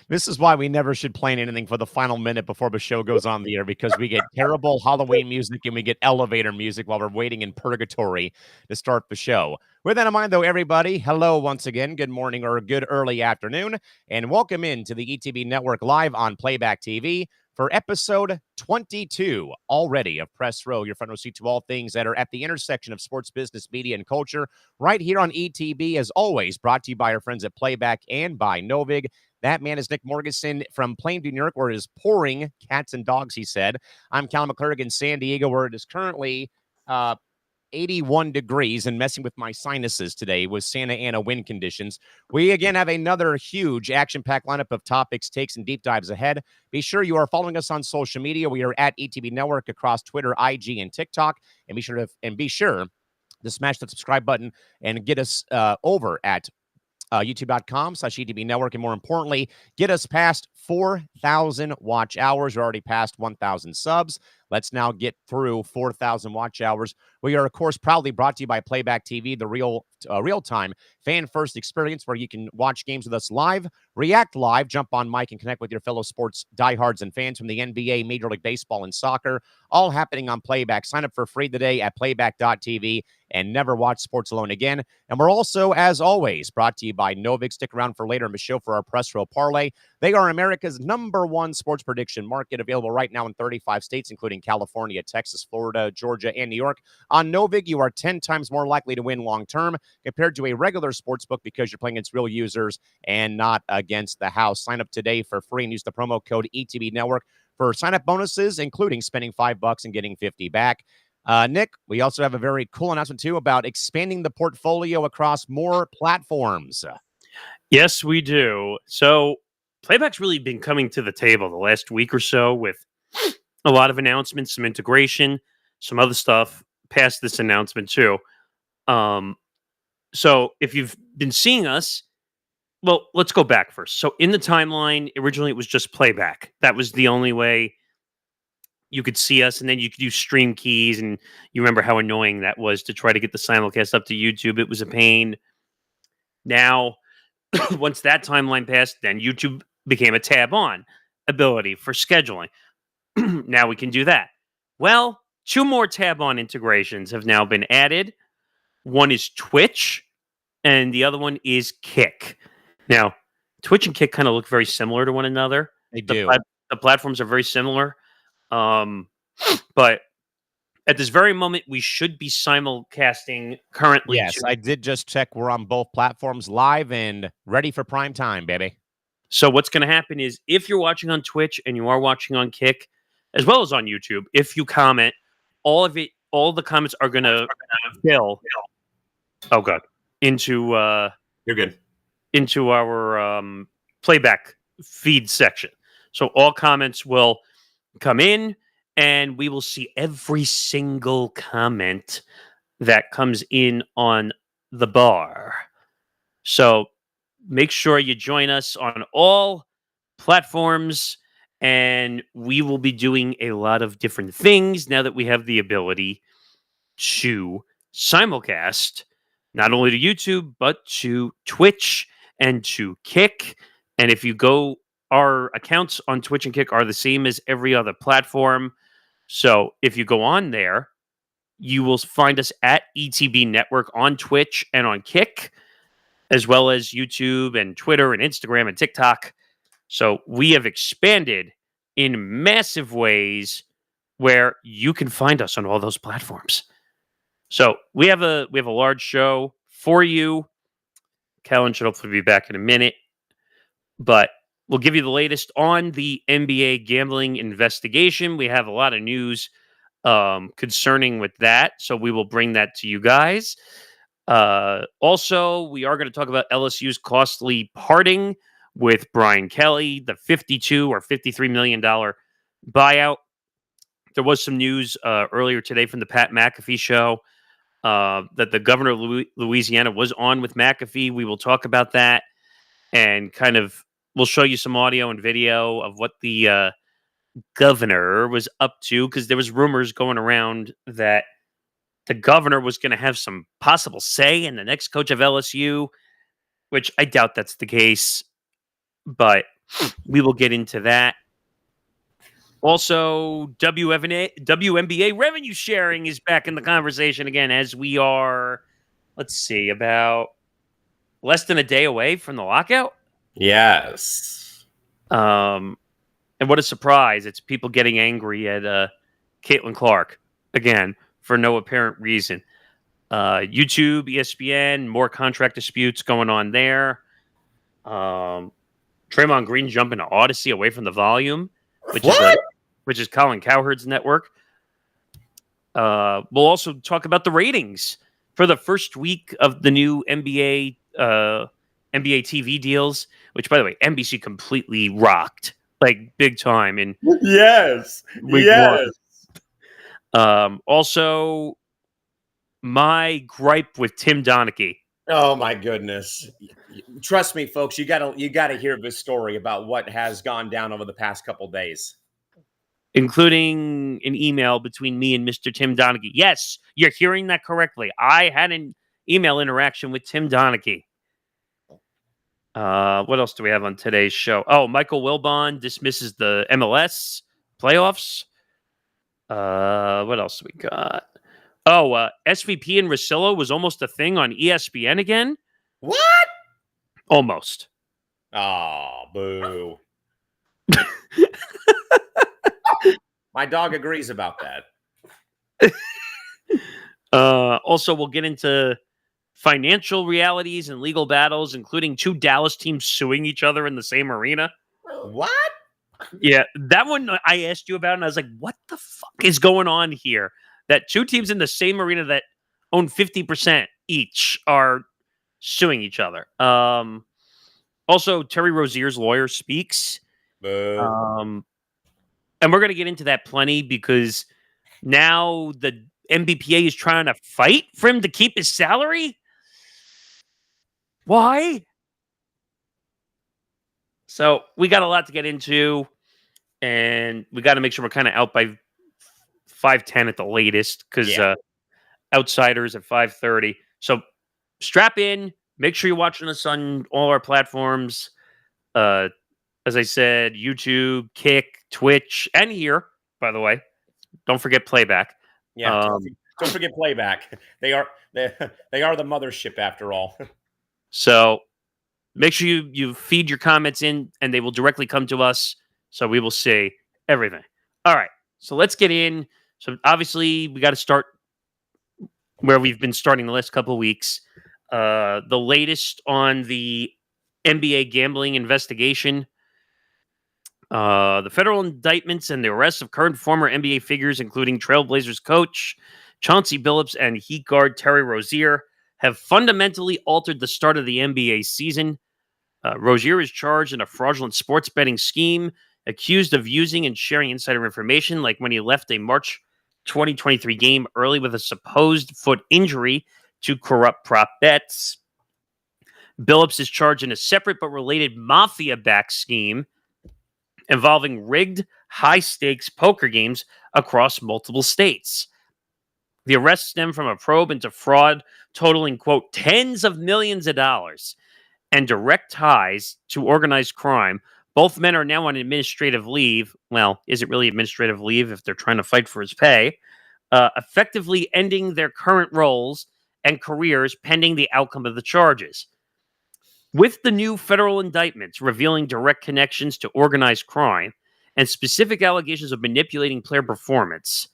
This is why we never should plan anything for the final minute before the show goes on the air, because we get terrible Halloween music and we get elevator music while we're waiting in purgatory to start the show. With that in mind, though, everybody, hello once again. Good morning or good early afternoon, and welcome into the ETB Network live on Playback TV for episode 22 already of Press Row, your front row seat to all things that are at the intersection of sports, business, media, and culture, right here on ETB, as always, brought to you by our friends at Playback and by Novig. That man is Nick Morganson from Plainview, New York, where it is pouring cats and dogs, he said. I'm Cal McClurg in San Diego, where it is currently 81 degrees and messing with my sinuses today with Santa Ana wind conditions. We again have another huge action-packed lineup of topics, takes, and deep dives ahead. Be sure you are following us on social media. We are at ETB Network across Twitter, IG, and TikTok. And be sure to smash the subscribe button and get us over at youtube.com/ETB Network. And more importantly, get us past 4,000 watch hours. We're already past 1,000 subs. Let's now get through 4,000 watch hours. We are, of course, proudly brought to you by Playback TV, the real-time fan-first experience where you can watch games with us live, react live, jump on mic, and connect with your fellow sports diehards and fans from the NBA, Major League Baseball, and soccer, all happening on Playback. Sign up for free today at playback.tv and never watch sports alone again. And we're also, as always, brought to you by Novig. Stick around for later in the show for our Press Row Parlay. They are America's #1 sports prediction market, available right now in 35 states, including California, Texas, Florida, Georgia, and New York. On Novig, you are 10 times more likely to win long-term compared to a regular sports book because you're playing against real users and not against the house. Sign up today for free and use the promo code ETB Network for sign-up bonuses, including spending $5 and getting 50 back. Nick, we also have a very cool announcement, too, about expanding the portfolio across more platforms. Yes, we do. So Playback's really been coming to the table the last week or so with a lot of announcements, some integration, some other stuff past this announcement, too. So if you've been seeing us, well, let's go back first. So in the timeline, originally it was just Playback. That was the only way you could see us, and then you could use stream keys, and you remember how annoying that was to try to get the simulcast up to YouTube. It was a pain. Now, once that timeline passed, then YouTube became a tab-on ability for scheduling. Now we can do that. Well, 2 more tab-on integrations have now been added. One is Twitch, and the other one is Kick. Now, Twitch and Kick kind of look very similar to one another. They do. The platforms are very similar. But at this very moment, we should be simulcasting currently. Yes, I did just check. We're on both platforms live and ready for prime time, baby. So what's going to happen is if you're watching on Twitch and you are watching on Kick, as well as on YouTube, if you comment, all the comments are going to fill. Oh, God. Into You're good. Into our Playback feed section. So all comments will come in, and we will see every single comment that comes in on the bar. So make sure you join us on all platforms, and we will be doing a lot of different things now that we have the ability to simulcast not only to YouTube, but to Twitch and to Kick. And if you go, our accounts on Twitch and Kick are the same as every other platform. So if you go on there, you will find us at ETB Network on Twitch and on Kick, as well as YouTube and Twitter and Instagram and TikTok. So we have expanded in massive ways where you can find us on all those platforms. So we have a large show for you. Kellen should hopefully be back in a minute, but we'll give you the latest on the NBA gambling investigation. We have a lot of news concerning with that, so we will bring that to you guys. Also, we are going to talk about LSU's costly parting with Brian Kelly, the $52 or $53 million buyout. There was some news earlier today from the Pat McAfee show that the governor of Louisiana was on with McAfee. We will talk about that and kind of we'll show you some audio and video of what the governor was up to, because there was rumors going around that the governor was going to have some possible say in the next coach of LSU, which I doubt that's the case. But We will get into that. Also, WNBA revenue sharing is back in the conversation again, as we are, let's see, about less than a day away from the lockout. Yes. And what a surprise. It's people getting angry at Caitlin Clark again for no apparent reason. YouTube, ESPN, more contract disputes going on there. Draymond Green jumping to Odyssey away from the volume, which is Colin Cowherd's network. We'll also talk about the ratings for the first week of the new NBA TV deals, which, by the way, NBC completely rocked, like big time. And Yes. Yes. Also, my gripe with Tim Donaghy. Oh my goodness! Trust me, folks. You gotta hear this story about what has gone down over the past couple days, including an email between me and Mr. Tim Donaghy. Yes, you're hearing that correctly. I had an email interaction with Tim Donaghy. What else do we have on today's show? Oh, Michael Wilbon dismisses the MLS playoffs. What else we got? Oh, SVP and Russillo was almost a thing on ESPN again. What? Almost. Oh, boo. My dog agrees about that. Also, we'll get into financial realities and legal battles, including two Dallas teams suing each other in the same arena. What? Yeah, that one I asked you about, and I was like, what the fuck is going on here? That two teams in the same arena that own 50% each are suing each other. Also, Terry Rozier's lawyer speaks. And we're going to get into that plenty because now the NBPA is trying to fight for him to keep his salary. Why? So we got a lot to get into, and we got to make sure we're kind of out by 5:10 at the latest because Outsiders at 5:30. So strap in. Make sure you're watching us on all our platforms. As I said, YouTube, Kick, Twitch, and here, by the way. Don't forget playback. Yeah, don't forget playback. They are the mothership after all. So make sure you feed your comments in, and they will directly come to us. So we will see everything. All right. So let's get in. So obviously we got to start where we've been starting the last couple of weeks. The latest on the NBA gambling investigation. The federal indictments and the arrests of current former NBA figures, including Trailblazers coach Chauncey Billups and Heat guard Terry Rozier, have fundamentally altered the start of the NBA season. Rozier is charged in a fraudulent sports betting scheme, accused of using and sharing insider information, like when he left a March 2023 game early with a supposed foot injury to corrupt prop bets. Billups is charged in a separate but related mafia-backed scheme involving rigged high-stakes poker games across multiple states. The arrests stem from a probe into fraud totaling, quote, tens of millions of dollars and direct ties to organized crime. Both men are now on administrative leave. Well, is it really administrative leave if they're trying to fight for his pay? Effectively ending their current roles and careers pending the outcome of the charges. With the new federal indictments revealing direct connections to organized crime and specific allegations of manipulating player performance,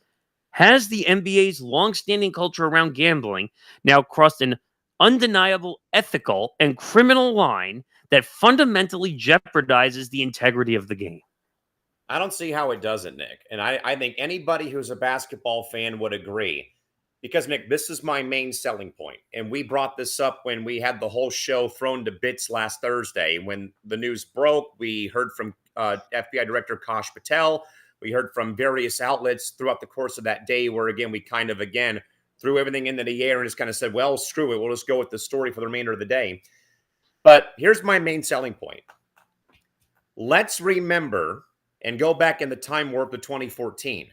has the NBA's longstanding culture around gambling now crossed an undeniable ethical and criminal line that fundamentally jeopardizes the integrity of the game? I don't see how it doesn't, Nick. And I think anybody who's a basketball fan would agree. Because, Nick, this is my main selling point. And we brought this up when we had the whole show thrown to bits last Thursday. When the news broke, we heard from FBI Director Kash Patel. We heard from various outlets throughout the course of that day where, again, we kind of, threw everything into the air and just kind of said, well, screw it. We'll just go with the story for the remainder of the day. But here's my main selling point. Let's remember and go back in the time warp to 2014.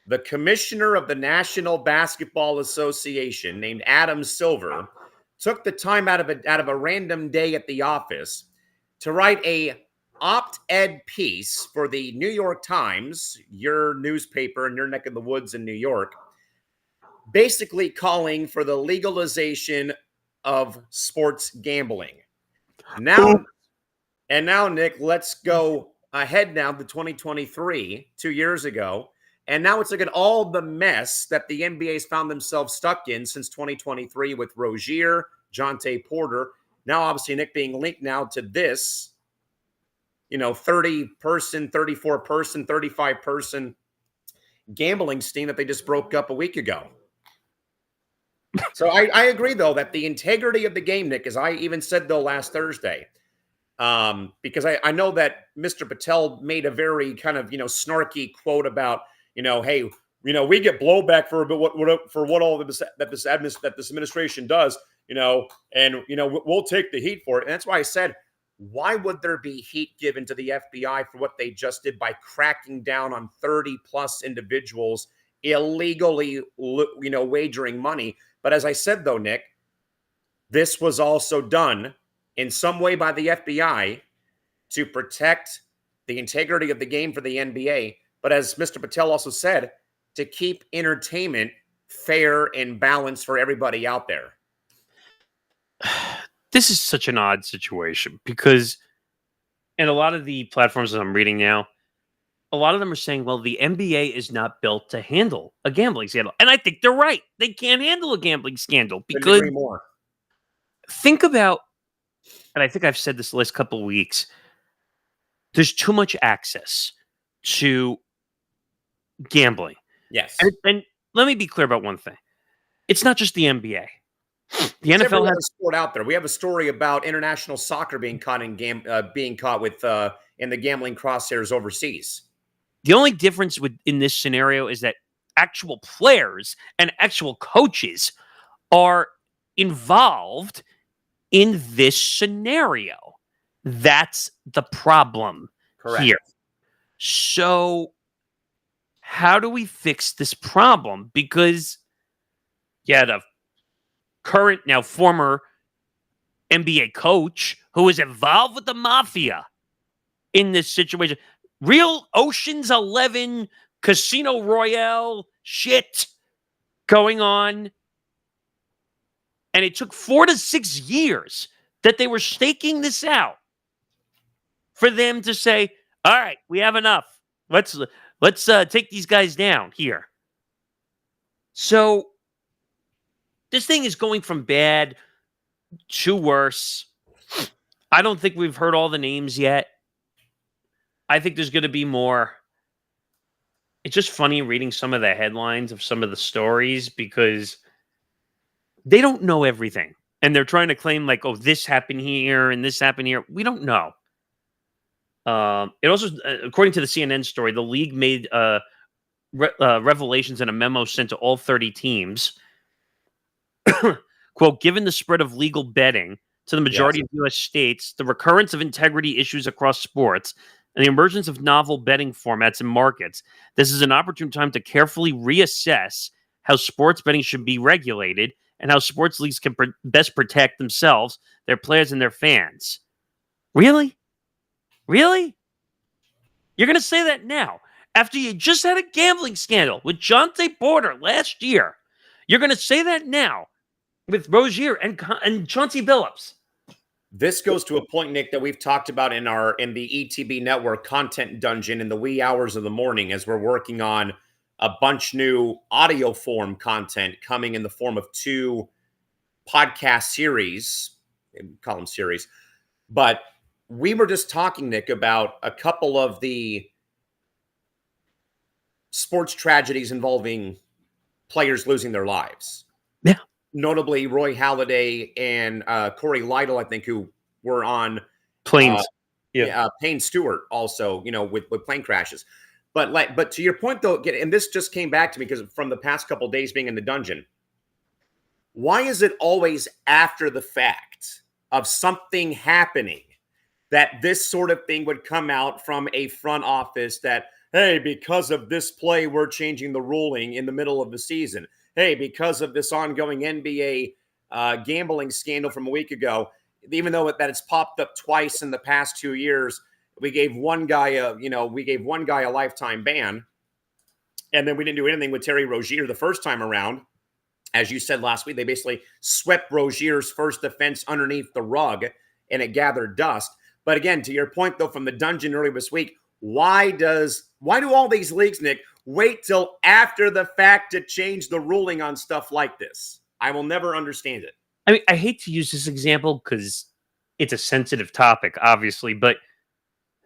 The commissioner of the National Basketball Association, named Adam Silver, took the time out of a random day at the office to write a op-ed piece for the New York Times, your newspaper in your neck of the woods in New York, basically calling for the legalization of sports gambling. Now, Nick, let's go ahead now to 2023, 2 years ago. And now it's like all the mess that the NBA's found themselves stuck in since 2023 with Rozier, Jonte Porter. Now, obviously, Nick being linked now to this, 30-person, 34-person, 35-person gambling scheme that they just broke up a week ago. So I agree, though, that the integrity of the game, Nick, as I even said, though, last Thursday, because I know that Mr. Patel made a very kind of, snarky quote about, hey, we get blowback for what all this administration does, and we'll take the heat for it. And that's why I said, why would there be heat given to the FBI for what they just did by cracking down on 30 plus individuals illegally, wagering money? But as I said, though, Nick, this was also done in some way by the FBI to protect the integrity of the game for the NBA. But as Mr. Patel also said, to keep entertainment fair and balanced for everybody out there. This is such an odd situation because, and a lot of the platforms that I'm reading now, a lot of them are saying, well, the NBA is not built to handle a gambling scandal. And I think they're right. They can't handle a gambling scandal because think about, and I think I've said this the last couple of weeks, there's too much access to gambling. Yes. And let me be clear about one thing. It's not just the NBA. The NFL has a sport out there. We have a story about international soccer being caught in with in the gambling crosshairs overseas. The only difference in this scenario is that actual players and actual coaches are involved in this scenario. That's the problem here. So how do we fix this problem? Because the current, now former NBA coach who is involved with the mafia in this situation. Real Ocean's 11 Casino Royale shit going on. And it took 4 to 6 years that they were staking this out for them to say, all right, we have enough. Let's take these guys down here. So this thing is going from bad to worse. I don't think we've heard all the names yet. I think there's going to be more. It's just funny reading some of the headlines of some of the stories because they don't know everything. And they're trying to claim like, oh, this happened here and this happened here. We don't know. It also, according to the CNN story, the league made revelations in a memo sent to all 30 teams. Quote, given the spread of legal betting to the majority of U.S. states, the recurrence of integrity issues across sports, and the emergence of novel betting formats and markets, this is an opportune time to carefully reassess how sports betting should be regulated and how sports leagues can best protect themselves, their players, and their fans. Really? Really? You're going to say that now? After you just had a gambling scandal with Jonte Porter last year, you're going to say that now with Rozier and Chauncey Billups? This goes to a point, Nick, that we've talked about in the ETB network content dungeon in the wee hours of the morning as we're working on a bunch new audio form content coming in the form of 2 podcast series, call them series. But we were just talking, Nick, about a couple of the sports tragedies involving players losing their lives. Yeah. Notably, Roy Halladay and Corey Lytle, I think, who were on planes. Payne Stewart also, with plane crashes. But to your point, though, and this just came back to me because from the past couple of days being in the dungeon, why is it always after the fact of something happening that this sort of thing would come out from a front office that, hey, because of this play, we're changing the ruling in the middle of the season? Hey, because of this ongoing NBA gambling scandal from a week ago, even though that it's popped up twice in the past 2 years, we gave one guy a lifetime ban, and then we didn't do anything with Terry Rozier the first time around. As you said last week, they basically swept Rozier's first offense underneath the rug, and it gathered dust. But again, to your point, though, from the dungeon earlier this week, why do all these leagues, Nick, wait till after the fact to change the ruling on stuff like this? I will never understand it. I mean, I hate to use this example because it's a sensitive topic, obviously, but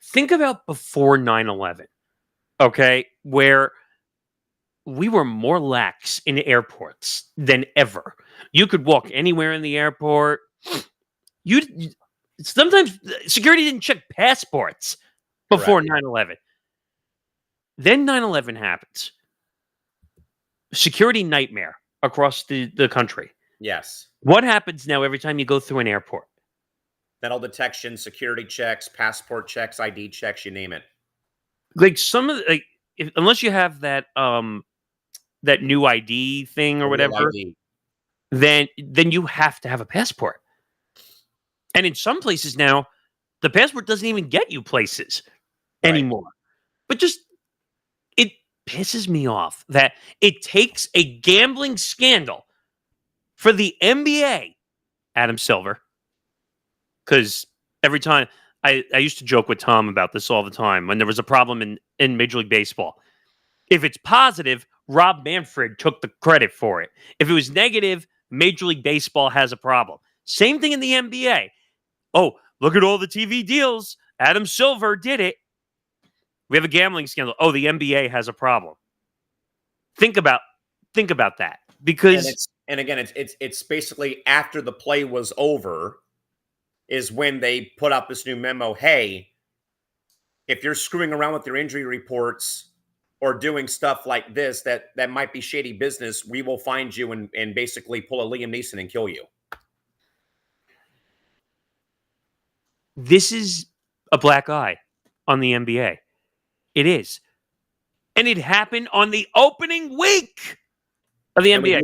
think about before 9/11, okay, where we were more lax in airports than ever. You could walk anywhere in the airport. Sometimes security didn't check passports before 9/11. Then 9/11 happens. Security nightmare across the country. Yes. What happens now every time you go through an airport? Metal detection, security checks, passport checks, ID checks, you name it. Like some of the, unless you have that that new ID thing or whatever, then you have to have a passport. And in some places now, the passport doesn't even get you places anymore. But just it pisses me off that it takes a gambling scandal for the NBA, Adam Silver, because every time I used to joke with Tom about this all the time when there was a problem in Major League Baseball. If it's positive, Rob Manfred took the credit for it. If it was negative, Major League Baseball has a problem. Same thing in the NBA. Oh, look at all the TV deals. Adam Silver did it. We have a gambling scandal. Oh, the NBA has a problem. Think about that. Because it's basically after the play was over is when they put out this new memo. Hey, if you're screwing around with your injury reports or doing stuff like this that might be shady business, we will find you and basically pull a Liam Neeson and kill you. This is a black eye on the NBA. It is. And it happened on the opening week of the NBA.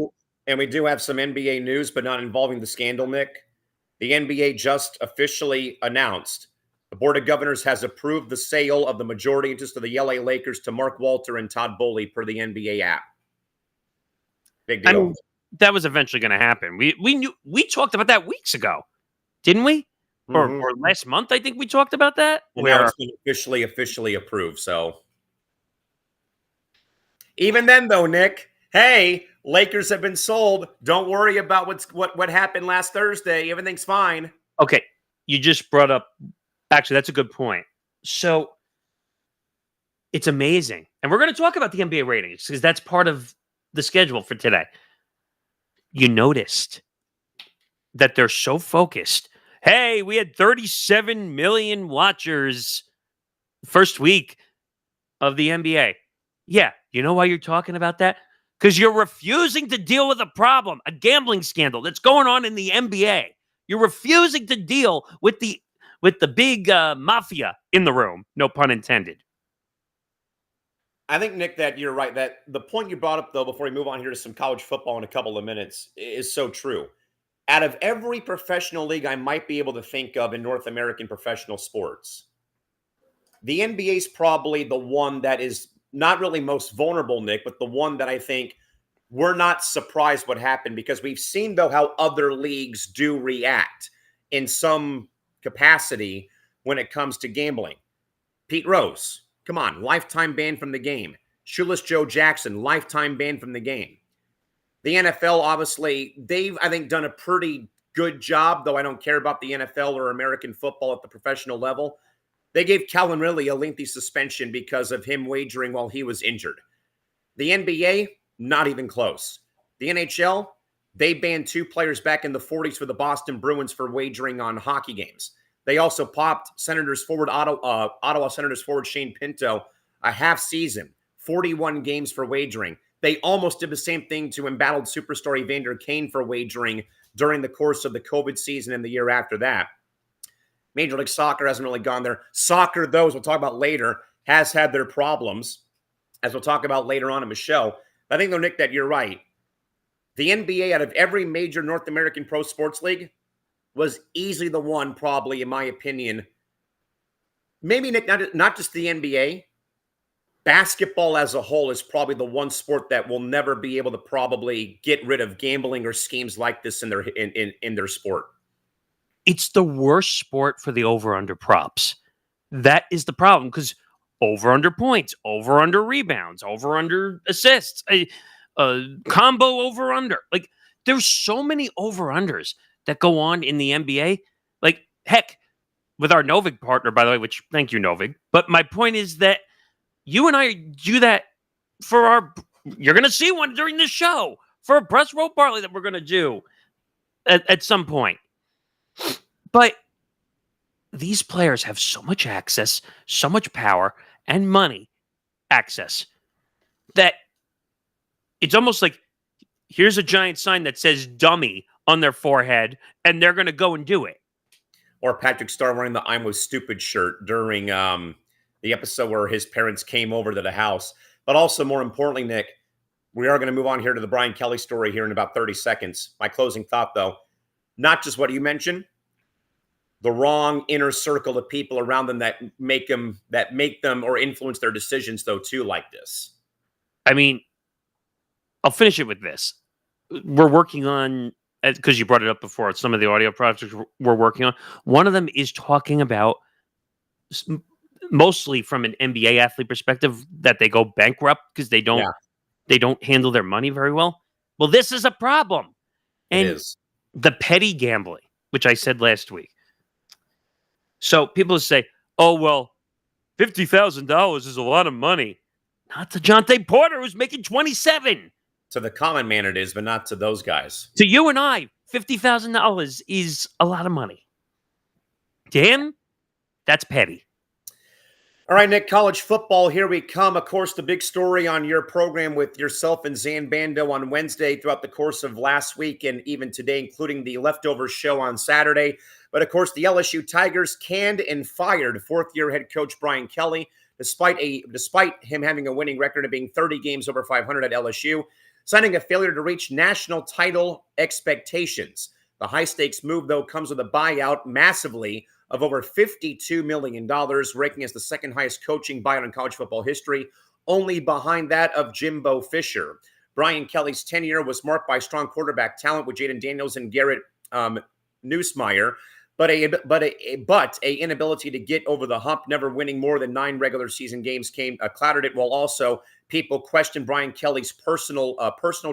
And we do have some NBA news, but not involving the scandal, Nick. The NBA just officially announced the Board of Governors has approved the sale of the majority interest of the LA Lakers to Mark Walter and Todd Bowley per the NBA app. Big deal. I mean, that was eventually going to happen. We talked about that weeks ago, didn't we? Mm-hmm. Or last month, I think we talked about that. And now it's been officially approved. So even then, though, Nick, hey, Lakers have been sold. Don't worry about what happened last Thursday. Everything's fine. Okay, you just brought up. Actually, that's a good point. So it's amazing, and we're going to talk about the NBA ratings because that's part of the schedule for today. You noticed that they're so focused. Hey, we had 37 million watchers first week of the NBA. Yeah, you know why you're talking about that? Because you're refusing to deal with a problem, a gambling scandal that's going on in the NBA. You're refusing to deal with the big mafia in the room. No pun intended. I think, Nick, that you're right. That the point you brought up, though, before we move on here to some college football in a couple of minutes, is so true. Out of every professional league I might be able to think of in North American professional sports, the NBA is probably the one that is not really most vulnerable, Nick, but the one that I think we're not surprised what happened because we've seen, though, how other leagues do react in some capacity when it comes to gambling. Pete Rose, come on, lifetime ban from the game. Shoeless Joe Jackson, lifetime ban from the game. The NFL, obviously, they've, I think, done a pretty good job, though I don't care about the NFL or American football at the professional level. They gave Calvin Ridley a lengthy suspension because of him wagering while he was injured. The NBA, not even close. The NHL, they banned 2 players back in the 40s for the Boston Bruins for wagering on hockey games. They also popped Ottawa Senators forward Shane Pinto a half season, 41 games for wagering. They almost did the same thing to embattled superstar Evander Kane for wagering during the course of the COVID season and the year after that. Major League Soccer hasn't really gone there. Soccer, though, as we'll talk about later, has had their problems, as we'll talk about later on in the show. I think, though, Nick, that you're right. The NBA, out of every major North American pro sports league, was easily the one, probably, in my opinion, maybe Nick, not just the NBA. Basketball as a whole is probably the one sport that will never be able to probably get rid of gambling or schemes like this in their sport. It's the worst sport for the over-under props. That is the problem, because over-under points, over-under rebounds, over-under assists, combo over-under. Like, there's so many over-unders that go on in the NBA. Like, heck, with our Novig partner, by the way, which, thank you, Novig. But my point is that you and I do that for our... You're going to see one during the show for a press row parlay that we're going to do at some point. But these players have so much access, so much power, and money access that it's almost like here's a giant sign that says dummy on their forehead, and they're going to go and do it. Or Patrick Starr wearing the I'm with Stupid shirt during the episode where his parents came over to the house. But also, more importantly, Nick, we are going to move on here to the Brian Kelly story here in about 30 seconds. My closing thought, though, not just what you mentioned, the wrong inner circle of people around them that make them or influence their decisions, though, too, like this. I mean, I'll finish it with this. We're working on, because you brought it up before, some of the audio projects we're working on. One of them is talking about, mostly from an NBA athlete perspective, that they go bankrupt because they don't handle their money very well. Well, this is a problem. And it is. The petty gambling, which I said last week. So people say, oh, well, $50,000 is a lot of money. Not to Jonte Porter, who's making 27. To the common man it is, but not to those guys. To you and I, $50,000 is a lot of money. To him, that's petty. All right, Nick, college football, here we come. Of course, the big story on your program with yourself and Zan Bando on Wednesday throughout the course of last week and even today, including the leftover show on Saturday. But, of course, the LSU Tigers canned and fired fourth-year head coach Brian Kelly, despite him having a winning record of being 30 games over 500 at LSU, citing a failure to reach national title expectations. The high-stakes move, though, comes with a buyout massively of over $52 million, ranking as the second highest coaching buyout in college football history, only behind that of Jimbo Fisher. Brian Kelly's tenure was marked by strong quarterback talent with Jaden Daniels and Garrett Nussmeier, but a inability to get over the hump, never winning more than 9 regular season games clouded it, while also people questioned Brian Kelly's personal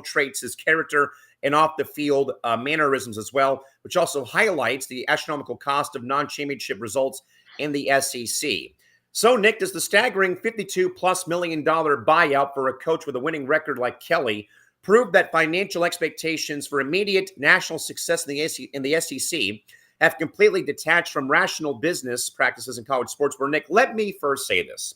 traits, his character, and off-the-field mannerisms as well, which also highlights the astronomical cost of non-championship results in the SEC. So, Nick, does the staggering $52+ million buyout for a coach with a winning record like Kelly prove that financial expectations for immediate national success in the SEC have completely detached from rational business practices in college sports? Where, Nick, let me first say this,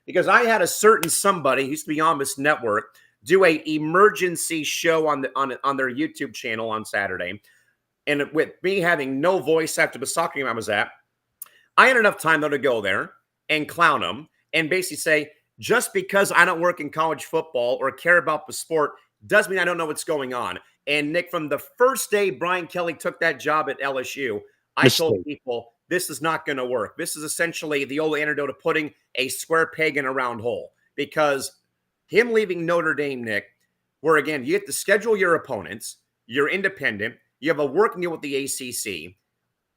because I had a certain somebody who used to be on this network do a emergency show on their YouTube channel on Saturday. And with me having no voice after the soccer game I was at, I had enough time, though, to go there and clown them and basically say, just because I don't work in college football or care about the sport doesn't mean I don't know what's going on. And, Nick, from the first day Brian Kelly took that job at LSU, I told people this is not going to work. This is essentially the old antidote of putting a square peg in a round hole, because him leaving Notre Dame, Nick, where, again, you have to schedule your opponents, you're independent, you have a working deal with the ACC.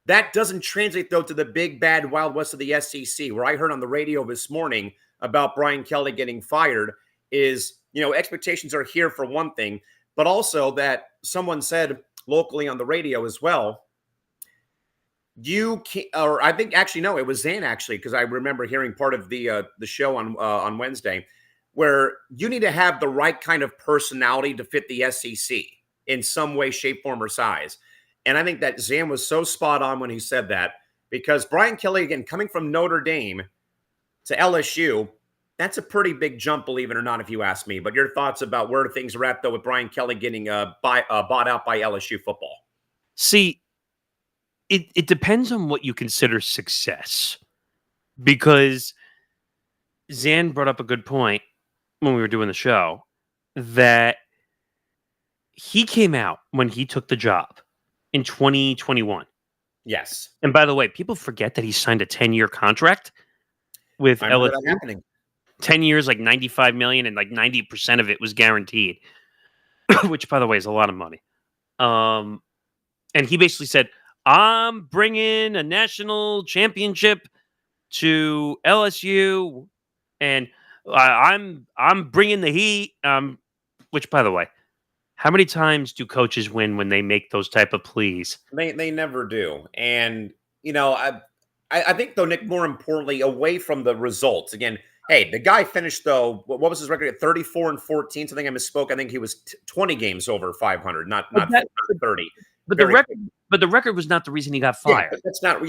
That doesn't translate, though, to the big, bad Wild West of the SEC, where I heard on the radio this morning about Brian Kelly getting fired is, expectations are here for one thing, but also that someone said locally on the radio as well, you can't, or I think actually, no, it was Zan actually, because I remember hearing part of the show on Wednesday, where you need to have the right kind of personality to fit the SEC in some way, shape, form, or size. And I think that Zan was so spot on when he said that, because Brian Kelly, again, coming from Notre Dame to LSU, that's a pretty big jump, believe it or not, if you ask me. But your thoughts about where things are at, though, with Brian Kelly getting bought out by LSU football? See, it depends on what you consider success, because Zan brought up a good point when we were doing the show, that he came out when he took the job in 2021. Yes. And by the way, people forget that he signed a 10-year contract. with I remember LSU. that happening. 10 years, like 95 million, and like 90% of it was guaranteed, which, by the way, is a lot of money. And he basically said, I'm bringing a national championship to LSU, and I'm bringing the heat. Which, by the way, how many times do coaches win when they make those type of pleas? They never do. And you know, I think though, Nick, more importantly, away from the results, again, hey, the guy finished though, what was his record at 34-14? So I think I misspoke. I think he was 20 games over 500, not But that- 30. But Very the record was not the reason he got Yeah, fired. but that's not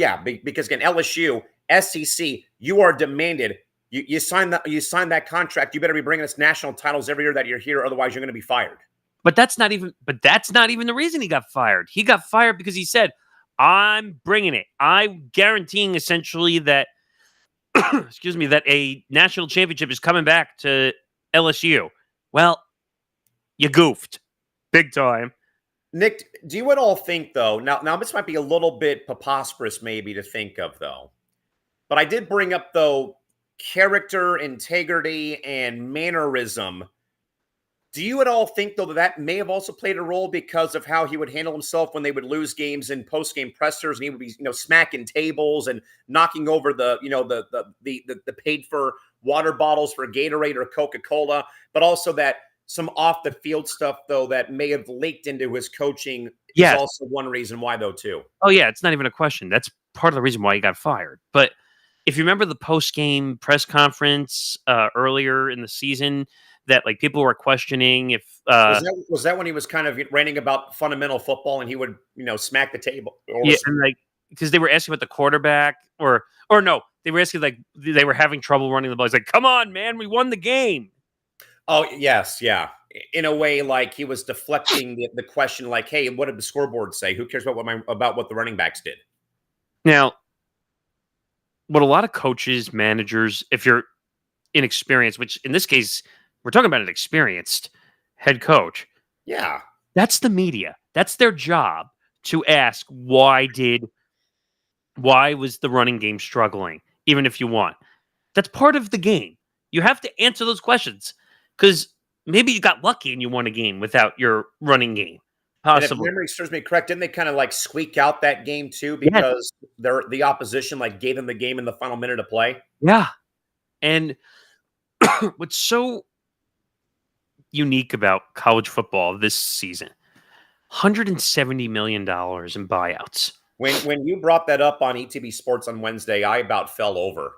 because again, LSU, SEC, you are demanded. You sign that contract. You better be bringing us national titles every year that you're here. Otherwise, you're going to be fired. But that's not even the reason he got fired. He got fired because he said, I'm bringing it. I'm guaranteeing essentially that excuse me, that a national championship is coming back to LSU. Well, you goofed big time. Nick, do you at all think though? Now this might be a little bit preposterous, maybe to think of though, but I did bring up though character, integrity, and mannerism. Do you at all think though that may have also played a role because of how he would handle himself when they would lose games in post-game pressers, and he would be smacking tables and knocking over the paid for water bottles for Gatorade or Coca-Cola, but also that some off the field stuff though that may have leaked into his coaching is also one reason why though too. Oh yeah, it's not even a question. That's part of the reason why he got fired. But if you remember the post-game press conference earlier in the season, that like people were questioning if was that when he was kind of ranting about fundamental football and he would smack the table? Yeah, and like because they were asking about the quarterback or no, they were asking like they were having trouble running the ball. He's like, "Come on, man, we won the game." Oh yes, yeah. In a way, like he was deflecting the question, like, "Hey, what did the scoreboard say? Who cares about what the running backs did?" Now, what a lot of coaches, managers, if you're inexperienced, which in this case we're talking about an experienced head coach. Yeah. That's the media. That's their job to ask why was the running game struggling, even if you won. That's part of the game. You have to answer those questions because maybe you got lucky and you won a game without your running game. Possibly. And if memory serves me correct, didn't they kind of like squeak out that game too because the opposition like gave them the game in the final minute of play? Yeah. And what's so unique about college football this season, $170 million in buyouts. When you brought that up on ETB Sports on Wednesday, I about fell over.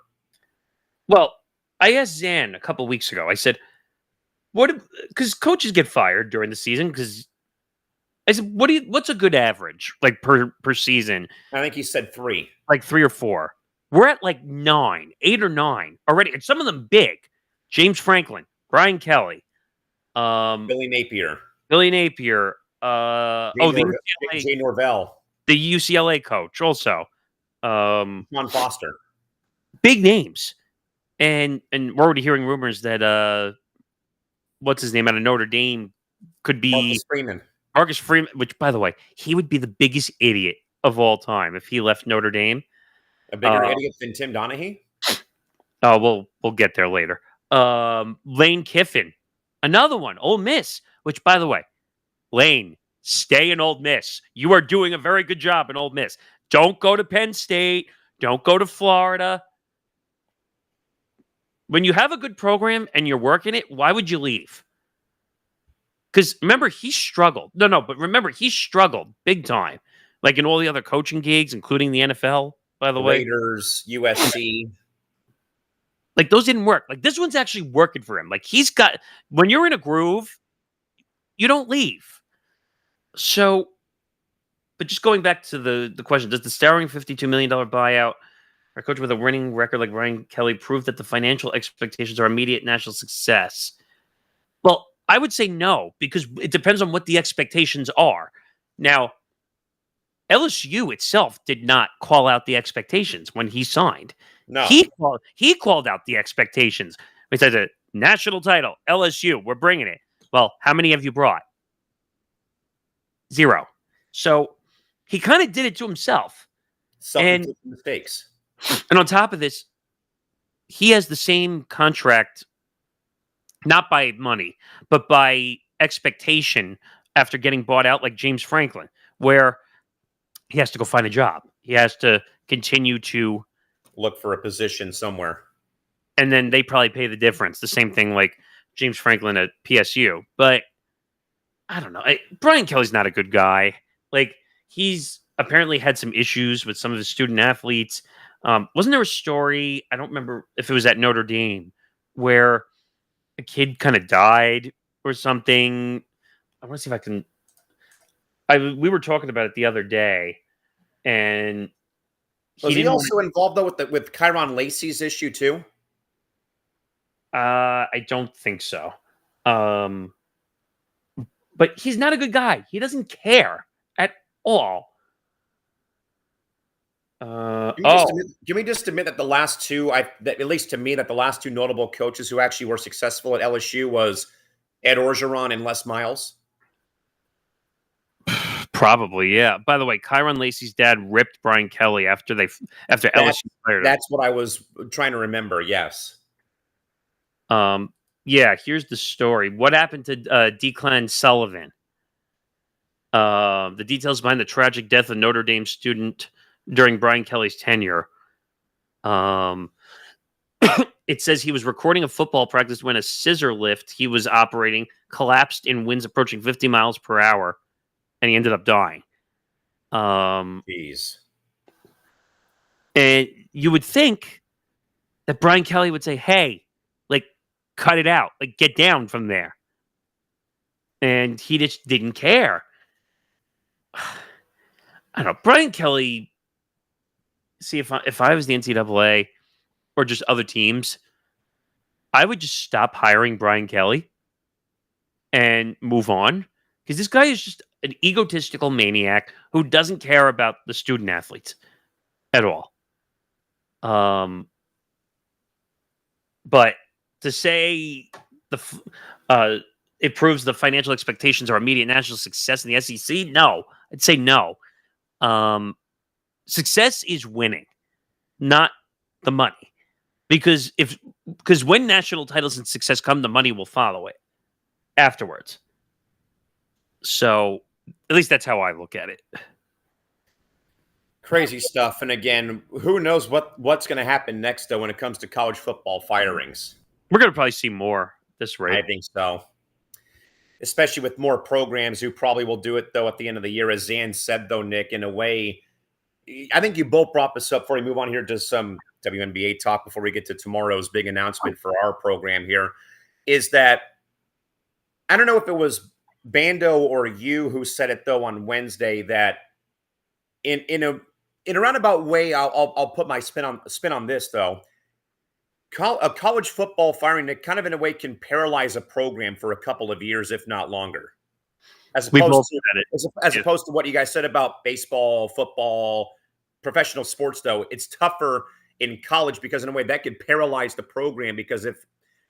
Well, I asked Zan a couple weeks ago. I said, because coaches get fired during the season, because I said, what's a good average like per season? I think he said 3. Like 3 or 4. We're at like 8 or 9 already, and some of them big. James Franklin, Brian Kelly, Billy Napier, Jay Norvell, the UCLA coach, also Sean Foster, big names, and we're already hearing rumors that what's his name out of Notre Dame could be Marcus Freeman, which by the way, he would be the biggest idiot of all time if he left Notre Dame. A bigger idiot than Tim Donaghy? Oh, we'll get there later. Lane Kiffin, another one, Ole Miss, which by the way, Lane, stay in Ole Miss. You are doing a very good job in Ole Miss. Don't go to Penn State. Don't go to Florida. When you have a good program and you're working it, why would you leave? Because remember, he struggled. But remember, he struggled big time. Like in all the other coaching gigs, including the NFL, by the way. Raiders, USC. Like those didn't work. Like this one's actually working for him. Like when you're in a groove, you don't leave. So, but just going back to the question, does the staggering $52 million buyout or a coach with a winning record like Brian Kelly prove that the financial expectations are immediate national success? Well, I would say no, because it depends on what the expectations are. Now, LSU itself did not call out the expectations when he signed. No. He called out the expectations. He said a national title, LSU, we're bringing it. Well, how many have you brought? 0. So he kind of did it to himself. Self-inflicted mistakes. And on top of this, he has the same contract, not by money, but by expectation after getting bought out, like James Franklin, where he has to go find a job. He has to continue to Look for a position somewhere. and then they probably pay the difference. The same thing like James Franklin at PSU. But I don't know. Brian Kelly's not a good guy. Like, he's apparently had some issues with some of his student athletes. Wasn't there a story, I don't remember if it was at Notre Dame, where a kid kind of died or something? I want to see if I can. We were talking about it the other day, and Was he didn't also involved though with Kyron Lacey's issue too? I don't think so. But he's not a good guy. He doesn't care at all. Can we just admit that the last two, that at least to me, that the last two notable coaches who actually were successful at LSU was Ed Orgeron and Les Miles? Probably, yeah. By the way, Kyron Lacey's dad ripped Brian Kelly after LSU fired him. That's what I was trying to remember. Yes. Yeah. Here's the story. What happened to Declan Sullivan? The details behind the tragic death of Notre Dame student during Brian Kelly's tenure. It says he was recording a football practice when a scissor lift he was operating collapsed in winds approaching 50 miles per hour, and he ended up dying. Jeez. And you would think that Brian Kelly would say, hey, like, cut it out. Like, get down from there. And he just didn't care. I don't know. Brian Kelly, see, if I was the NCAA or just other teams, I would just stop hiring Brian Kelly and move on. Because this guy is just an egotistical maniac who doesn't care about the student athletes at all. But to say it proves the financial expectations are immediate national success in the SEC, no. I'd say no. Success is winning, not the money. Because when national titles and success come, the money will follow it afterwards. So at least that's how I look at it. Crazy stuff. And again, who knows what's going to happen next, though, when it comes to college football firings. We're going to probably see more at this rate. I think so. Especially with more programs who probably will do it, though, at the end of the year. As Zan said, though, Nick, in a way, I think you both brought this up before we move on here to some WNBA talk before we get to tomorrow's big announcement for our program here, is that I don't know if it was Bando or you who said it, though, on Wednesday, that in a roundabout way, I'll put my spin on this, though. A college football firing that kind of in a way can paralyze a program for a couple of years, if not longer. As opposed to what you guys said about baseball, football, professional sports, though, it's tougher in college because in a way that could paralyze the program. Because if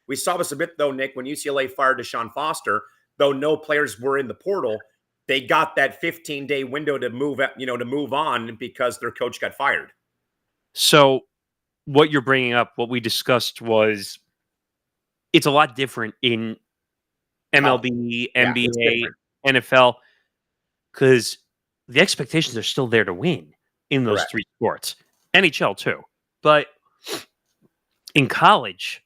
we saw this a bit, though, Nick, when UCLA fired Deshaun Foster, though no players were in the portal, they got that 15-day window to move on because their coach got fired. So what you're bringing up, what we discussed was it's a lot different in MLB, NBA, NFL, because the expectations are still there to win in those three sports. NHL too. But in college,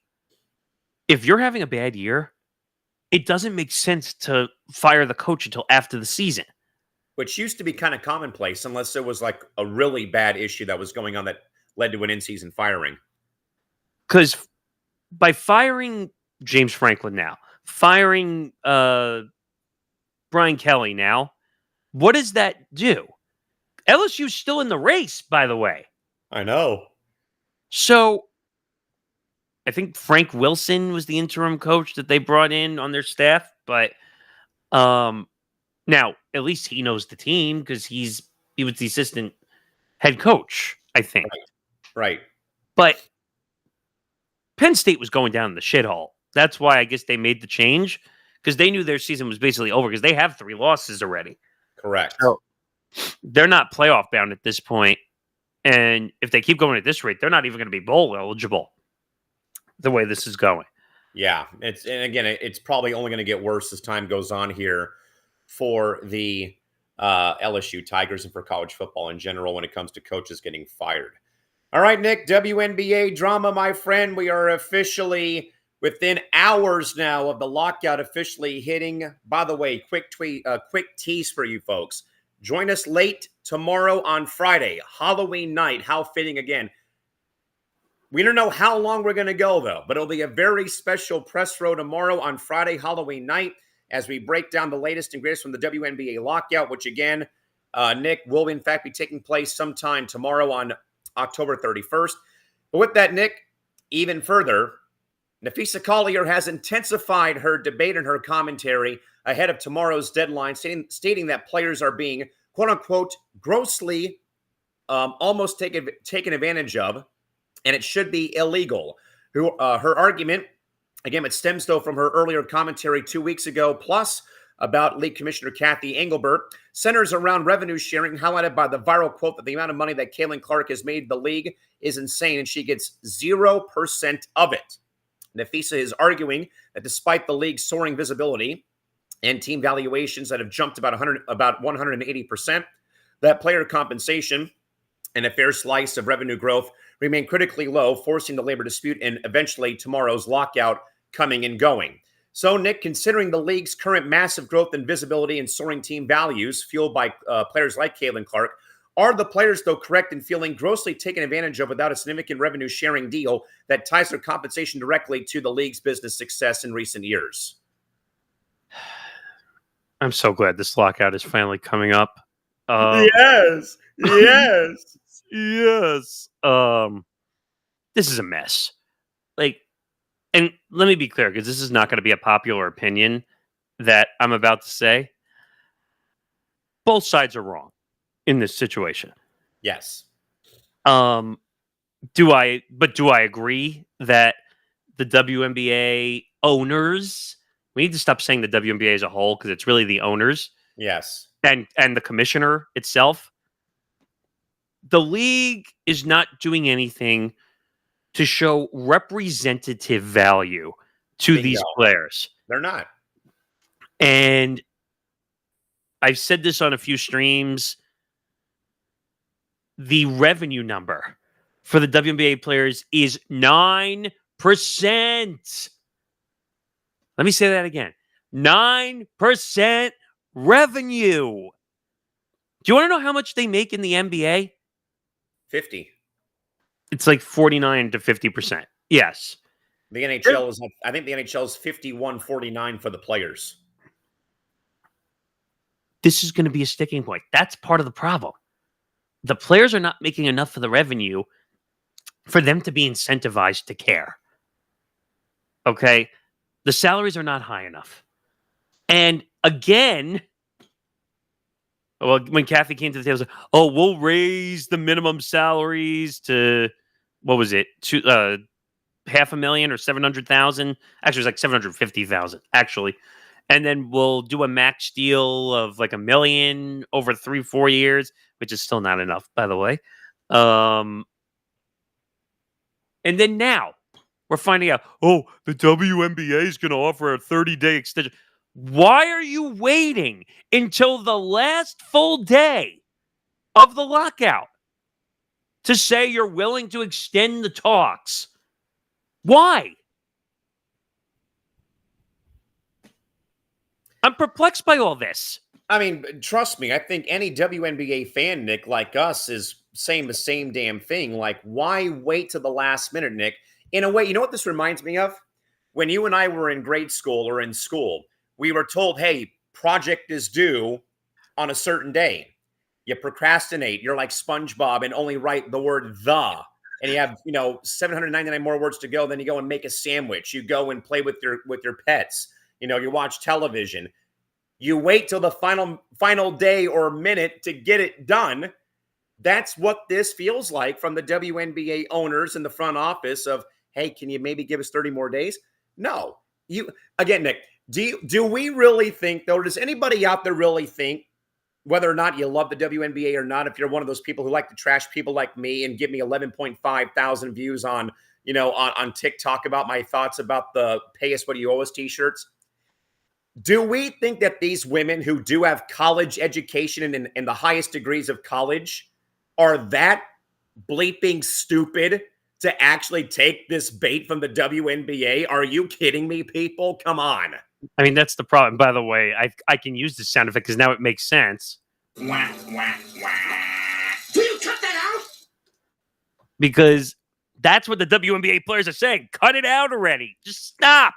if you're having a bad year, it doesn't make sense to fire the coach until after the season. Which used to be kind of commonplace unless there was like a really bad issue that was going on that led to an in-season firing. Because by firing James Franklin now, firing Brian Kelly now, what does that do? LSU's still in the race, by the way. I know. So I think Frank Wilson was the interim coach that they brought in on their staff, but now at least he knows the team because he was the assistant head coach, I think. Right. But Penn State was going down in the shithole. That's why I guess they made the change because they knew their season was basically over because they have 3 losses already. Correct. So they're not playoff bound at this point. And if they keep going at this rate, they're not even going to be bowl eligible. the way this is going. Yeah, it's probably only going to get worse as time goes on here for the LSU Tigers and for college football in general when it comes to coaches getting fired. All right, Nick, WNBA drama, my friend. We are officially within hours now of the lockout officially hitting. By the way, quick tease for you folks. Join us late tomorrow on Friday, Halloween night. How fitting again. We don't know how long we're going to go, though, but it'll be a very special press row tomorrow on Friday, Halloween night, as we break down the latest and greatest from the WNBA lockout, which, again, Nick, will in fact be taking place sometime tomorrow on October 31st. But with that, Nick, even further, Nafisa Collier has intensified her debate and her commentary ahead of tomorrow's deadline, stating that players are being, quote-unquote, grossly almost taken advantage of, and it should be illegal. Her argument, again, it stems, though, from her earlier commentary 2 weeks ago, plus about League Commissioner Kathy Engelbert, centers around revenue sharing, highlighted by the viral quote that the amount of money that Caitlin Clark has made the league is insane, and she gets 0% of it. Nafisa is arguing that despite the league's soaring visibility and team valuations that have jumped about 180%, that player compensation and a fair slice of revenue growth remain critically low, forcing the labor dispute and eventually tomorrow's lockout coming and going. So, Nick, considering the league's current massive growth and visibility and soaring team values fueled by players like Caitlin Clark, are the players, though, correct in feeling grossly taken advantage of without a significant revenue sharing deal that ties their compensation directly to the league's business success in recent years? I'm so glad this lockout is finally coming up. Yes. Yes. This is a mess. And let me be clear, because this is not going to be a popular opinion that I'm about to say. Both sides are wrong in this situation. Yes. Do I agree that the WNBA owners, we need to stop saying the WNBA as a whole, because it's really the owners. Yes. And the commissioner itself. The league is not doing anything to show representative value to these players. They're not. And I've said this on a few streams. The revenue number for the WNBA players is 9%. Let me say that again. 9% revenue. Do you want to know how much they make in the NBA? 50. It's like 49 to 50%. Yes. The NHL is, I think the NHL is 51-49 for the players. This is going to be a sticking point. That's part of the problem. The players are not making enough for the revenue for them to be incentivized to care. Okay? The salaries are not high enough. And again, well, when Kathy came to the table, oh, we'll raise the minimum salaries to, what was it? $500,000 or 700,000. Actually, it was like 750,000, actually. And then we'll do a max deal of like $1 million over 3-4 years, which is still not enough, by the way. And then now we're finding out, oh, the WNBA is going to offer a 30-day extension. Why are you waiting until the last full day of the lockout to say you're willing to extend the talks? Why? I'm perplexed by all this. I mean, trust me, I think any WNBA fan, Nick, like us, is saying the same damn thing. Like, why wait to the last minute, Nick? In a way, you know what this reminds me of? When you and I were in grade school or in school, we were told, hey, project is due on a certain day. You procrastinate. You're like SpongeBob and only write the word the. And you have, 799 more words to go. Then you go and make a sandwich. You go and play with your pets. You watch television. You wait till the final day or minute to get it done. That's what this feels like from the WNBA owners in the front office of, hey, can you maybe give us 30 more days? No. Again, Nick, do we really think, though, does anybody out there really think, whether or not you love the WNBA or not, if you're one of those people who like to trash people like me and give me 11.5 thousand views on, on TikTok about my thoughts about the "Pay Us What You Owe Us" t-shirts. Do we think that these women who do have college education and in the highest degrees of college are that bleeping stupid to actually take this bait from the WNBA? Are you kidding me, people? Come on. I mean, that's the problem. By the way, I can use this sound effect because now it makes sense. Wah, wah, wah. Will you cut that out? Because that's what the WNBA players are saying. Cut it out already. Just stop.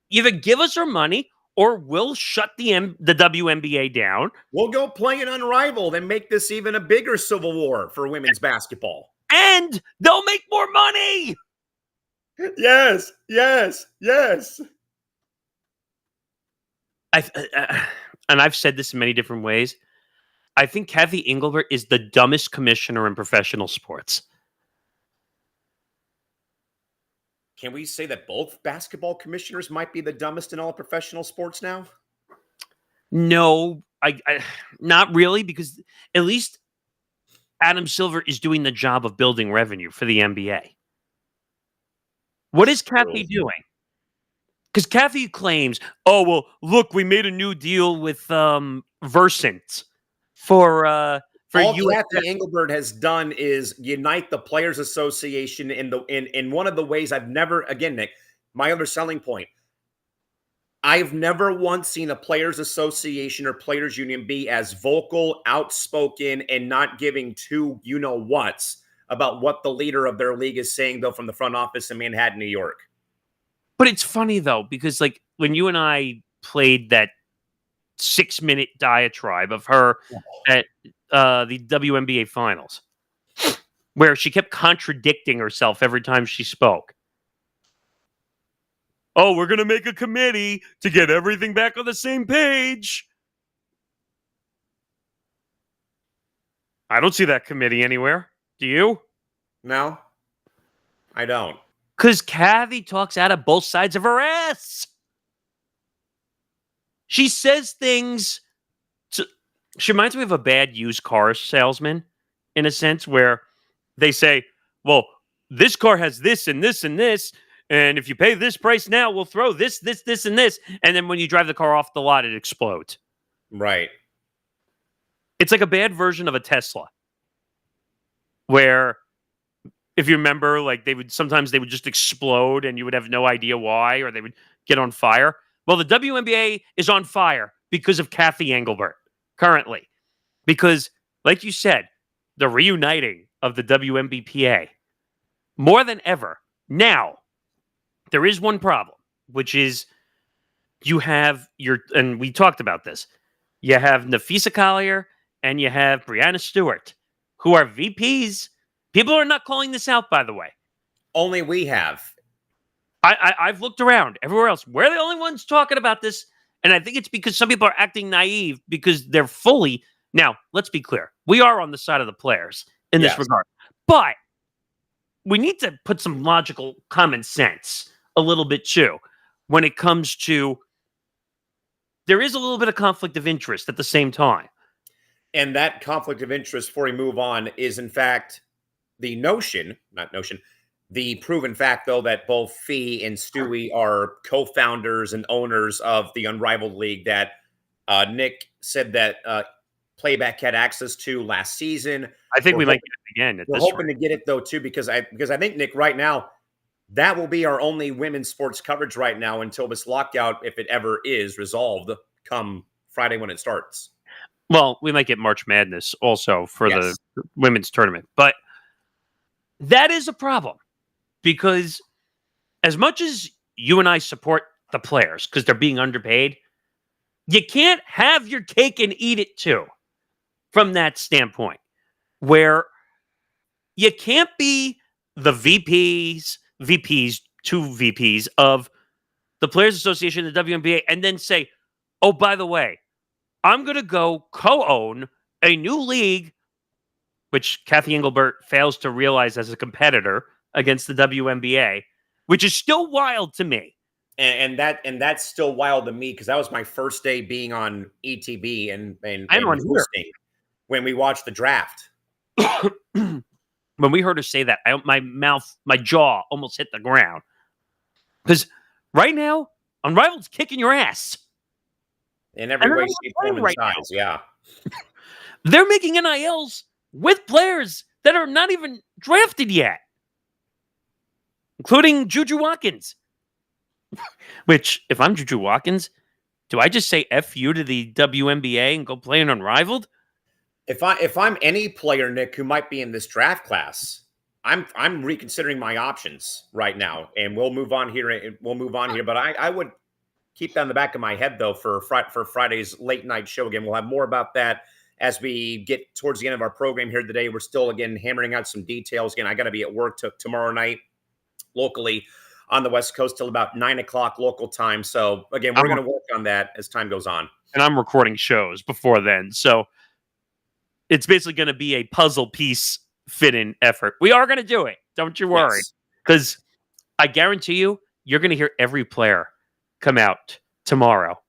Either give us our money or we'll shut the WNBA down. We'll go play an Unrivaled and make this even a bigger civil war for women's basketball. And they'll make more money. Yes, yes, yes. And I've said this in many different ways. I think Kathy Engelbert is the dumbest commissioner in professional sports. Can we say that both basketball commissioners might be the dumbest in all of professional sports now? No, I not really, because at least Adam Silver is doing the job of building revenue for the NBA. What is Kathy doing? Because Kathy claims, "Oh well, look, we made a new deal with Versant for all US." Kathy Engelbert has done is unite the Players Association in one of the ways I've never, again, Nick, my other selling point. I've never once seen a Players Association or Players Union be as vocal, outspoken, and not giving two you-know-whats about what the leader of their league is saying, though, from the front office in Manhattan, New York. But it's funny, though, because like when you and I played that 6-minute diatribe of her at the WNBA finals, where she kept contradicting herself every time she spoke. Oh, we're going to make a committee to get everything back on the same page. I don't see that committee anywhere. Do you? No, I don't. Because Kathy talks out of both sides of her ass. She says things. She reminds me of a bad used car salesman, in a sense, where they say, well, this car has this and this and this, and if you pay this price now, we'll throw this, this, this, and this. And then when you drive the car off the lot, it explodes. Right. It's like a bad version of a Tesla, where if you remember, like sometimes they would just explode and you would have no idea why, or they would get on fire. Well, the WNBA is on fire because of Kathy Engelbert currently. Because, like you said, the reuniting of the WNBPA more than ever. Now, there is one problem, which is you have and we talked about this, you have Nafisa Collier and you have Brianna Stewart, who are VPs. People are not calling this out, by the way. Only we have. I've looked around everywhere else. We're the only ones talking about this. And I think it's because some people are acting naive because they're fully... Now, let's be clear. We are on the side of the players in this regard. But we need to put some logical common sense a little bit too when it comes to... There is a little bit of conflict of interest at the same time. And that conflict of interest, before we move on, is in fact the proven fact, though, that both Fee and Stewie are co-founders and owners of the Unrivaled League that Nick said that Playback had access to last season. I think we might get it again. We're hoping to get it, though, too, because I think, Nick, right now, that will be our only women's sports coverage right now until this lockout, if it ever is resolved, come Friday when it starts. Well, we might get March Madness also for the women's tournament. But that is a problem because as much as you and I support the players because they're being underpaid, you can't have your cake and eat it too from that standpoint where you can't be the two VPs of the Players Association, the WNBA, and then say, oh, by the way, I'm going to go co-own a new league, which Kathy Engelbert fails to realize as a competitor against the WNBA, which is still wild to me. And that's still wild to me because that was my first day being on ETB and hosting when we watched the draft. when we heard her say that, my jaw almost hit the ground. Because right now, Unrivalled's kicking your ass. In every way, shape, form, and Right size. Yeah. They're making NILs with players that are not even drafted yet, including Juju Watkins. Which, if I'm Juju Watkins, do I just say F you to the WNBA and go play an Unrivaled? If I'm any player, Nick, who might be in this draft class, I'm reconsidering my options right now, and we'll move on here. But I would keep that in the back of my head though for Friday's late night show. Again, we'll have more about that as we get towards the end of our program here today. We're still again hammering out some details. Again, I got to be at work tomorrow night locally on the West Coast till about 9:00 local time. So again, we're going to work on that as time goes on. And I'm recording shows before then, so it's basically going to be a puzzle piece fit-in effort. We are going to do it. Don't you worry. Because I guarantee you're going to hear every player come out tomorrow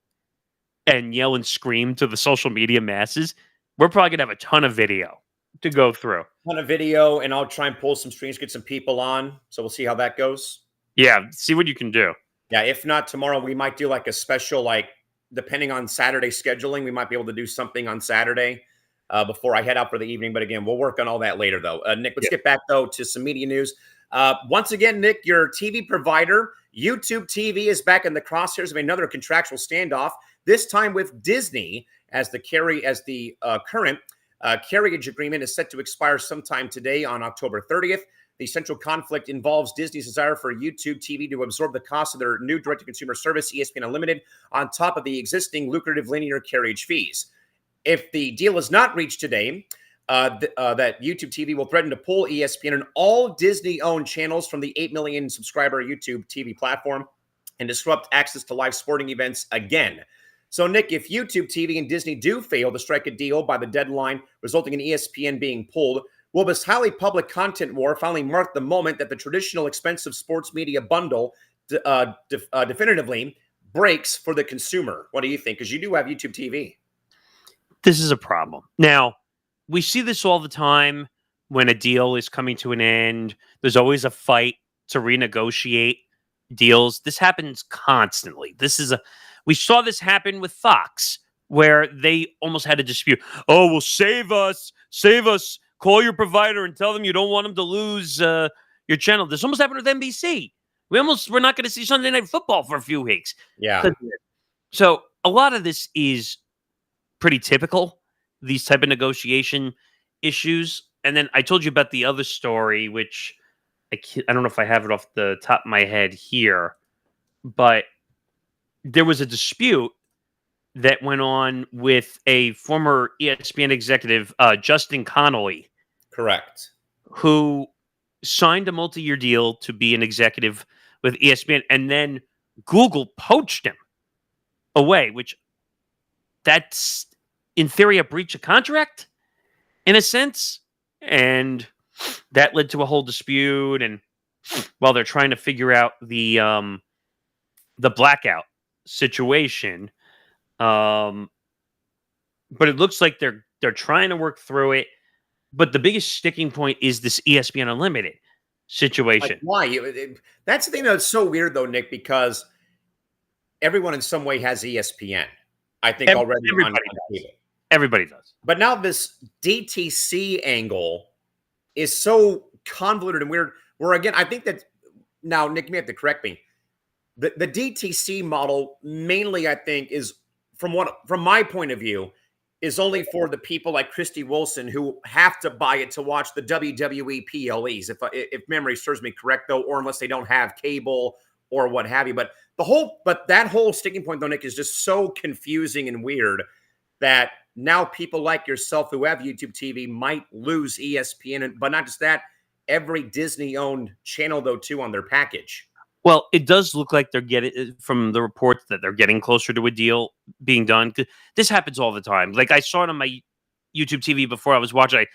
and yell and scream to the social media masses. We're probably going to have a ton of video to go through. On a video, and I'll try and pull some streams, get some people on. So we'll see how that goes. Yeah, see what you can do. Yeah, if not tomorrow, we might do like a special, like depending on Saturday scheduling, we might be able to do something on Saturday before I head out for the evening. But again, we'll work on all that later, though. Nick, let's get back, though, to some media news. Once again, Nick, your TV provider, YouTube TV, is back in the crosshairs of another contractual standoff, this time with Disney, as the current carriage agreement is set to expire sometime today on October 30th. The central conflict involves Disney's desire for YouTube TV to absorb the cost of their new direct-to-consumer service, ESPN Unlimited, on top of the existing lucrative linear carriage fees. If the deal is not reached today, that YouTube TV will threaten to pull ESPN and all Disney-owned channels from the 8 million subscriber YouTube TV platform and disrupt access to live sporting events again. So, Nick, if YouTube TV and Disney do fail to strike a deal by the deadline, resulting in ESPN being pulled, will this highly public content war finally mark the moment that the traditional expensive sports media bundle definitively breaks for the consumer? What do you think? Because you do have YouTube TV. This is a problem. Now, we see this all the time when a deal is coming to an end. There's always a fight to renegotiate deals. This happens constantly. We saw this happen with Fox, where they almost had a dispute. Oh, well, save us. Call your provider and tell them you don't want them to lose your channel. This almost happened with NBC. We're not going to see Sunday Night Football for a few weeks. Yeah. So a lot of this is pretty typical, these type of negotiation issues. And then I told you about the other story, which I don't know if I have it off the top of my head here, but there was a dispute that went on with a former ESPN executive, Justin Connolly. Correct. Who signed a multi-year deal to be an executive with ESPN, and then Google poached him away, which that's, in theory, a breach of contract, in a sense. And that led to a whole dispute, and while they're trying to figure out the blackout situation, but it looks like they're trying to work through it. But the biggest sticking point is this ESPN Unlimited situation. Like, why? That's the thing that's so weird, though, Nick, because everyone in some way has ESPN. I think already. Everybody does. But now this DTC angle is so convoluted and weird. Where again, I think that now, Nick, you may have to correct me. The DTC model mainly, I think, is from my point of view, is only for the people like Christy Wilson who have to buy it to watch the WWE PLEs, if memory serves me correct, though, or unless they don't have cable or what have you. But that whole sticking point, though, Nick, is just so confusing and weird that now people like yourself who have YouTube TV might lose ESPN, but not just that, every Disney-owned channel, though, too, on their package. Well, it does look like they're getting, from the reports, that they're getting closer to a deal being done. This happens all the time. Like, I saw it on my YouTube TV before I was watching.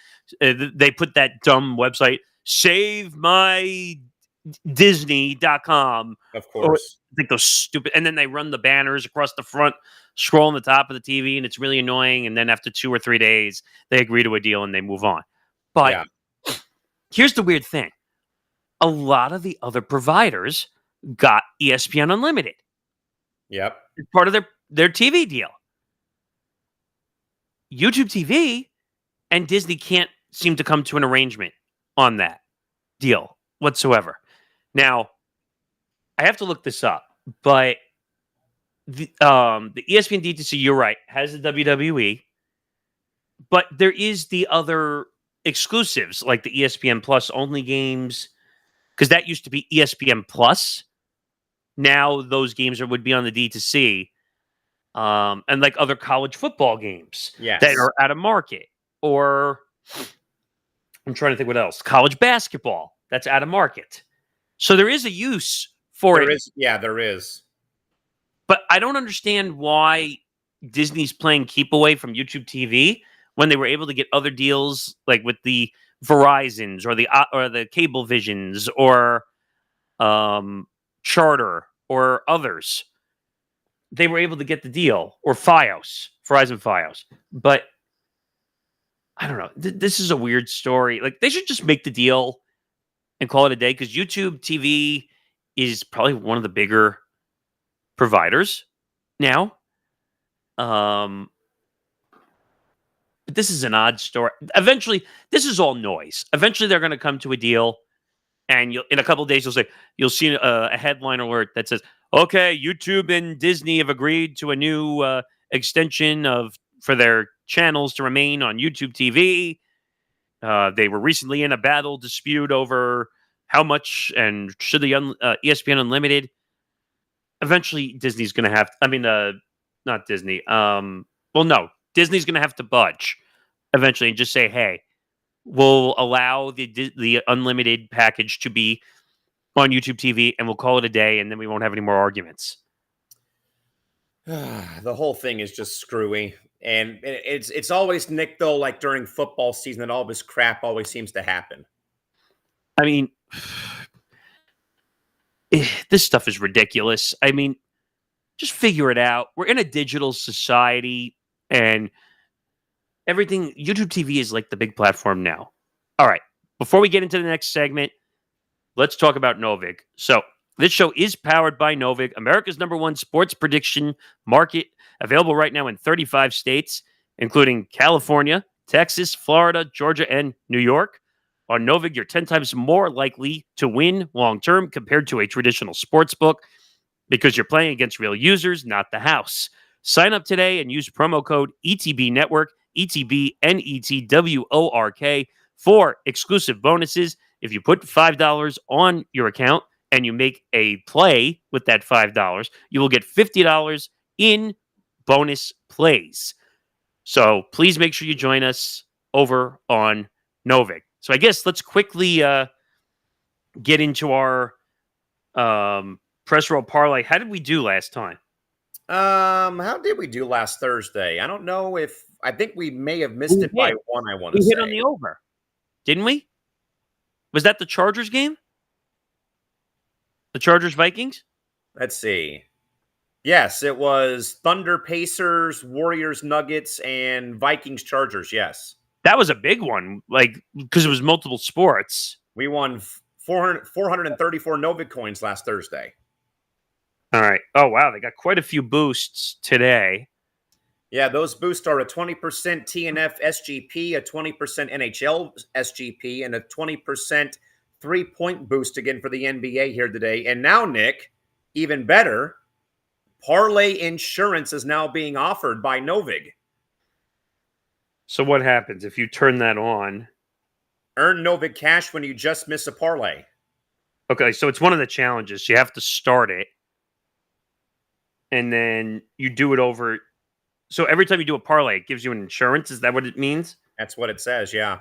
They put that dumb website, SaveMyDisney.com. Of course. I think those stupid. And then they run the banners across the front, scroll on the top of the TV, and it's really annoying. And then after 2 or 3 days, they agree to a deal and they move on. But here's the weird thing. A lot of the other providers got ESPN Unlimited. Yep. It's part of their TV deal. YouTube TV and Disney can't seem to come to an arrangement on that deal whatsoever. Now, I have to look this up, but the ESPN DTC, you're right, has the WWE, but there is the other exclusives like the ESPN Plus only games, because that used to be ESPN Plus. Now those games would be on the D2C, and like other college football games that are out of market, or I'm trying to think what else. College basketball that's out of market. So there is a use for it. There is. But I don't understand why Disney's playing keep away from YouTube TV when they were able to get other deals like with the Verizons or the Cablevisions or Charter or others. They were able to get the deal, or Verizon Fios. But I don't know. This is a weird story. Like, they should just make the deal and call it a day, because YouTube TV is probably one of the bigger providers now. But this is an odd story. Eventually, this is all noise. Eventually, they're going to come to a deal, and in a couple of days, you'll see a headline alert that says, "Okay, YouTube and Disney have agreed to a new extension for their channels to remain on YouTube TV. They were recently in a battle dispute over how much and should the ESPN Unlimited." Eventually, Disney's going to have. Not Disney. No, Disney's going to have to budge eventually and just say, "Hey, we'll allow the unlimited package to be on YouTube TV, and we'll call it a day, and then we won't have any more arguments." The whole thing is just screwy. And it's always, Nick, though, like during football season, that all this crap always seems to happen. I mean, this stuff is ridiculous. I mean, just figure it out. We're in a digital society, and everything, YouTube TV is like the big platform now. All right, before we get into the next segment, let's talk about Novig. So, this show is powered by Novig, America's #1 sports prediction market, available right now in 35 states, including California, Texas, Florida, Georgia, and New York. On Novig, you're 10 times more likely to win long-term compared to a traditional sports book, because you're playing against real users, not the house. Sign up today and use promo code ETB Network, ETBNETWORK, for exclusive bonuses. If you put $5 on your account and you make a play with that $5, you will get $50 in bonus plays. So please make sure you join us over on Novig. So I guess let's quickly get into our press roll parlay. How did we do last time? How did we do last Thursday? I don't know if I think we may have missed it by one. I want to say we hit on the over, didn't we? Was that the Chargers game? The Chargers Vikings? Let's see. Yes, it was Thunder Pacers, Warriors Nuggets, and Vikings Chargers. Yes, that was a big one. Like, because it was multiple sports. We won 434 Novig coins last Thursday. All right. Oh, wow. They got quite a few boosts today. Yeah, those boosts are a 20% TNF SGP, a 20% NHL SGP, and a 20% three-point boost again for the NBA here today. And now, Nick, even better, parlay insurance is now being offered by Novig. So what happens if you turn that on? Earn Novig cash when you just miss a parlay. Okay, so it's one of the challenges. You have to start it, and then you do it over. So every time you do a parlay, it gives you an insurance. Is that what it means? That's what it says, yeah.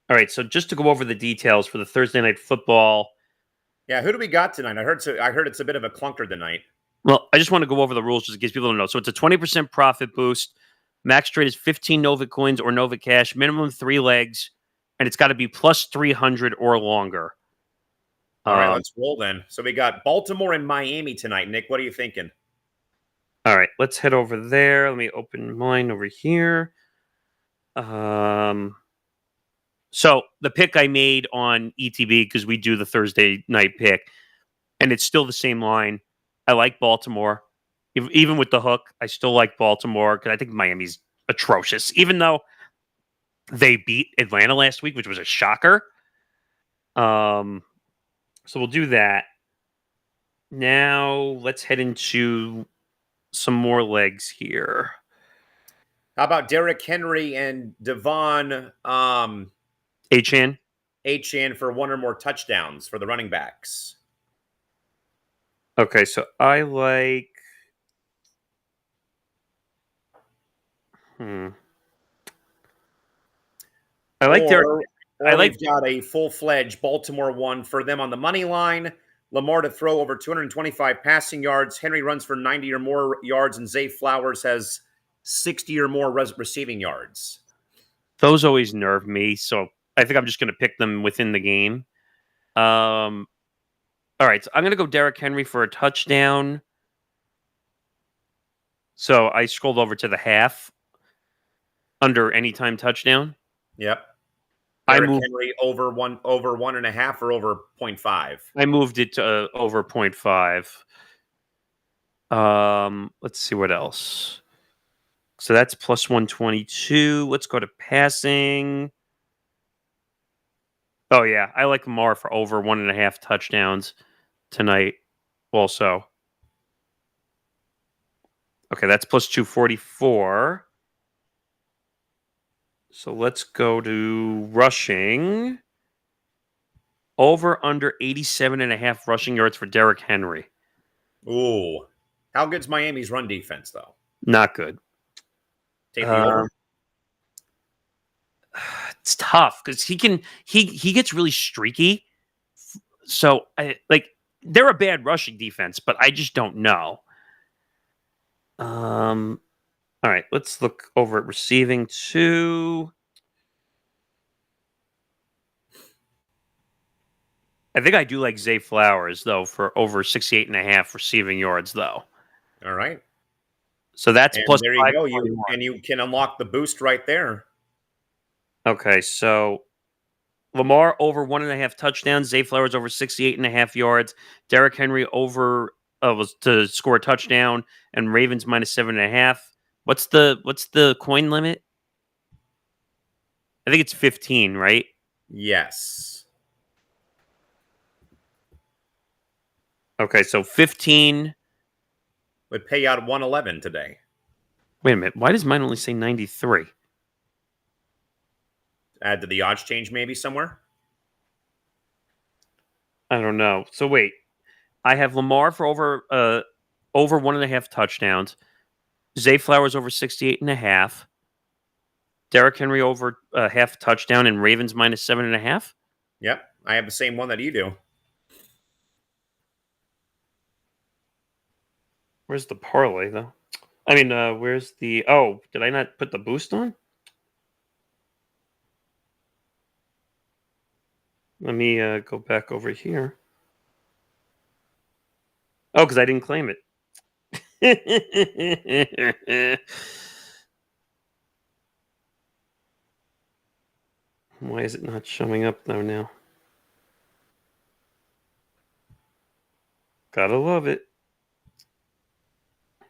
All right, so just to go over the details for the Thursday Night Football. Yeah, who do we got tonight? I heard it's a bit of a clunker tonight. Well, I just want to go over the rules just in case people don't know. So it's a 20% profit boost. Max trade is 15 Novig coins or Novig cash, minimum 3 legs, and it's got to be plus 300 or longer. All right, let's roll then. So we got Baltimore and Miami tonight. Nick, what are you thinking? All right, let's head over there. Let me open mine over here. So the pick I made on ETB, because we do the Thursday night pick, and it's still the same line. I like Baltimore. Even with the hook, I still like Baltimore because I think Miami's atrocious. Even though they beat Atlanta last week, which was a shocker. So we'll do that. Now let's head into some more legs here. How about Derrick Henry and Devon Achan. Achan for one or more touchdowns for the running backs? Okay, so I like. I like Derrick. Or we've got a full-fledged Baltimore one for them on the money line. Lamar to throw over 225 passing yards. Henry runs for 90 or more yards, and Zay Flowers has 60 or more receiving yards. Those always nerve me, so I think I'm just going to pick them within the game. All right, so I'm going to go Derrick Henry for a touchdown. So I scrolled over to the half under anytime touchdown. Yep. Derrick Henry over 1.5 or over 0.5. I moved it to over 0.5. Let's see what else. So that's plus 122. Let's go to passing. Oh yeah, I like Lamar for over 1.5 touchdowns tonight. Also, okay, that's plus 244. So let's go to rushing. Over under 87.5 rushing yards for Derrick Henry. Ooh. How good's Miami's run defense, though? Not good. Take the over. It's tough because he gets really streaky. So they're a bad rushing defense, but I just don't know. All right, let's look over at receiving too. I think I do like Zay Flowers, though, for over 68.5 receiving yards, though. All right. So that's and plus there you go. You can unlock the boost right there. Okay, so Lamar over 1.5 touchdowns, Zay Flowers over 68.5 yards, Derrick Henry over was to score a touchdown, and Ravens minus 7.5. What's the coin limit? I think it's 15, right? Yes. Okay, so 15 would pay out 111 today. Wait a minute. Why does mine only say 93? Add to the odds change maybe somewhere? I don't know. So wait. I have Lamar for over 1.5 touchdowns. Zay Flowers over 68.5. Derrick Henry over half touchdown, and Ravens minus 7.5. Yep. I have the same one that you do. Where's the parlay, though? I mean, where's the... Oh, did I not put the boost on? Let me go back over here. Oh, because I didn't claim it. Why is it not showing up, though, now? Gotta love it.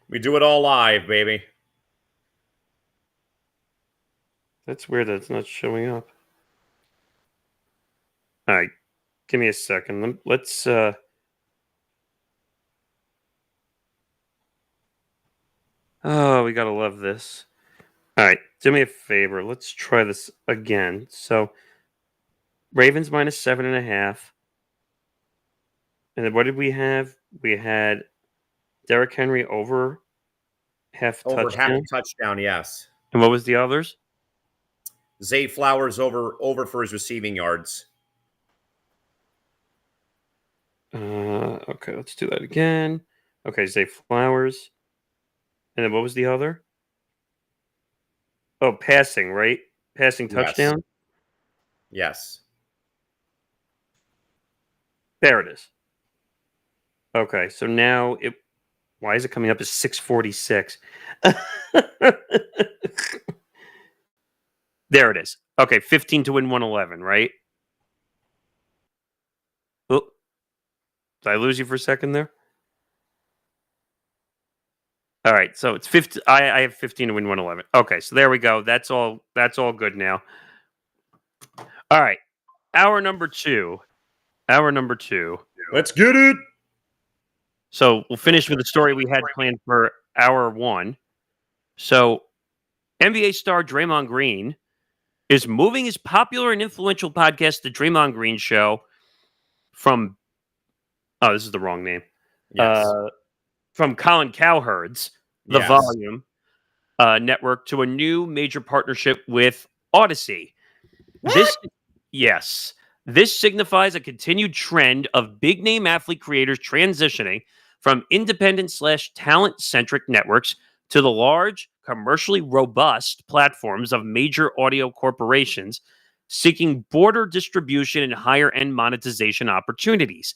We do it all live, baby. That's weird that it's not showing up. All right. Give me a second. Let's... Oh, we gotta love this. All right. Do me a favor. Let's try this again. So, Ravens minus 7.5. And then what did we have? We had Derrick Henry over half touchdown. Over half a touchdown, yes. And what was the others? Zay Flowers over for his receiving yards. Okay, let's do that again. Okay, Zay Flowers. And then what was the other? Oh, passing, right? Passing touchdown? Yes. There it is. Okay, so now why is it coming up as 646? There it is. Okay, 15 to win 111, right? Oh, did I lose you for a second there? All right, so it's 50. I have 15 to win 111. Okay, so there we go. That's all good now. All right. Hour number two. Let's get it. So we'll finish with the story we had planned for hour one. So NBA star Draymond Green is moving his popular and influential podcast, The Draymond Green Show, from this is the wrong name. Yes. From Colin Cowherd's The Yes. Volume network to a new major partnership with Odyssey. This signifies a continued trend of big name athlete creators transitioning from independent / talent centric networks to the large, commercially robust platforms of major audio corporations seeking broader distribution and higher end monetization opportunities.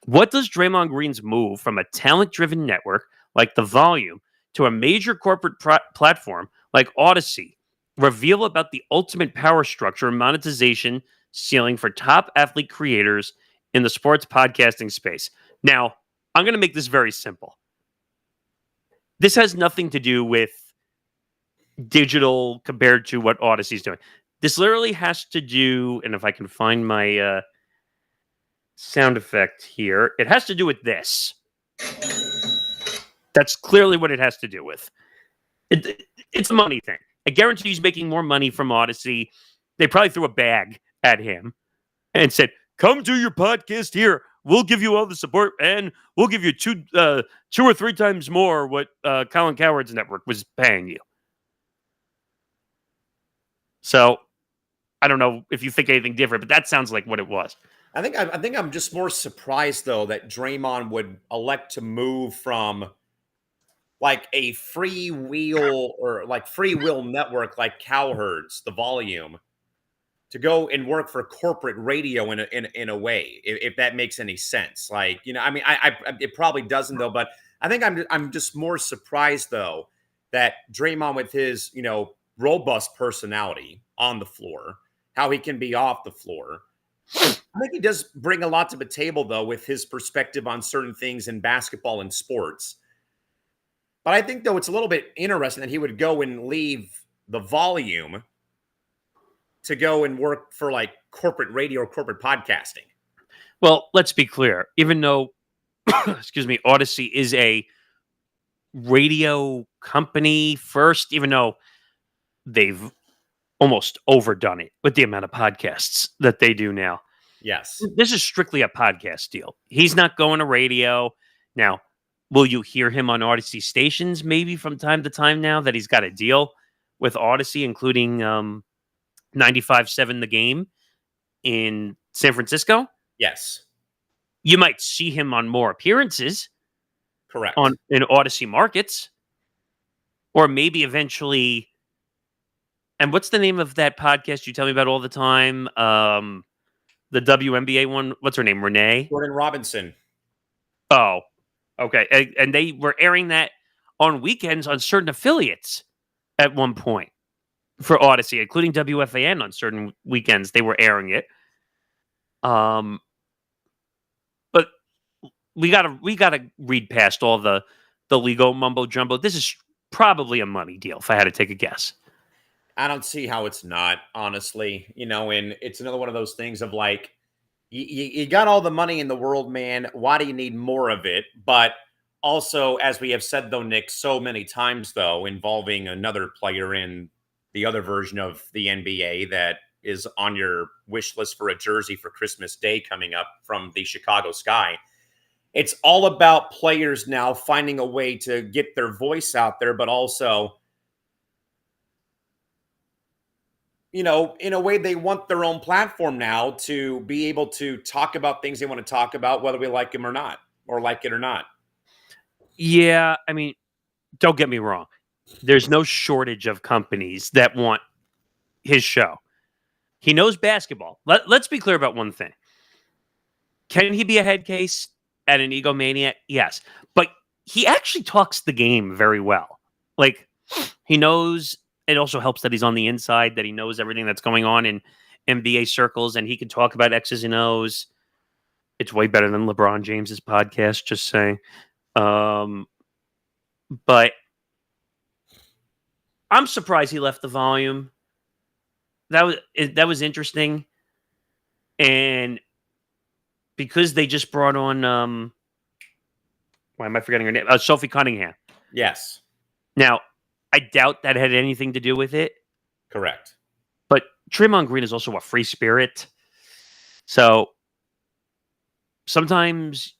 What does Draymond Green's move from a talent driven network like The Volume to a major corporate platform like Odyssey reveal about the ultimate power structure and monetization ceiling for top athlete creators in the sports podcasting space? Now, I'm going to make this very simple. This has nothing to do with digital compared to what Odyssey's doing. This literally has to do, and if I can find my sound effect here, it has to do with this. That's clearly what it has to do with. It's a money thing. I guarantee he's making more money from Odyssey. They probably threw a bag at him and said, "Come do your podcast here. We'll give you all the support, and we'll give you two or three times more what Colin Cowherd's network was paying you." So I don't know if you think anything different, but that sounds like what it was. I think I'm just more surprised though that Draymond would elect to move from like a free will network like Cowherd's, The Volume, to go and work for corporate radio in a way, if that makes any sense. Like, you know, I mean, I it probably doesn't though, but I think I'm just more surprised though that Draymond, with his, you know, robust personality on the floor, how he can be off the floor. I think he does bring a lot to the table though with his perspective on certain things in basketball and sports. But I think though it's a little bit interesting that he would go and leave The Volume to go and work for like corporate radio or corporate podcasting. Well, let's be clear. Even though, excuse me, Odyssey is a radio company first, even though they've almost overdone it with the amount of podcasts that they do now. Yes. This is strictly a podcast deal. He's not going to radio. Now, will you hear him on Odyssey stations maybe from time to time now that he's got a deal with Odyssey, including 95.7 The Game in San Francisco? Yes. You might see him on more appearances. Correct. In Odyssey markets. Or maybe eventually... And what's the name of that podcast you tell me about all the time? The WNBA one. What's her name? Renee? Jordan Robinson. Oh, okay. And they were airing that on weekends on certain affiliates at one point for Odyssey, including WFAN on certain weekends. They were airing it. But we gotta read past all the legal mumbo jumbo. This is probably a money deal, if I had to take a guess. I don't see how it's not, honestly. You know, and it's another one of those things of like, you got all the money in the world, man. Why do you need more of it? But also, as we have said, though, Nick, so many times, though, involving another player in the other version of the NBA that is on your wish list for a jersey for Christmas Day coming up from the Chicago Sky. It's all about players now finding a way to get their voice out there, but also, you know, in a way, they want their own platform now to be able to talk about things they want to talk about, whether we like them or not, or like it or not. Yeah, I mean, don't get me wrong. There's no shortage of companies that want his show. He knows basketball. Let's be clear about one thing. Can he be a head case at an egomaniac? Yes. But he actually talks the game very well. Like, he knows it also helps that he's on the inside, that he knows everything that's going on in NBA circles, and he can talk about X's and O's. It's way better than LeBron James's podcast, just saying. But I'm surprised he left the volume. That was interesting, and because they just brought on why am I forgetting her name? Sophie Cunningham. Yes, Now, I doubt that had anything to do with it, correct. but Draymond Green is also a free spirit, so sometimes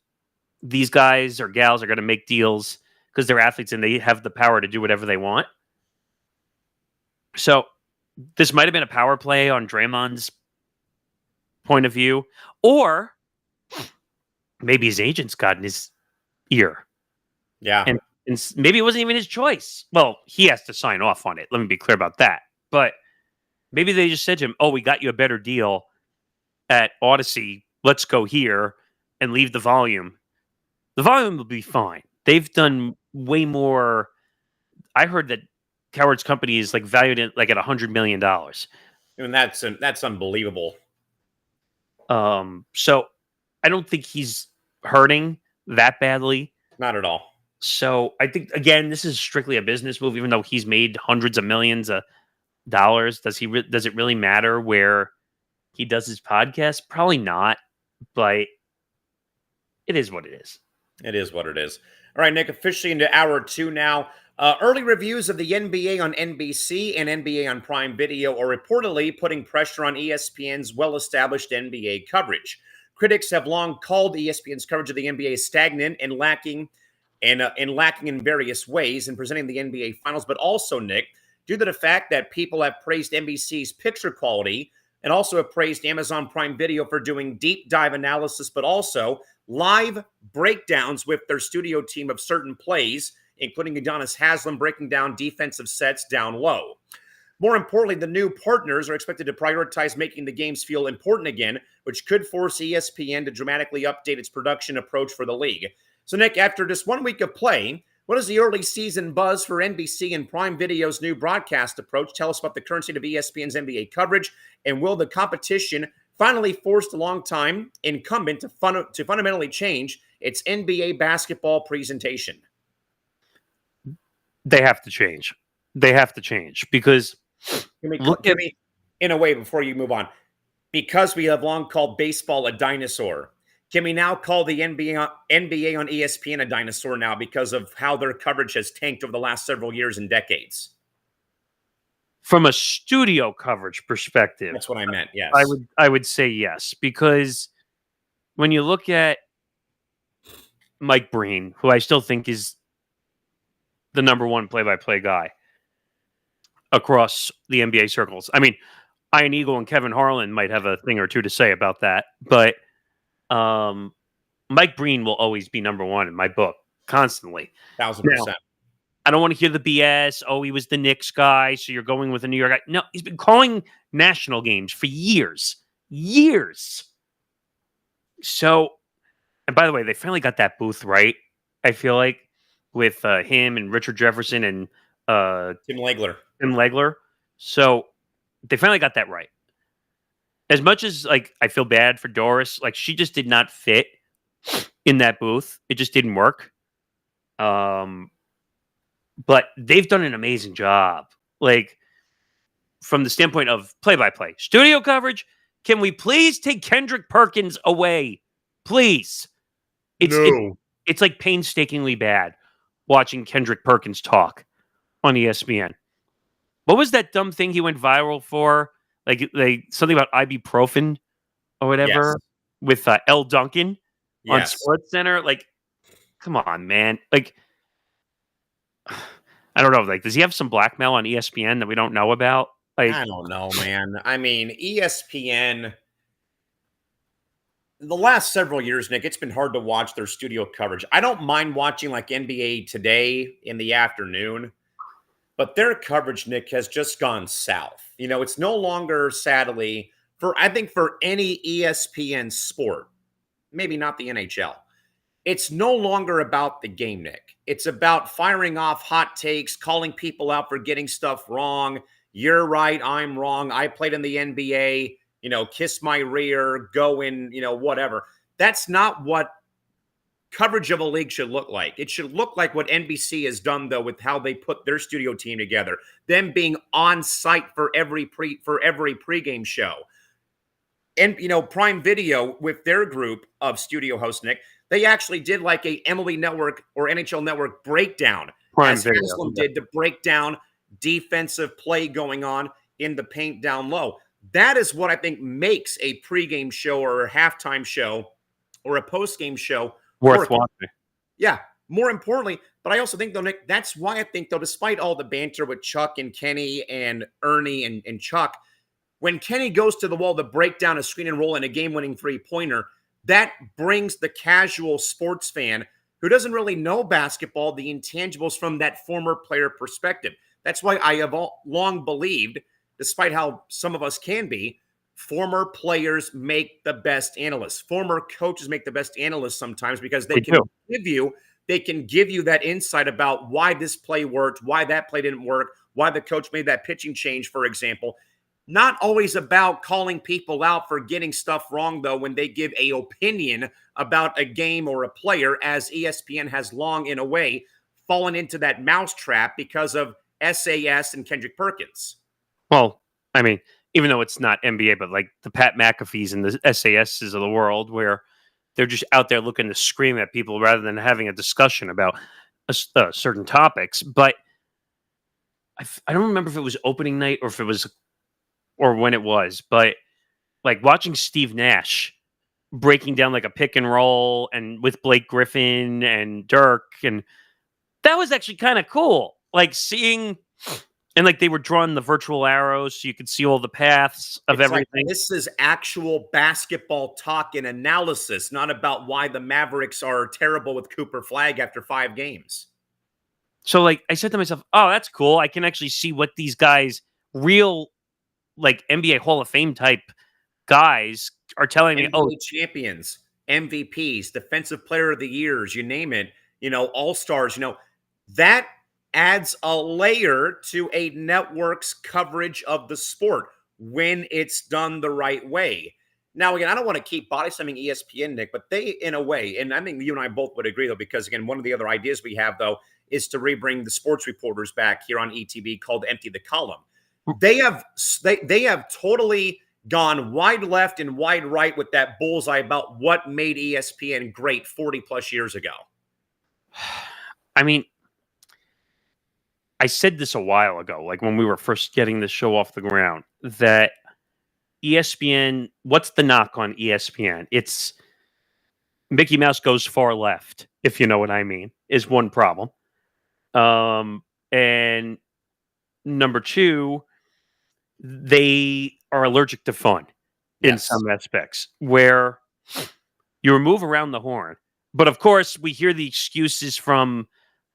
these guys or gals are going to make deals because they're athletes and they have the power to do whatever they want. So this might have been a power play on Draymond's point of view, or maybe his agent's got in his ear, Yeah, and maybe it wasn't even his choice. Well, he has to sign off on it. Let me be clear about that. But maybe they just said to him, "Oh, we got you a better deal at Odyssey. Let's go here and leave the volume. The volume will be fine. They've done way more." I heard that Coward's company is like valued at like at $100 million. and that's unbelievable. So I don't think he's hurting that badly. Not at all. So I think again, this is strictly a business move. Even though he's made hundreds of millions of dollars, does it really matter where he does his podcast? Probably not. But it is what it is. It is what it is. All right, Nick, officially into hour 2 now. Early reviews of the NBA on NBC and NBA on Prime Video are reportedly putting pressure on ESPN's well-established NBA coverage. Critics have long called ESPN's coverage of the NBA stagnant and lacking in various ways in presenting the NBA Finals, but also, Nick, due to the fact that people have praised NBC's picture quality and also have praised Amazon Prime Video for doing deep dive analysis, but also live breakdowns with their studio team of certain plays, including Adonis Haslam breaking down defensive sets down low. More importantly, the new partners are expected to prioritize making the games feel important again, which could force ESPN to dramatically update its production approach for the league. So, Nick, after just 1 week of play, what is the early season buzz for NBC and Prime Video's new broadcast approach? Tell us about the current state of ESPN's NBA coverage, and will the competition finally force the longtime incumbent to fundamentally change its NBA basketball presentation? They have to change. They have to change because in a way, before you move on, because we have long called baseball a dinosaur, can we now call the NBA on ESPN a dinosaur now because of how their coverage has tanked over the last several years and decades? from a studio coverage perspective, That's what I meant. Yes, I would say yes, because when you look at Mike Breen, who I still think is the number one play-by-play guy across the NBA circles. I mean, Ian Eagle and Kevin Harlan might have a thing or two to say about that, but Mike Breen will always be number one in my book, constantly. 1,000%. I don't want to hear the BS. Oh, he was the Knicks guy, so you're going with a New York guy. No, he's been calling national games for years. So, and by the way, they finally got that booth right, I feel like, with him and Richard Jefferson and Tim Legler. So they finally got that right. As much as like I feel bad for Doris, like she just did not fit in that booth. It just didn't work. But they've done an amazing job. Like from the standpoint of play-by-play. Studio coverage, can we please take Kendrick Perkins away? Please. It's like painstakingly bad watching Kendrick Perkins talk on ESPN. What was that dumb thing he went viral for? Like something about ibuprofen or whatever with L. Duncan on SportsCenter. Like, come on, man. Like, I don't know. Like, does he have some blackmail on ESPN that we don't know about? Like, I don't know, man. I mean, ESPN, the last several years, Nick, it's been hard to watch their studio coverage. I don't mind watching like NBA Today in the afternoon, but their coverage, Nick, has just gone south. You know, it's no longer, sadly, for any ESPN sport, maybe not the NHL. it's no longer about the game, Nick. It's about firing off hot takes, calling people out for getting stuff wrong. You're right, I'm wrong. I played in the NBA, kiss my rear, go in, whatever. That's not what coverage of a league should look like. It should look like what NBC has done, though, with how they put their studio team together, them being on site for every pregame show. And Prime Video with their group of studio hosts, Nick, they actually did like a MLB Network or NHL Network breakdown, as Haslam did, to break down defensive play going on in the paint down low. That is what I think makes a pregame show or a halftime show or a postgame show worth watching. Yeah, more importantly, but I also think, though, Nick, that's why I think, though, despite all the banter with Chuck and Kenny and Ernie and Chuck, when Kenny goes to the wall to break down a screen and roll in a game-winning three-pointer, that brings the casual sports fan who doesn't really know basketball the intangibles from that former player perspective. That's why I have long believed, despite how some of us can be, former players make the best analysts. Former coaches make the best analysts sometimes because they can give you that insight about why this play worked, why that play didn't work, why the coach made that pitching change, for example. Not always about calling people out for getting stuff wrong, though, when they give an opinion about a game or a player, as ESPN has long, in a way, fallen into that mousetrap because of SAS and Kendrick Perkins. Well, I mean, even though it's not NBA, but like the Pat McAfees and the SASs of the world, where they're just out there looking to scream at people rather than having a discussion about certain topics. But I don't remember if it was opening night or if it was, or when it was, but like watching Steve Nash breaking down like a pick and roll and with Blake Griffin and Dirk, and that was actually kind of cool. Like seeing, and like they were drawing the virtual arrows so you could see all the paths of everything. This is actual basketball talk and analysis, not about why the Mavericks are terrible with Cooper Flag after 5 games. So like I said to myself, oh, that's cool. I can actually see what these guys, real like NBA Hall of Fame type guys, are telling me. Oh, champions, MVPs, defensive player of the years, you name it, all-stars, that adds a layer to a network's coverage of the sport when it's done the right way. Now, again, I don't want to keep body slamming ESPN, Nick, but they, in a way, and I think you and I both would agree, though, because, again, one of the other ideas we have, though, is to rebring the sports reporters back here on ETB called Empty the Column. They have totally gone wide left and wide right with that bullseye about what made ESPN great 40 plus years ago. I mean, I said this a while ago, like when we were first getting the show off the ground, that ESPN, what's the knock on ESPN? It's Mickey Mouse goes far left, if you know what I mean, is one problem. And number two, they are allergic to fun in some aspects, where you move around the horn. But of course, we hear the excuses from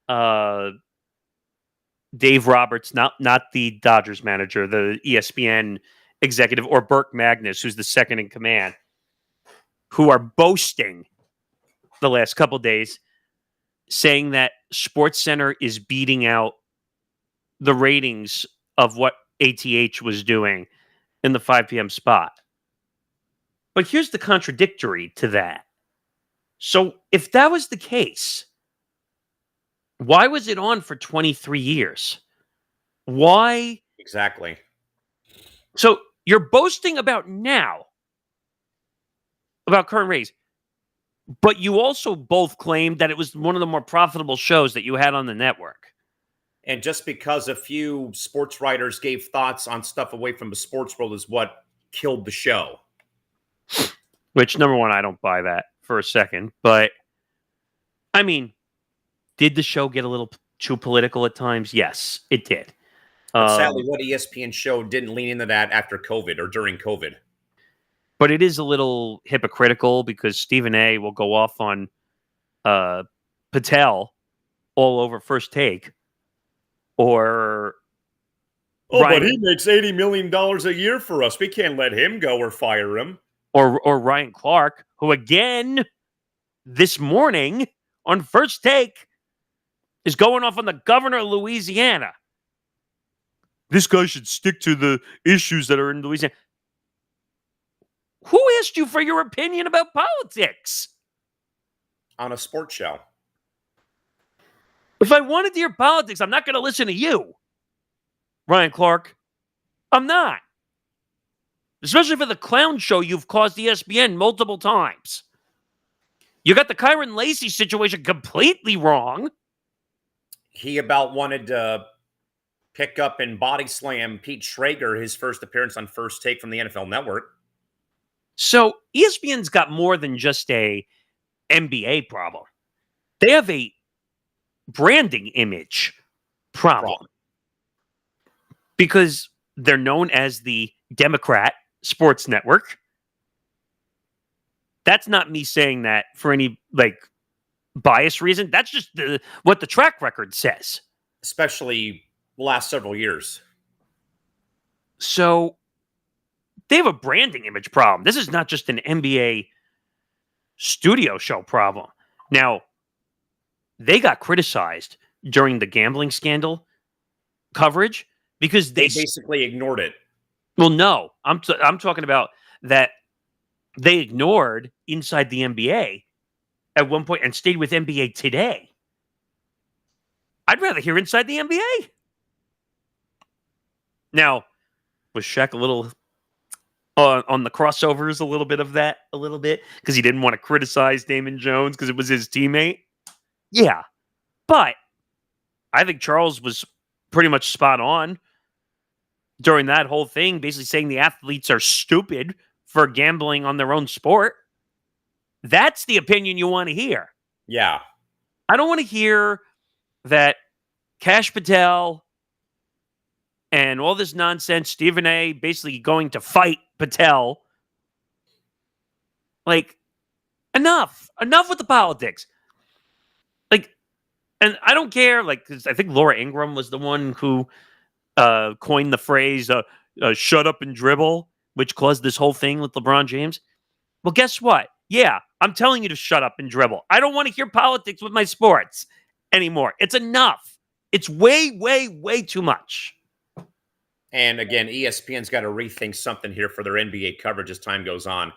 Dave Roberts, not the Dodgers manager, the ESPN executive, or Burke Magnus, who's the second in command, who are boasting the last couple days, saying that SportsCenter is beating out the ratings of what ATH was doing in the 5 p.m. spot. But here's the contradictory to that. So if that was the case, why was it on for 23 years? Why? Exactly. So you're boasting about now, about current ratings, but you also both claimed that it was one of the more profitable shows that you had on the network. And just because a few sports writers gave thoughts on stuff away from the sports world is what killed the show. Which, number one, I don't buy that for a second. But, I mean, did the show get a little too political at times? Yes, it did. But sadly, what ESPN show didn't lean into that after COVID or during COVID? But it is a little hypocritical because Stephen A. will go off on Patel all over First Take. Or but he makes $80 million a year for us. We can't let him go or fire him. Or Ryan Clark, who again this morning on First Take is going off on the governor of Louisiana. This guy should stick to the issues that are in Louisiana. Who asked you for your opinion about politics? On a sports show. If I wanted to hear politics, I'm not going to listen to you, Ryan Clark. I'm not. Especially for the clown show you've caused ESPN multiple times. You got the Kyron Lacey situation completely wrong. He about wanted to pick up and body slam Pete Schrager, his first appearance on First Take from the NFL Network. So ESPN's got more than just a NBA problem. They have a branding image problem. Because they're known as the Democrat Sports Network. That's not me saying that for any bias reason. That's just what the track record says. Especially the last several years. So they have a branding image problem. This is not just an NBA studio show problem. Now, they got criticized during the gambling scandal coverage because they basically ignored it. Well, no, I'm talking about that they ignored inside the NBA at one point and stayed with NBA Today. I'd rather hear inside the NBA. Now, was Shaq a little on the crossovers, a little bit, because he didn't want to criticize Damon Jones because it was his teammate? Yeah, but I think Charles was pretty much spot on during that whole thing, basically saying the athletes are stupid for gambling on their own sport. That's the opinion you want to hear. Yeah. I don't want to hear that Kash Patel and all this nonsense, Stephen A. basically going to fight Patel. Enough with the politics. And I don't care, because I think Laura Ingraham was the one who coined the phrase, shut up and dribble, which caused this whole thing with LeBron James. Well, guess what? Yeah, I'm telling you to shut up and dribble. I don't want to hear politics with my sports anymore. It's enough. It's way, way, way too much. And again, ESPN's got to rethink something here for their NBA coverage as time goes on.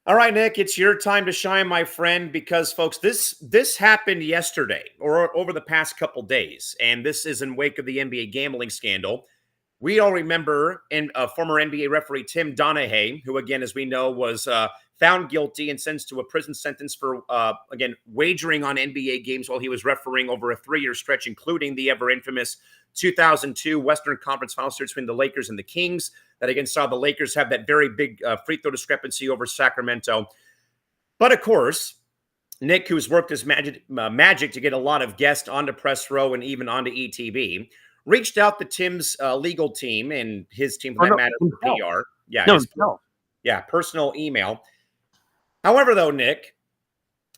All right, Nick, it's your time to shine, my friend, because, folks, this happened yesterday or over the past couple days, and this is in wake of the NBA gambling scandal. We all remember former NBA referee Tim Donaghy, who, again, as we know, was found guilty and sentenced to a prison sentence for, wagering on NBA games while he was refereeing over a 3-year stretch, including the ever-infamous 2002 Western Conference Final Series between the Lakers and the Kings. That again saw the Lakers have that very big free throw discrepancy over Sacramento. But of course, Nick, who's worked his magic to get a lot of guests onto Press Row and even onto ETV, reached out to Tim's legal team and his team, for that matter, for PR. Yeah, personal email. However, though, Nick,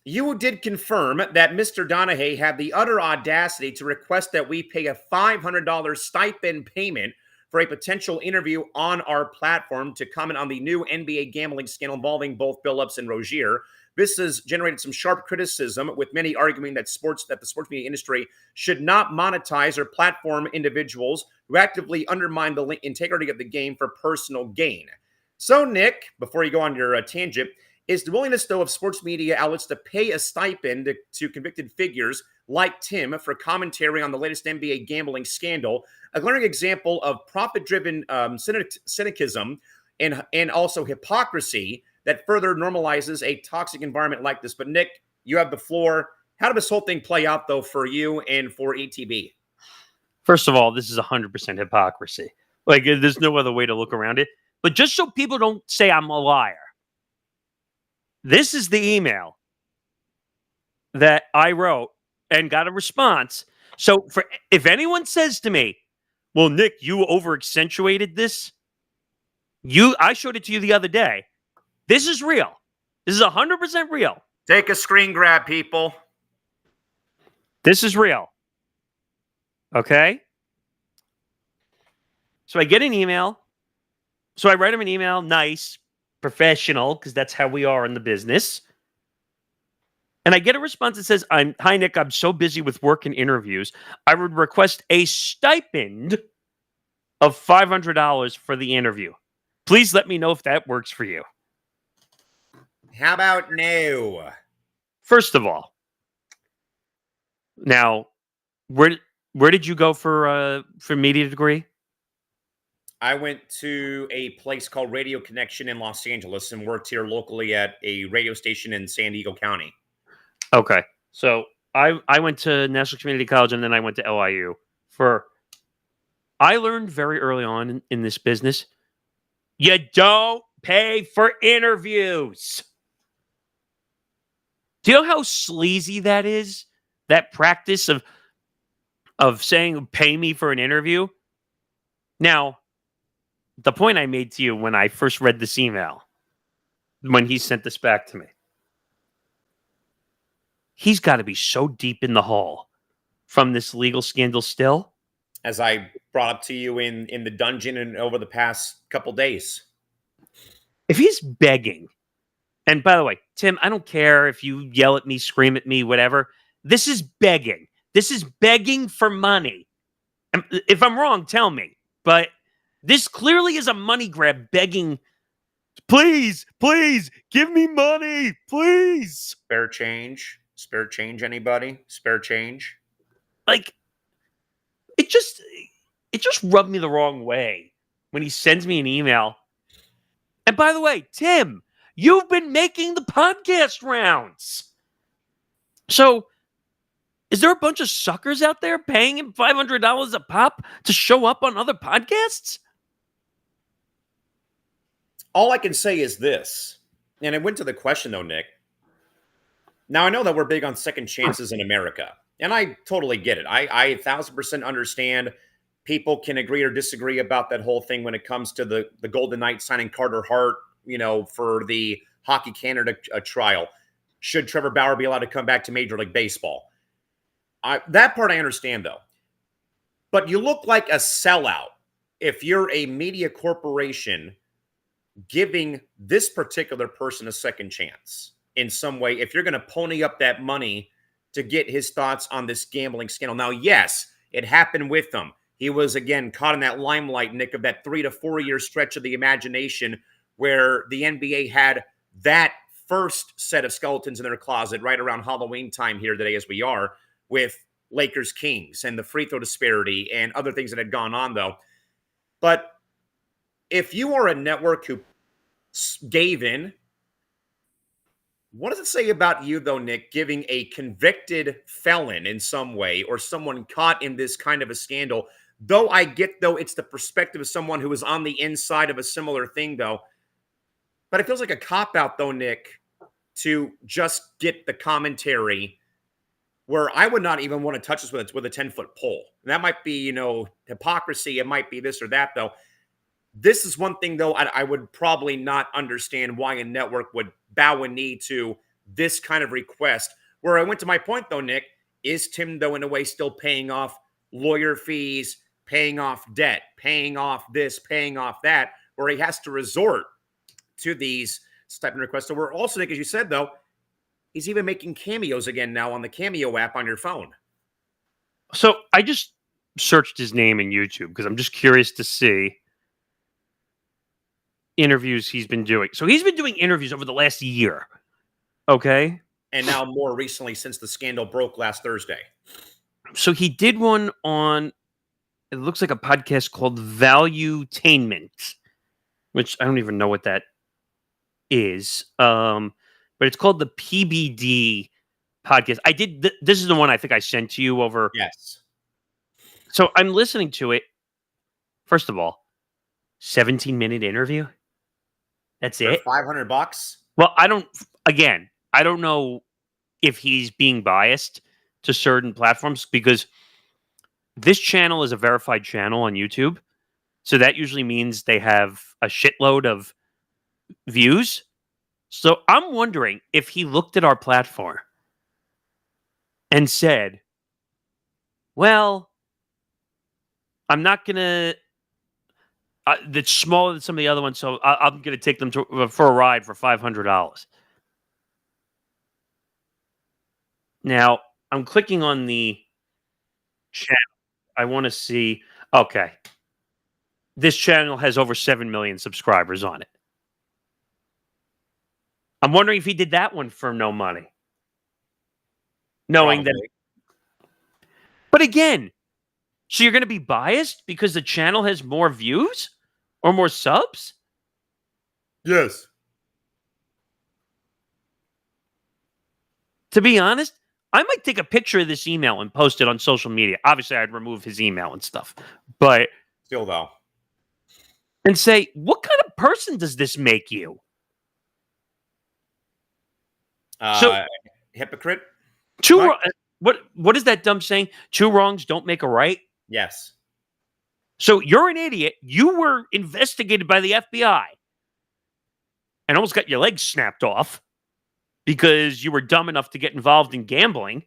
you did confirm that Mr. Donaghy had the utter audacity to request that we pay a $500 stipend payment for a potential interview on our platform to comment on the new NBA gambling scandal involving both Billups and Rozier. This has generated some sharp criticism, with many arguing that the sports media industry should not monetize or platform individuals who actively undermine the integrity of the game for personal gain. So, Nick, before you go on your tangent, is the willingness, though, of sports media outlets to pay a stipend to convicted figures like Tim for commentary on the latest NBA gambling scandal a glaring example of profit-driven cynicism and also hypocrisy that further normalizes a toxic environment like this. But, Nick, you have the floor. How did this whole thing play out, though, for you and for ETB? First of all, this is 100% hypocrisy. There's no other way to look around it. But just so people don't say I'm a liar, this is the email that I wrote and got a response. So if anyone says to me, well, Nick, you over-accentuated this, I showed it to you the other day. This is real. This is 100% real. Take a screen grab, people. This is real. Okay? So I get an email. So I write him an email, nice, professional, because that's how we are in the business. And I get a response that says, hi, Nick, I'm so busy with work and interviews. I would request a stipend of $500 for the interview. Please let me know if that works for you. How about no? First of all, now, where did you go for media degree? I went to a place called Radio Connection in Los Angeles and worked here locally at a radio station in San Diego County. Okay. So I went to National Community College and then I went to LIU. I learned very early on in this business, you don't pay for interviews. Do you know how sleazy that is? That practice of saying, pay me for an interview? Now, the point I made to you when I first read this email, when he sent this back to me, he's got to be so deep in the hole from this legal scandal still. As I brought up to you in the dungeon and over the past couple days. If he's begging, and by the way, Tim, I don't care if you yell at me, scream at me, whatever. This is begging. This is begging for money. And if I'm wrong, tell me. But this clearly is a money grab, begging, please, please, give me money, please. Spare change? Spare change, anybody? Spare change? Like, it just rubbed me the wrong way when he sends me an email. And by the way, Tim, you've been making the podcast rounds. So, is there a bunch of suckers out there paying him $500 a pop to show up on other podcasts? All I can say is this, and I went to the question though, Nick. Now, I know that we're big on second chances in America, and I totally get it. I 1,000% understand people can agree or disagree about that whole thing when it comes to the Golden Knights signing Carter Hart, for the Hockey Canada trial. Should Trevor Bauer be allowed to come back to Major League Baseball? That part I understand, though. But you look like a sellout if you're a media corporation giving this particular person a second chance in some way, if you're going to pony up that money to get his thoughts on this gambling scandal. Now, yes, it happened with him. He was, again, caught in that limelight, Nick, of that 3 to 4 year stretch of the imagination where the NBA had that first set of skeletons in their closet right around Halloween time here today as we are, with Lakers Kings and the free throw disparity and other things that had gone on, though. But if you are a network who gave in, what does it say about you, though, Nick, giving a convicted felon in some way or someone caught in this kind of a scandal? Though I get, though, it's the perspective of someone who was on the inside of a similar thing, though. But it feels like a cop-out, though, Nick, to just get the commentary where I would not even want to touch this with a 10-foot pole. And that might be, hypocrisy. It might be this or that, though. This is one thing, though, I would probably not understand why a network would bow a knee to this kind of request. Where I went to my point, though, Nick, is Tim, though, in a way still paying off lawyer fees, paying off debt, paying off this, paying off that, where he has to resort to these stipend requests. So we're also, Nick, as you said, though, he's even making cameos again now on the Cameo app on your phone. So I just searched his name in YouTube because I'm just curious to see interviews he's been doing. So he's been doing interviews over the last year. Okay. And now more recently since the scandal broke last Thursday. So he did one on, it looks like a podcast called Valuetainment, which I don't even know what that is. But it's called the PBD podcast. This is the one I think I sent to you over. Yes. So I'm listening to it. First of all, 17-minute interview. That's it. $500. Well, I don't know if he's being biased to certain platforms because this channel is a verified channel on YouTube. So that usually means they have a shitload of views. So I'm wondering if he looked at our platform and said, well, I'm not going to, that's smaller than some of the other ones, so I'm going to take them for a ride for $500. Now, I'm clicking on the channel. I want to see. Okay. This channel has over 7 million subscribers on it. I'm wondering if he did that one for no money. Knowing that. Probably. But again, so you're going to be biased because the channel has more views or more subs? Yes. To be honest, I might take a picture of this email and post it on social media. Obviously, I'd remove his email and stuff. But Still, though. and say, what kind of person does this make you? So Hypocrite? two Mike? what is that dumb saying? Two wrongs don't make a right. Yes. So you're an idiot. You were investigated by the FBI and almost got your legs snapped off because you were dumb enough to get involved in gambling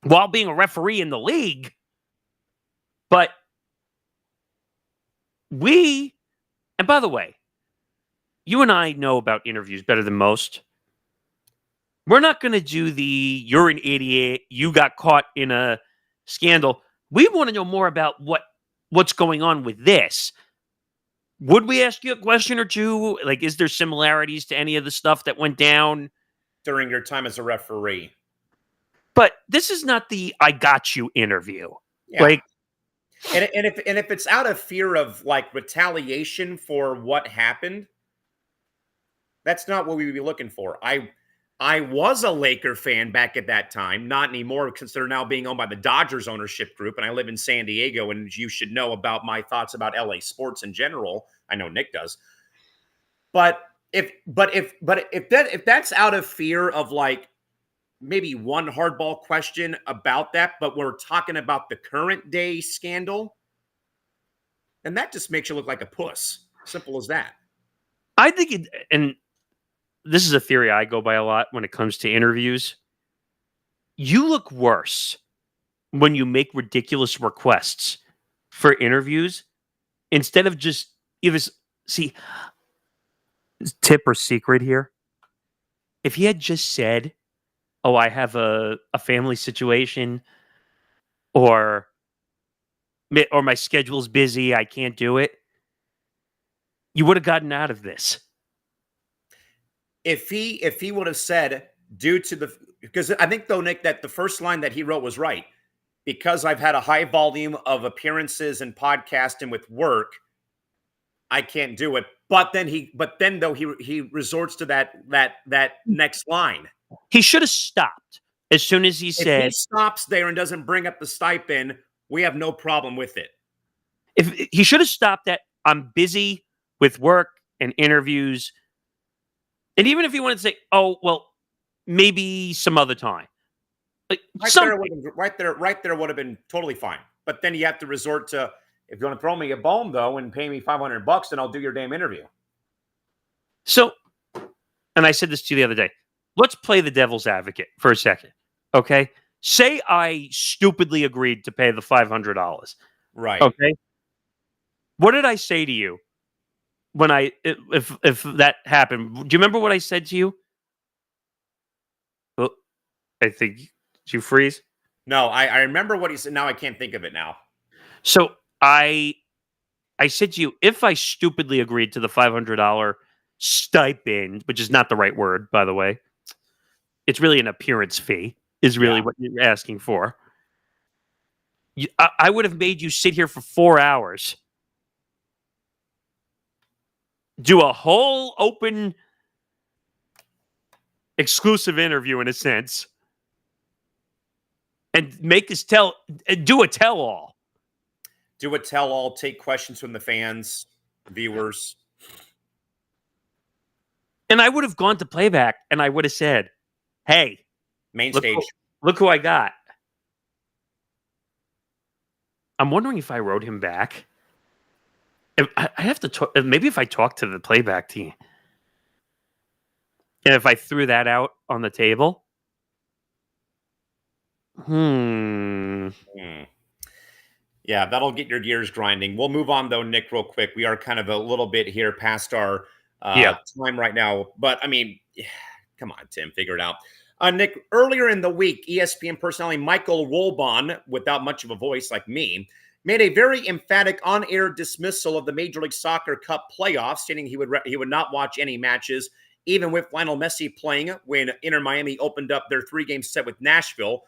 while being a referee in the league. But and by the way, you and I know about interviews better than most. We're not going to do the you're an idiot, you got caught in a scandal. We want to know more about what's going on with this. Would we ask you a question or two? Like, is there similarities to any of the stuff that went down During your time as a referee. But this is not the I got you interview. Yeah. Like, and if it's out of fear of like retaliation for what happened, that's not what we would be looking for. I was a Laker fan back at that time, not anymore because they're now being owned by the Dodgers ownership group, and I live in San Diego, and you should know about my thoughts about LA sports in general. I know Nick does. But if that's out of fear of like maybe one hardball question about that, but we're talking about the current day scandal, and that just makes you look like a puss. Simple as that. I think and this is a theory I go by a lot when it comes to interviews. You look worse when you make ridiculous requests for interviews instead of just see, tip or secret here. If he had just said, "Oh, I have a family situation," or my schedule's busy, I can't do it, you would have gotten out of this. If he would have said, due to the, because I think though, Nick, that the first line that he wrote was right. Because I've had a high volume of appearances and podcasting with work, I can't do it. But then he resorts to that next line. He should have stopped as soon as he said. If he stops there and doesn't bring up the stipend, we have no problem with it. If he should have stopped at, I'm busy with work and interviews. And even if he wanted to say, "Oh, well, maybe some other time," like right there would have been totally fine. But then you have to resort to, if you want to throw me a bone though and pay me $500, then I'll do your damn interview. So, and I said this to you the other day. Let's play the devil's advocate for a second, okay? Say I stupidly agreed to pay the $500, right? Okay. What did I say to you when if that happened? Do you remember what I said to you? Well, I think, did you freeze? No, I remember what he said. Now I can't think of it now. So I said to you, if I stupidly agreed to the $500 stipend, which is not the right word, by the way, it's really an appearance fee, is really what you're asking for. I would have made you sit here for 4 hours, do a whole open, exclusive interview in a sense, and make us do a tell-all. Do a tell-all, take questions from the fans, viewers. And I would have gone to playback and I would have said, "Hey, main stage. Look who I got." I'm wondering if I wrote him back. I have to talk. Maybe if I talk to the playback team, and if I threw that out on the table, Yeah, that'll get your gears grinding. We'll move on though, Nick, real quick. We are kind of a little bit here past our time right now, but I mean, come on, Tim, figure it out. Nick, earlier in the week, ESPN personality Michael Wolbon, without much of a voice like me, made a very emphatic on-air dismissal of the Major League Soccer Cup playoffs, stating he would not watch any matches, even with Lionel Messi playing when Inter Miami opened up their 3-game set with Nashville,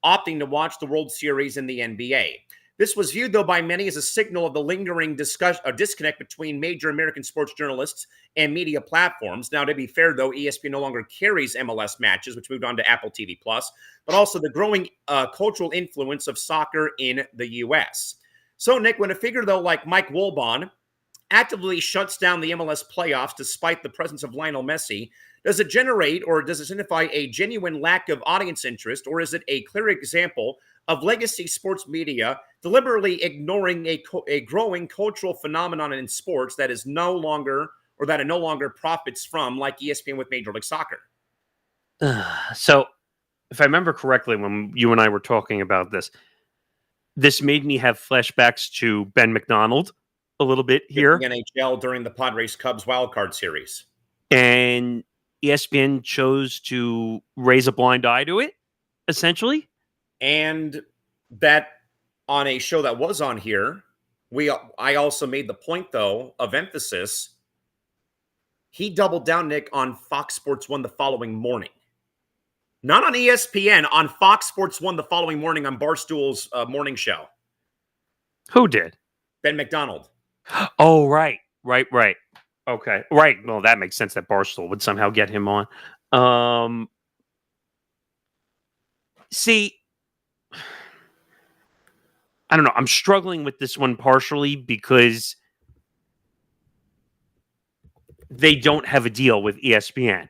opting to watch the World Series in the NBA. This was viewed, though, by many as a signal of the lingering disconnect between major American sports journalists and media platforms. Now, to be fair, though, ESPN no longer carries MLS matches, which moved on to Apple TV+, but also the growing cultural influence of soccer in the U.S. So, Nick, when a figure, though, like Mike Wolbon actively shuts down the MLS playoffs despite the presence of Lionel Messi, does it generate or does it signify a genuine lack of audience interest, or is it a clear example of legacy sports media deliberately ignoring a growing cultural phenomenon in sports that is no longer, or that it no longer profits from, like ESPN with Major League Soccer? So, if I remember correctly, when you and I were talking about this made me have flashbacks to Ben McDonald a little bit here. The NHL during the Padres Cubs wildcard series. And ESPN chose to raise a blind eye to it, essentially. And that on a show that was on here, I also made the point, though, of emphasis. He doubled down, Nick, on Fox Sports 1 the following morning. Not on ESPN, on Fox Sports 1 the following morning on Barstool's morning show. Who did? Ben McDonald. Oh, right. Okay. Right. Well, that makes sense that Barstool would somehow get him on. See, I don't know. I'm struggling with this one partially because they don't have a deal with ESPN.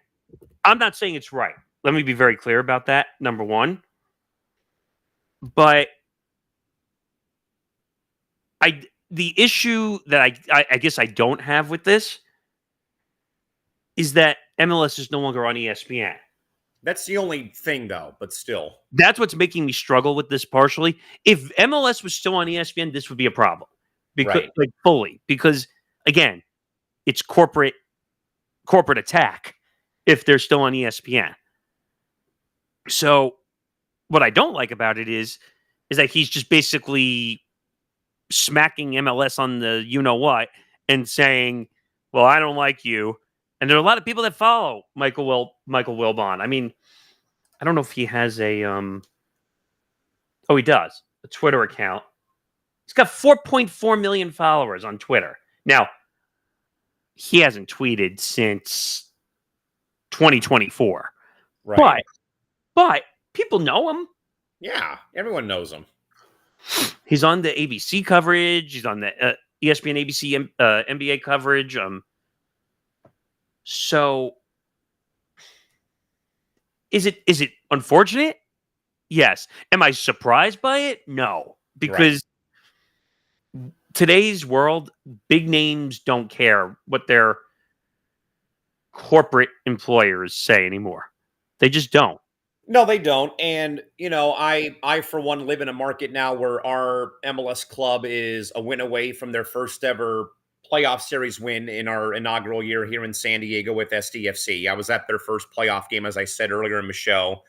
I'm not saying it's right. Let me be very clear about that, number one. But the issue that I guess I don't have with this is that MLS is no longer on ESPN. That's the only thing, though, but still. That's what's making me struggle with this partially. If MLS was still on ESPN, this would be a problem. Because, Right. like, fully. Because, again, it's corporate attack if they're still on ESPN. So, what I don't like about it is that he's just basically smacking MLS on the you-know-what and saying, well, I don't like you. And there are a lot of people that follow Michael Wilbon. I mean, I don't know if he has a he does, a Twitter account. He's got 4.4 million followers on Twitter. Now, he hasn't tweeted since 2024. Right. But people know him. Yeah, everyone knows him. He's on the ABC coverage. He's on the ESPN ABC NBA coverage. So is it unfortunate? Yes. Am I surprised by it? No. Because today's world, big names don't care what their corporate employers say anymore. They just don't. No, they don't. And, you know, I for one, live in a market now where our MLS club is a win away from their first ever playoff series win in our inaugural year here in San Diego with SDFC. I was at their first playoff game, as I said earlier in the show.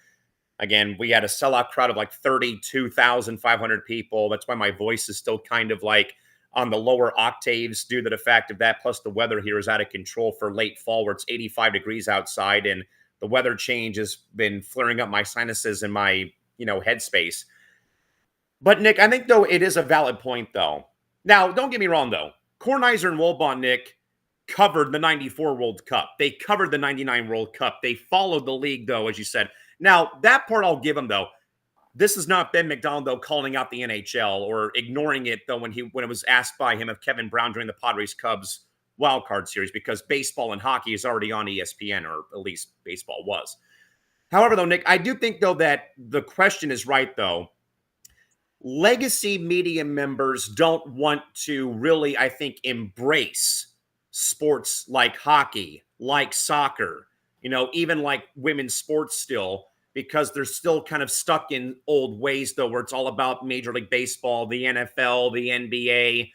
Again, we had a sellout crowd of like 32,500 people. That's why my voice is still kind of like on the lower octaves due to the fact of that. Plus, the weather here is out of control for late fall where it's 85 degrees outside, and the weather change has been flaring up my sinuses and my, headspace. But, Nick, I think, though, it is a valid point, though. Now, don't get me wrong, though. Kornheiser and Wilbon, Nick, covered the 94 World Cup. They covered the 99 World Cup. They followed the league, though, as you said. Now, that part I'll give them, though. This is not Ben McDonald, though, calling out the NHL or ignoring it, though, when it was asked by him of Kevin Brown during the Padres Cubs wildcard series, because baseball and hockey is already on ESPN, or at least baseball was. However, though, Nick, I do think, though, that the question is right, though. Legacy media members don't want to really, I think, embrace sports like hockey, like soccer, even like women's sports still, because they're still kind of stuck in old ways, though, where it's all about Major League Baseball, the NFL, the NBA,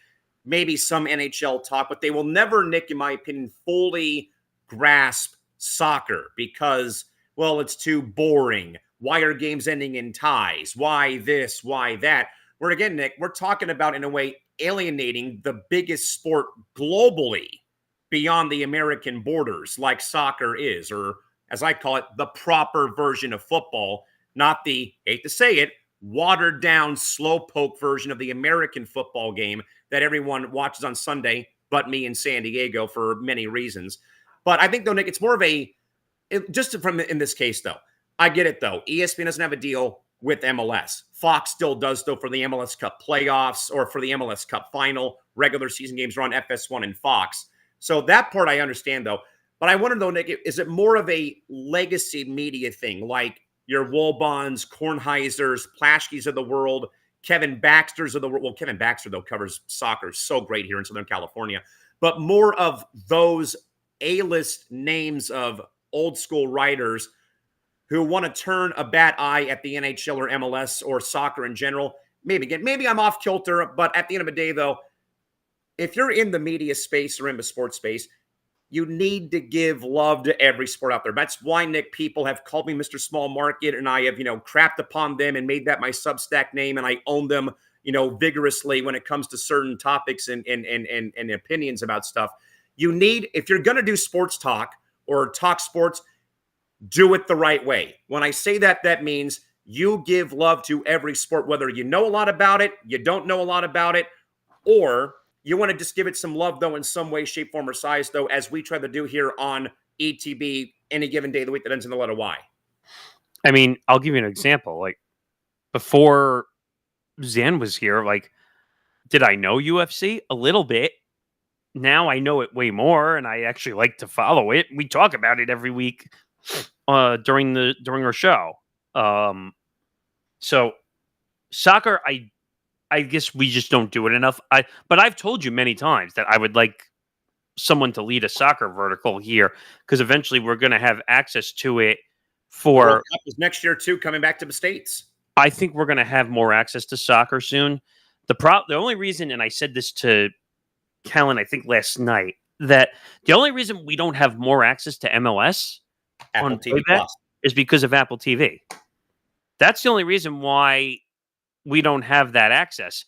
maybe some NHL talk, but they will never, Nick, in my opinion, fully grasp soccer, because well, it's too boring. Why are games ending in ties? Why this? Why that? Where again, Nick, we're talking about, in a way, alienating the biggest sport globally beyond the American borders, like soccer is, or as I call it, the proper version of football, not the, hate to say it, watered down, slowpoke version of the American football game that everyone watches on Sunday, but me in San Diego for many reasons. But I think, though, Nick, it's more of a, just from in this case, though, I get it, though. ESPN doesn't have a deal with MLS. Fox still does, though, for the MLS Cup playoffs or for the MLS Cup final. Regular season games are on FS1 and Fox. So that part I understand, though. But I wonder, though, Nick, is it more of a legacy media thing, like your Woolbons, Kornheisers, Plaschkes of the world, Kevin Baxter's of the world? Well, Kevin Baxter, though, covers soccer so great here in Southern California. But more of those A-list names of old school writers who want to turn a bad eye at the NHL or MLS or soccer in general. Maybe I'm off kilter, but at the end of the day, though, if you're in the media space or in the sports space, you need to give love to every sport out there. That's why, Nick, people have called me Mr. Small Market, and I have, crapped upon them and made that my Substack name, and I own them, vigorously when it comes to certain topics and opinions about stuff. You need, if you're going to do sports talk or talk sports, do it the right way. When I say that, that means you give love to every sport, whether you know a lot about it, you don't know a lot about it, or you want to just give it some love, though, in some way, shape, form, or size, though, as we try to do here on ETB any given day of the week that ends in the letter Y. I mean, I'll give you an example. Like, before Zan was here, like, did I know UFC? A little bit. Now I know it way more, and I actually like to follow it. We talk about it every week during our show. So soccer, I guess we just don't do it enough. But I've told you many times that I would like someone to lead a soccer vertical here, because eventually we're going to have access to it for World Cup is next year too, coming back to the States. I think we're going to have more access to soccer soon. The only reason, and I said this to Kellen, I think last night, that the only reason we don't have more access to MLS Apple on TV Plus is because of Apple TV. That's the only reason why we don't have that access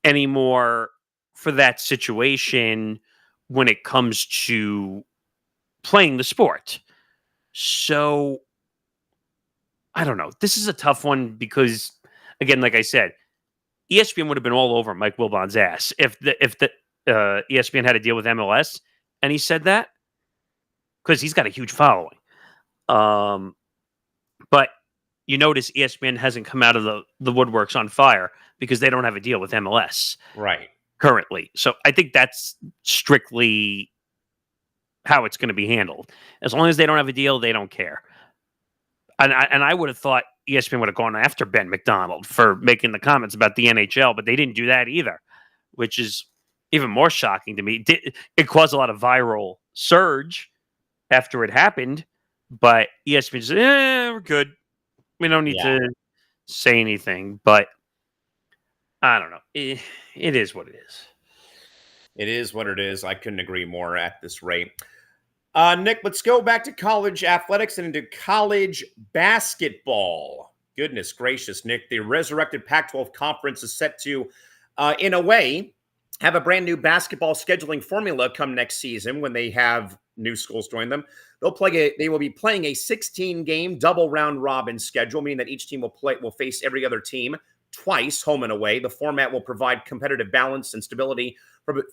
anymore for that situation when it comes to playing the sport. So I don't know. This is a tough one because, again, like I said, ESPN would have been all over Mike Wilbon's ass if the ESPN had a deal with MLS, and he said that because he's got a huge following. But you notice ESPN hasn't come out of the woodworks on fire because they don't have a deal with MLS right currently. So I think that's strictly how it's going to be handled. As long as they don't have a deal, they don't care. And I would have thought ESPN would have gone after Ben McDonald for making the comments about the NHL, but they didn't do that either, which is even more shocking to me. It caused a lot of viral surge after it happened, but ESPN said, we're good. We don't need to say anything, but I don't know. It is what it is. It is what it is. I couldn't agree more at this rate. Nick, let's go back to college athletics and into college basketball. Goodness gracious, Nick. The resurrected Pac-12 conference is set to, in a way, have a brand new basketball scheduling formula come next season when they have new schools join them. They will be playing a 16-game double round robin schedule, meaning that each team will face every other team twice, home and away. The format will provide competitive balance and stability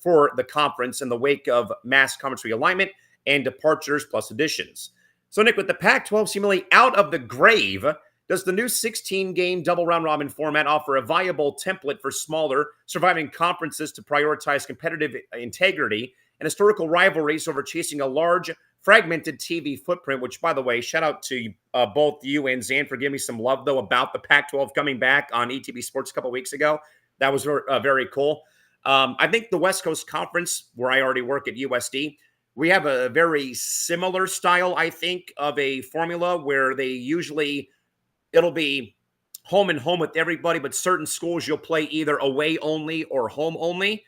for the conference in the wake of mass conference realignment and departures plus additions. So, Nick, with the Pac-12 seemingly out of the grave, does the new 16-game double round robin format offer a viable template for smaller, surviving conferences to prioritize competitive integrity and historical rivalries over chasing a large, fragmented TV footprint? Which, by the way, shout out to both you and Zan for giving me some love, though, about the Pac-12 coming back on ETB Sports a couple weeks ago. That was very cool. I think the West Coast Conference, where I already work at USD, we have a very similar style, I think, of a formula where it'll be home and home with everybody, but certain schools you'll play either away only or home only.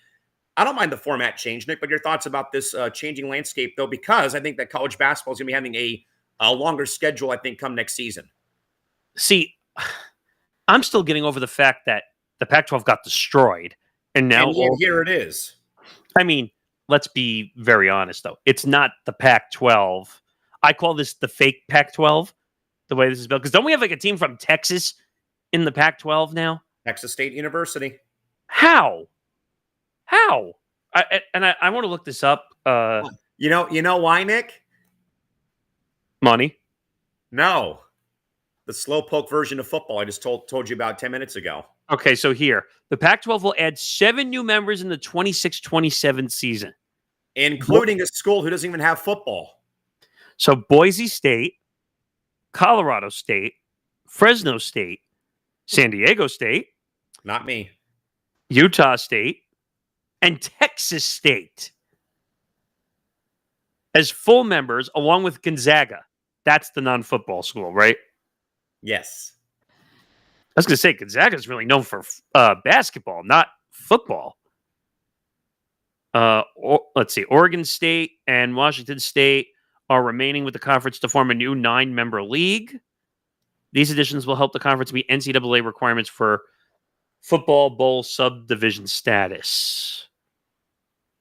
I don't mind the format change, Nick, but your thoughts about this changing landscape, though, because I think that college basketball is going to be having a longer schedule, I think, come next season. See, I'm still getting over the fact that the Pac-12 got destroyed, and now And yet here it is. I mean, let's be very honest, though. It's not the Pac-12. I call this the fake Pac-12, the way this is built. Because don't we have like a team from Texas in the Pac-12 now? Texas State University. How? I want to look this up. You know why, Nick? Money. No. The slowpoke version of football I just told you about 10 minutes ago. Okay, so here. The Pac-12 will add 7 new members in the 26-27 season. Including a school who doesn't even have football. So Boise State, Colorado State, Fresno State, San Diego State, Not me. Utah State, and Texas State as full members, along with Gonzaga. That's the non-football school, right? Yes. I was going to say Gonzaga is really known for basketball, not football. Let's see. Oregon State and Washington State are remaining with the conference to form a new 9-member league. These additions will help the conference meet NCAA requirements for football bowl subdivision status.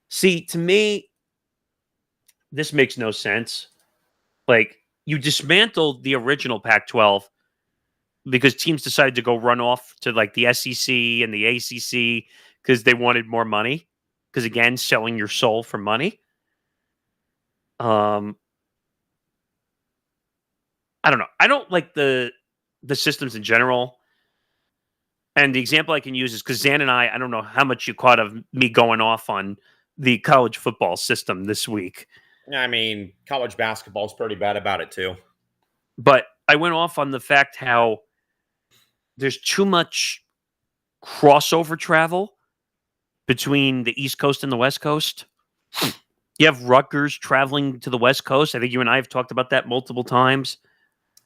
See, to me, this makes no sense. Like, you dismantled the original Pac-12 because teams decided to go run off to like the SEC and the ACC because they wanted more money. Because again, selling your soul for money. I don't know. I don't like the systems in general. And the example I can use is because Zan and I don't know how much you caught of me going off on the college football system this week. I mean, college basketball is pretty bad about it too. But I went off on the fact how there's too much crossover travel between the East Coast and the West Coast. You have Rutgers traveling to the West Coast. I think you and I have talked about that multiple times.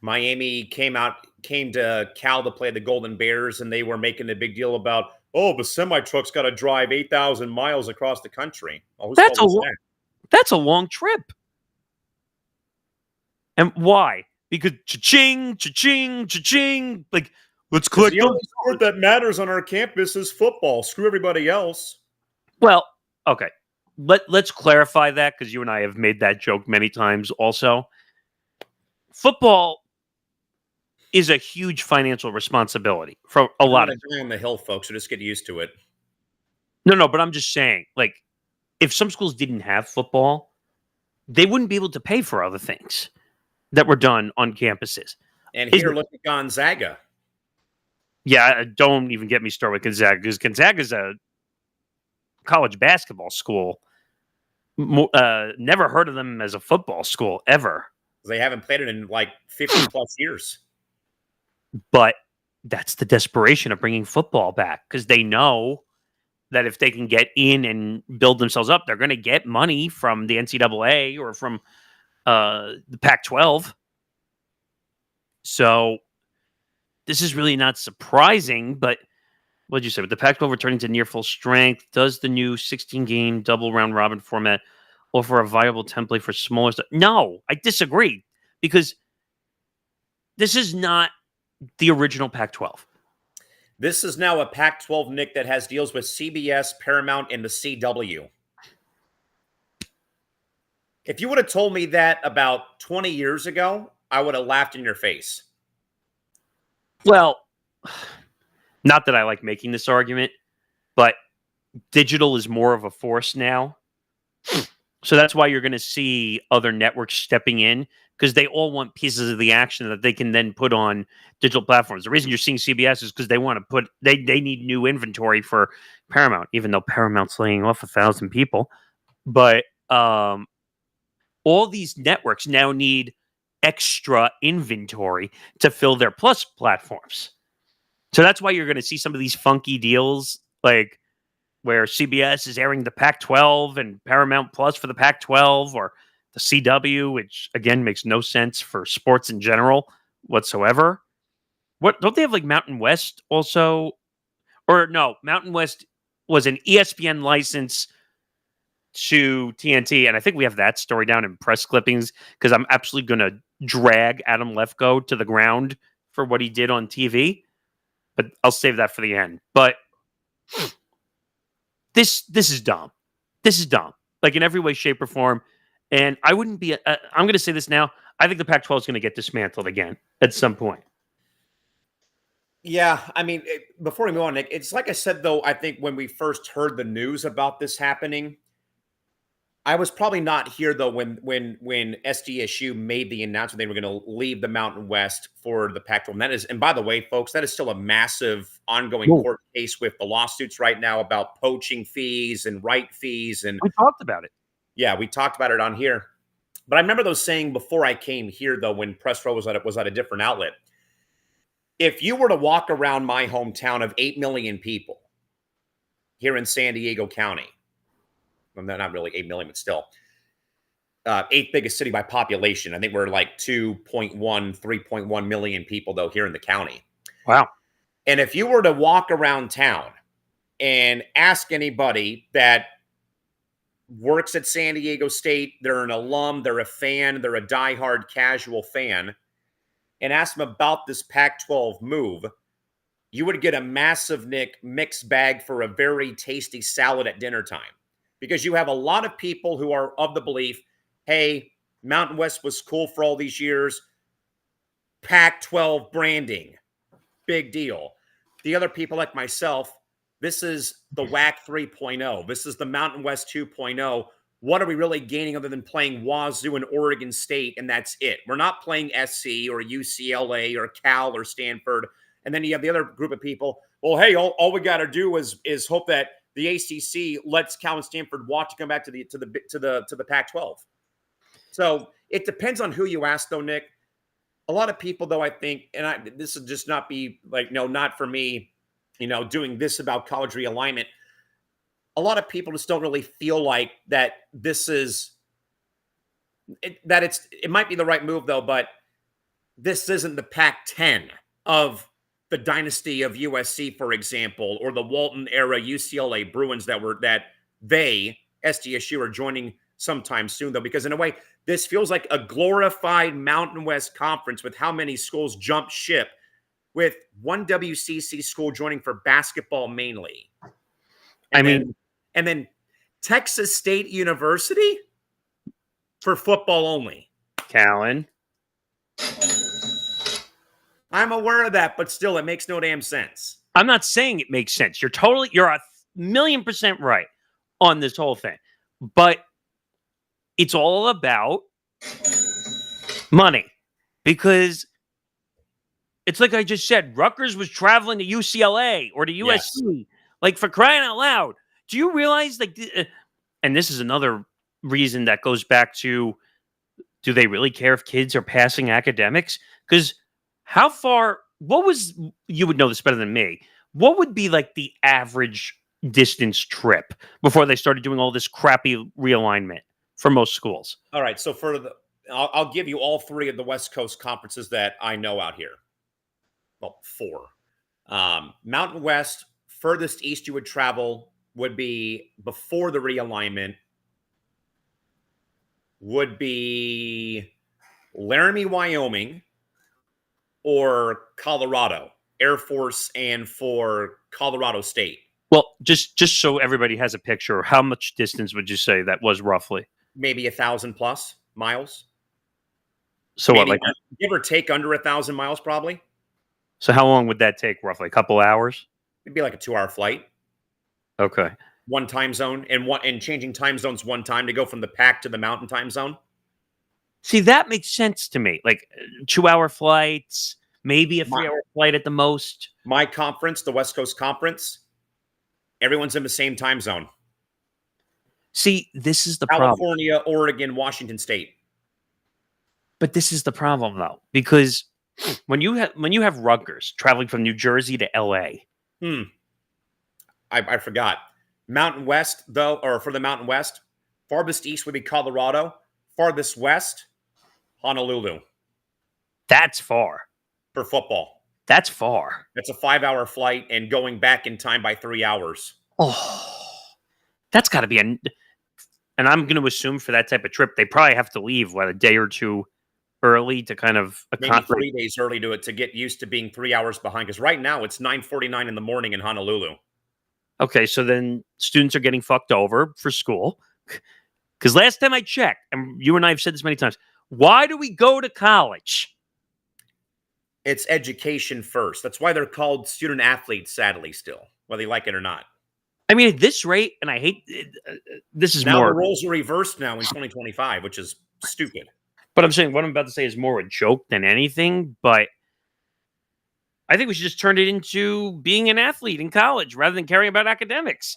Miami came to Cal to play the Golden Bears, and they were making a big deal about, oh, the semi-truck's got to drive 8,000 miles across the country. Oh, that's a long trip. And why? Because cha-ching, cha-ching, cha-ching. Like, let's click. The only sport that matters on our campus is football. Screw everybody else. Well, okay. Let's clarify that because you and I have made that joke many times also. Football is a huge financial responsibility for a lot of people on the hill, folks. So just get used to it. No, but I'm just saying, like, if some schools didn't have football, they wouldn't be able to pay for other things that were done on campuses. And here, look at Gonzaga. Yeah, don't even get me started with Gonzaga, because Gonzaga is a college basketball school. Never heard of them as a football school, ever. They haven't played it in like 50 plus years. But that's the desperation of bringing football back, because they know that if they can get in and build themselves up, they're going to get money from the NCAA or from the Pac-12. So this is really not surprising, but what did you say? With the Pac-12 returning to near full strength, does the new 16-game double round robin format offer a viable template for smaller stuff? No, I disagree, because this is not the original Pac-12. This is now a Pac-12, Nick, that has deals with CBS, Paramount, and the CW. If you would have told me that about 20 years ago, I would have laughed in your face. Well, not that I like making this argument, but digital is more of a force now. So that's why you're going to see other networks stepping in, because they all want pieces of the action that they can then put on digital platforms. The reason you're seeing CBS is because they want to put, they need new inventory for Paramount, even though Paramount's laying off 1,000 people. But all these networks now need extra inventory to fill their Plus platforms. So that's why you're going to see some of these funky deals, like where CBS is airing the Pac-12 and Paramount Plus for the Pac-12, or the CW, which again makes no sense for sports in general whatsoever. What, don't they have like Mountain West also? Or no, Mountain West was an ESPN license to TNT, and I think we have that story down in press clippings, because I'm absolutely going to drag Adam Lefkoe to the ground for what he did on TV, but I'll save that for the end. But this is dumb. This is dumb, like in every way, shape, or form. And I wouldn't be. I'm going to say this now. I think the Pac-12 is going to get dismantled again at some point. Yeah, I mean, before we move on, Nick, it's like I said, though, I think when we first heard the news about this happening, I was probably not here, though, when SDSU made the announcement they were going to leave the Mountain West for the Pac-12. And that is, and by the way, folks, that is still a massive ongoing court case with the lawsuits right now about poaching fees and right fees. And we talked about it. Yeah, we talked about it on here. But I remember those saying before I came here, though, when Press Row was at a different outlet. If you were to walk around my hometown of 8 million people here in San Diego County, well, not really 8 million, but still, eighth biggest city by population. I think we're like 3.1 million people, though, here in the county. Wow. And if you were to walk around town and ask anybody that works at San Diego State, they're an alum, they're a fan, they're a diehard casual fan, and ask them about this Pac-12 move, you would get a massive, Nick, mixed bag for a very tasty salad at dinner time. Because you have a lot of people who are of the belief, hey, Mountain West was cool for all these years. Pac-12 branding, big deal. The other people like myself, this is the WAC 3.0. This is the Mountain West 2.0. What are we really gaining other than playing Wazoo and Oregon State, and that's it? We're not playing SC or UCLA or Cal or Stanford. And then you have the other group of people, well, hey, all we got to do is hope that the ACC lets Cal and Stanford watch to come back to the Pac-12. So it depends on who you ask, though, Nick. A lot of people, though, I think, and this would just not be like, no, not for me, doing this about college realignment. A lot of people just don't really feel like that this is it might be the right move, though, but this isn't the Pac-10 of the dynasty of USC, for example, or the Walton era UCLA Bruins that SDSU are joining sometime soon, though, because in a way, this feels like a glorified Mountain West conference with how many schools jump ship, with one WCC school joining for basketball mainly. And then Texas State University for football only. Callan. I'm aware of that, but still, it makes no damn sense. I'm not saying it makes sense. You're 1,000,000% right on this whole thing. But it's all about money. Because it's like I just said, Rutgers was traveling to UCLA or to USC. Yes. Like, for crying out loud. Do you realize, like, and this is another reason that goes back to, do they really care if kids are passing academics? Because you would know this better than me, what would be like the average distance trip before they started doing all this crappy realignment for most schools? All right, so I'll give you all three of the West Coast conferences that I know out here. Well, four. Mountain West, furthest east you would travel would be before the realignment, would be Laramie, Wyoming, or Colorado, Air Force, and for Colorado State. Well, just so everybody has a picture, how much distance would you say that was roughly? Maybe 1,000 plus miles. So maybe, what, like, give or take under 1,000 miles, probably. So how long would that take, roughly? A couple hours? It'd be like a 2-hour flight. Okay. One time zone, and changing time zones one time to go from the Pac to the Mountain time zone. See, that makes sense to me. Like 2-hour flights, maybe a 3-hour flight at the most. My conference, the West Coast Conference, everyone's in the same time zone. See, this is the California, problem. Oregon, Washington State. But this is the problem, though, because when you have Rutgers traveling from New Jersey to LA. I forgot. Mountain West, though, or for the Mountain West, farthest east would be Colorado. Farthest west, Honolulu. That's far. For football. That's far. That's a 5-hour flight and going back in time by 3 hours. Oh, that's got to be and I'm going to assume for that type of trip, they probably have to leave, a day or two early to kind of maybe 3 days early to get used to being 3 hours behind. Because right now it's 9:49 in the morning in Honolulu. Okay, so then students are getting fucked over for school. Because last time I checked, and you and I have said this many times, why do we go to college? It's education first. That's why they're called student athletes, sadly, still, whether you like it or not. I mean, at this rate, and I hate this is Now more. the roles are reversed now in 2025, which is stupid. But I'm saying what I'm about to say is more a joke than anything. But I think we should just turn it into being an athlete in college rather than caring about academics.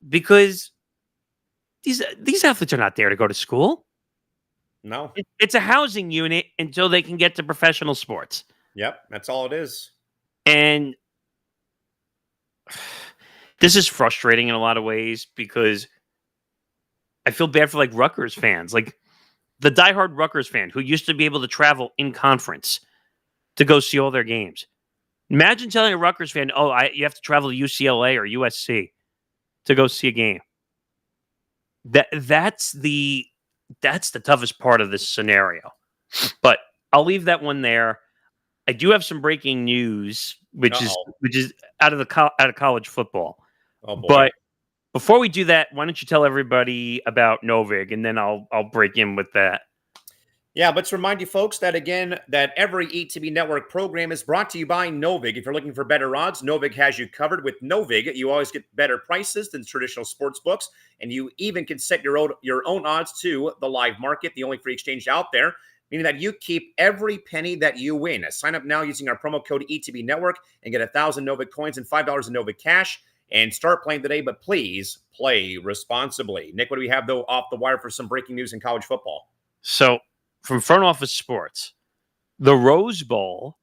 Because these athletes are not there to go to school. No. It's a housing unit until they can get to professional sports. Yep, that's all it is. And this is frustrating in a lot of ways because I feel bad for like Rutgers fans, like the diehard Rutgers fan who used to be able to travel in conference to go see all their games. Imagine telling a Rutgers fan, "Oh, you have to travel to UCLA or USC to go see a game." That's the toughest part of this scenario. But I'll leave that one there. I do have some breaking news, which is out of college football. Oh boy. But before we do that, why don't you tell everybody about Novig, and then I'll break in with that. Yeah, let's remind you folks that again, that every ETB Network program is brought to you by Novig. If you're looking for better odds, Novig has you covered. With Novig, you always get better prices than traditional sports books, and you even can set your own odds to the live market, the only free exchange out there, meaning that you keep every penny that you win. Sign up now using our promo code ETB Network and get 1,000 Novig coins and $5 in Novig cash, and start playing today, but please play responsibly. Nick, what do we have, though, off the wire for some breaking news in college football? So, from Front Office Sports, the Rose Bowl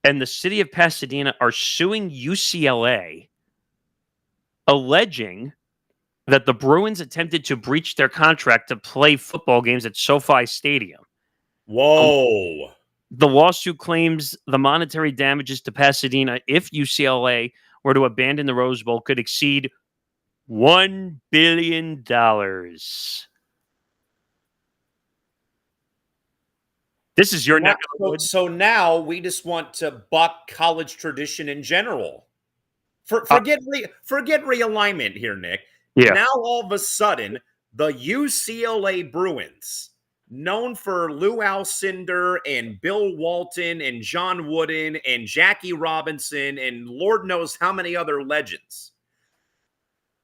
and the city of Pasadena are suing UCLA, alleging that the Bruins attempted to breach their contract to play football games at SoFi Stadium. Whoa. The lawsuit claims the monetary damages to Pasadena if UCLA were to abandon the Rose Bowl could exceed $1 billion. This is your neck of the woods. So now we just want to buck college tradition in general. Forget realignment here, Nick. Yeah. Now all of a sudden, the UCLA Bruins, known for Lou Alcindor and Bill Walton and John Wooden and Jackie Robinson and Lord knows how many other legends.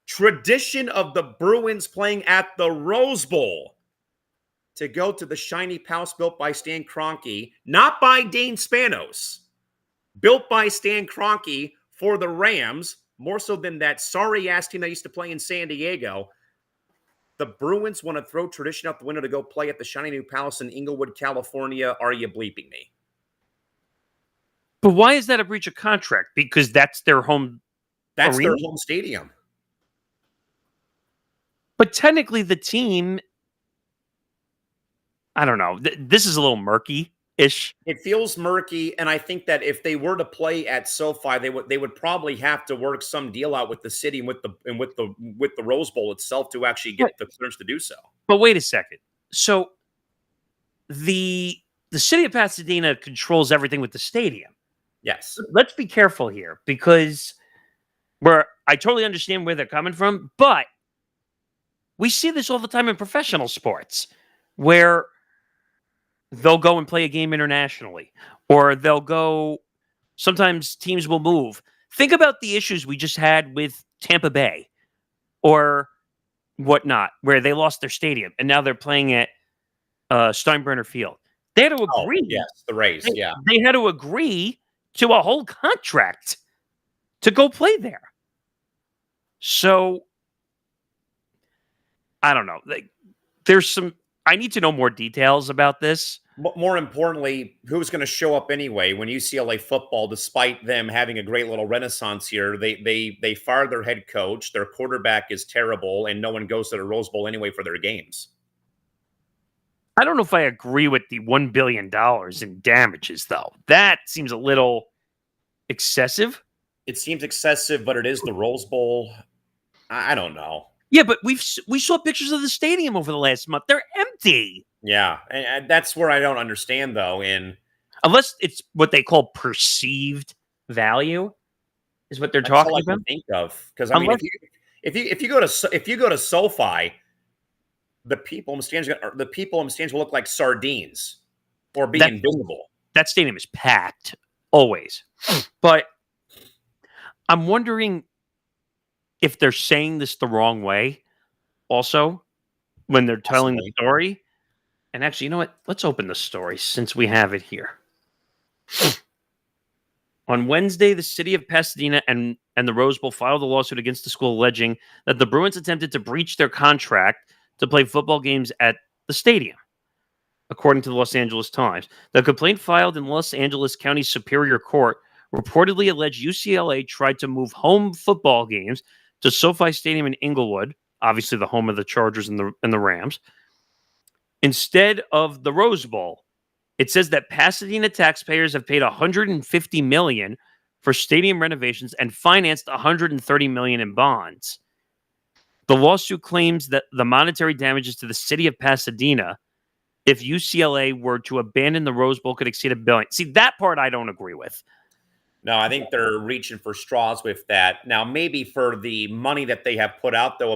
Tradition of the Bruins playing at the Rose Bowl to go to the shiny house built by Stan Kroenke, not by Dane Spanos, built by Stan Kroenke for the Rams, more so than that sorry-ass team that used to play in San Diego. The Bruins want to throw tradition out the window to go play at the shiny new palace in Inglewood, California. Are you bleeping me? But why is that a breach of contract? Because that's their home That's arena? their home stadium. But technically the team, I don't know. This is a little murky-ish. It feels murky, and I think that if they were to play at SoFi, they would probably have to work some deal out with the city and with the Rose Bowl itself to actually get the clearance to do so. But wait a second. So the city of Pasadena controls everything with the stadium. Yes. Let's be careful here because I totally understand where they're coming from, but we see this all the time in professional sports where they'll go and play a game internationally, or sometimes teams will move. Think about the issues we just had with Tampa Bay or whatnot, where they lost their stadium and now they're playing at Steinbrenner Field. They had to agree. Yes, the Rays, yeah. They had to agree to a whole contract to go play there. So, I don't know. I need to know more details about this. More importantly, who's going to show up anyway when UCLA football, despite them having a great little renaissance here, they fired their head coach, their quarterback is terrible, and no one goes to the Rose Bowl anyway for their games. I don't know if I agree with the $1 billion in damages, though. That seems a little excessive. It seems excessive, but it is the Rose Bowl. I don't know. Yeah, but we saw pictures of the stadium over the last month. They're empty. Yeah, and that's where I don't understand though. Unless it's what they call perceived value, is what they're That's all talking I can about. think of. Because I mean, Unless if you go to SoFi, the people in the stands will look like sardines or be that invisible. that stadium is packed always. But I'm wondering if they're saying this the wrong way also when they're telling the Possibly. story. And actually, you know what? Let's open the story since we have it here. On Wednesday, the city of Pasadena and the Rose Bowl filed a lawsuit against the school alleging that the Bruins attempted to breach their contract to play football games at the stadium, according to the Los Angeles Times. The complaint filed in Los Angeles County Superior Court reportedly alleged UCLA tried to move home football games to SoFi Stadium in Inglewood, obviously the home of the Chargers and the Rams, instead of the Rose Bowl. It says that Pasadena taxpayers have paid $150 million for stadium renovations and financed $130 million in bonds. The lawsuit claims that the monetary damages to the city of Pasadena, if UCLA were to abandon the Rose Bowl, could exceed $1 billion. See, that part I don't agree with. No, I think they're reaching for straws with that. Now, maybe for the money that they have put out, though,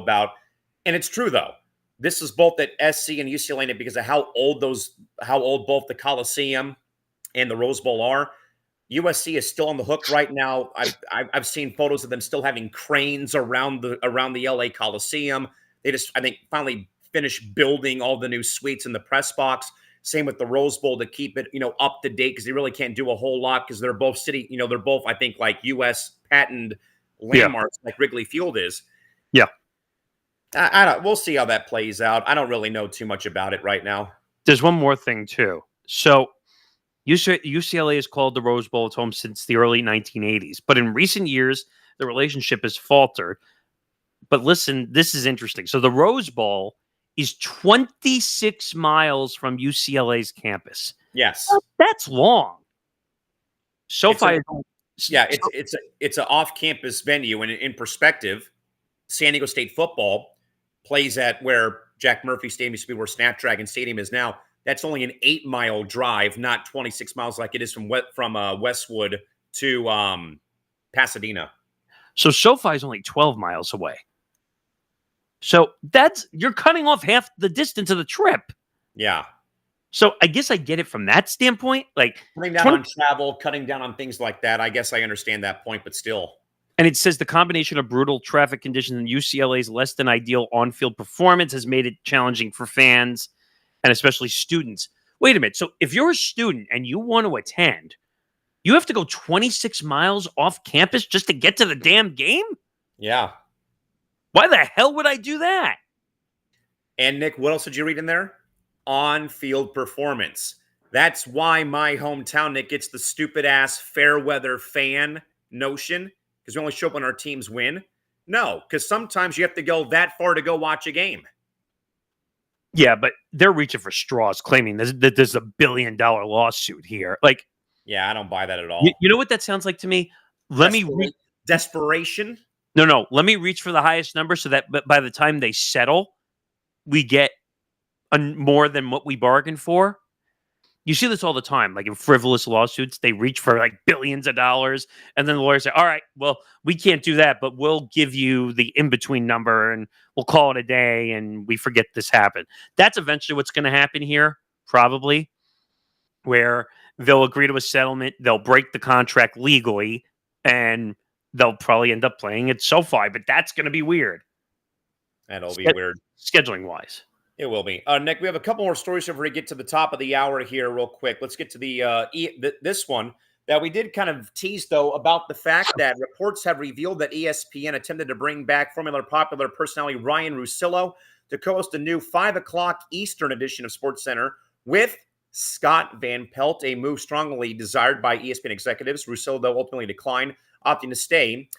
and it's true though. This is both at SC and UCLA because of how old both the Coliseum and the Rose Bowl are. USC is still on the hook right now. I've seen photos of them still having cranes around the LA Coliseum. They just, I think, finally finished building all the new suites in the press box. Same with the Rose Bowl to keep it, up to date because they really can't do a whole lot because they're both they're both, I think, like U.S. patent landmarks like Wrigley Field is. Yeah. I don't. We'll see how that plays out. I don't really know too much about it right now. There's one more thing too. So UCLA has called the Rose Bowl its home since the early 1980s, but in recent years the relationship has faltered. But listen, this is interesting. So the Rose Bowl is 26 miles from UCLA's campus. Yes, that's long. SoFi, it's an off-campus venue, and in perspective, San Diego State football plays at where Jack Murphy Stadium used to be, where Snapdragon Stadium is now. That's only an 8-mile drive, not 26 miles like it is from Westwood to Pasadena. So SoFi is only 12 miles away. So you're cutting off half the distance of the trip. Yeah. So I guess I get it from that standpoint. Like cutting down on travel, cutting down on things like that. I guess I understand that point, but still. And it says the combination of brutal traffic conditions and UCLA's less than ideal on-field performance has made it challenging for fans and especially students. Wait a minute. So if you're a student and you want to attend, you have to go 26 miles off campus just to get to the damn game? Yeah. Why the hell would I do that? And Nick, what else did you read in there? On-field performance. That's why my hometown, Nick, gets the stupid-ass fair weather fan notion, because we only show up when our teams win. No, because sometimes you have to go that far to go watch a game. Yeah, but they're reaching for straws, claiming that there's $1 billion lawsuit here. Like, yeah, I don't buy that at all. You know what that sounds like to me? Desperation? No. Let me reach for the highest number so that by the time they settle, we get more than what we bargained for. You see this all the time. Like in frivolous lawsuits, they reach for like billions of dollars. And then the lawyers say, all right, well, we can't do that, but we'll give you the in-between number and we'll call it a day and we forget this happened. That's eventually what's going to happen here, probably, where they'll agree to a settlement, they'll break the contract legally, and they'll probably end up playing at SoFi, but that's going to be weird. That'll be weird. Scheduling-wise. It will be. Nick, we have a couple more stories before we get to the top of the hour here real quick. Let's get to this one that we did kind of tease, though, about the fact that reports have revealed that ESPN attempted to bring back former popular personality Ryan Russillo to co-host a new 5 o'clock Eastern edition of SportsCenter with Scott Van Pelt, a move strongly desired by ESPN executives. Russillo, though, ultimately declined, opting to stay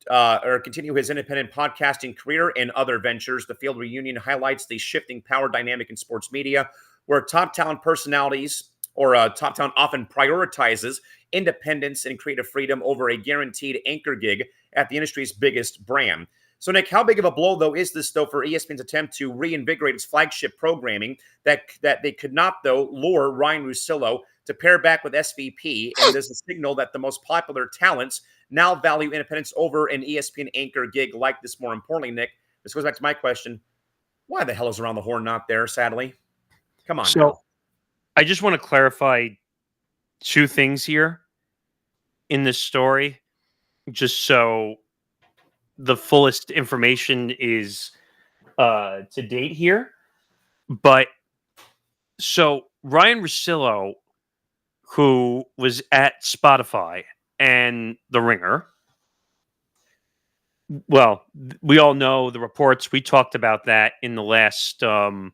or continue his independent podcasting career and other ventures. The Field Reunion highlights the shifting power dynamic in sports media, where top talent personalities or top talent often prioritizes independence and creative freedom over a guaranteed anchor gig at the industry's biggest brand. So, Nick, how big of a blow, though, is this, though, for ESPN's attempt to reinvigorate its flagship programming that they could not, though, lure Ryan Russillo to pair back with SVP? And there's a signal that the most popular talents now value independence over an ESPN anchor gig like this. More importantly, Nick, this goes back to my question. Why the hell is Around the Horn not there, sadly? Come on. So, now. I just want to clarify two things here in this story, just so the fullest information is to date here. But so Ryan Russillo, who was at Spotify and The Ringer, well, we all know the reports. We talked about that in the last, I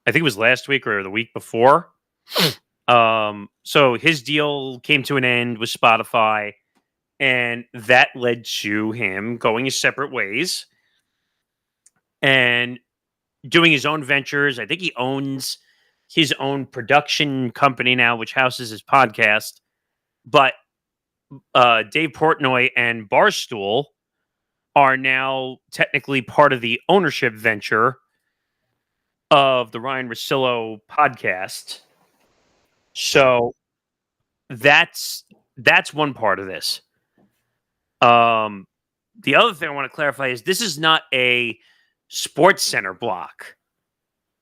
think it was last week or the week before. So his deal came to an end with Spotify, and that led to him going his separate ways and doing his own ventures. I think he owns his own production company now, which houses his podcast. But Dave Portnoy and Barstool are now technically part of the ownership venture of the Ryan Russillo podcast. So that's one part of this. The other thing I want to clarify is this is not a Sports Center block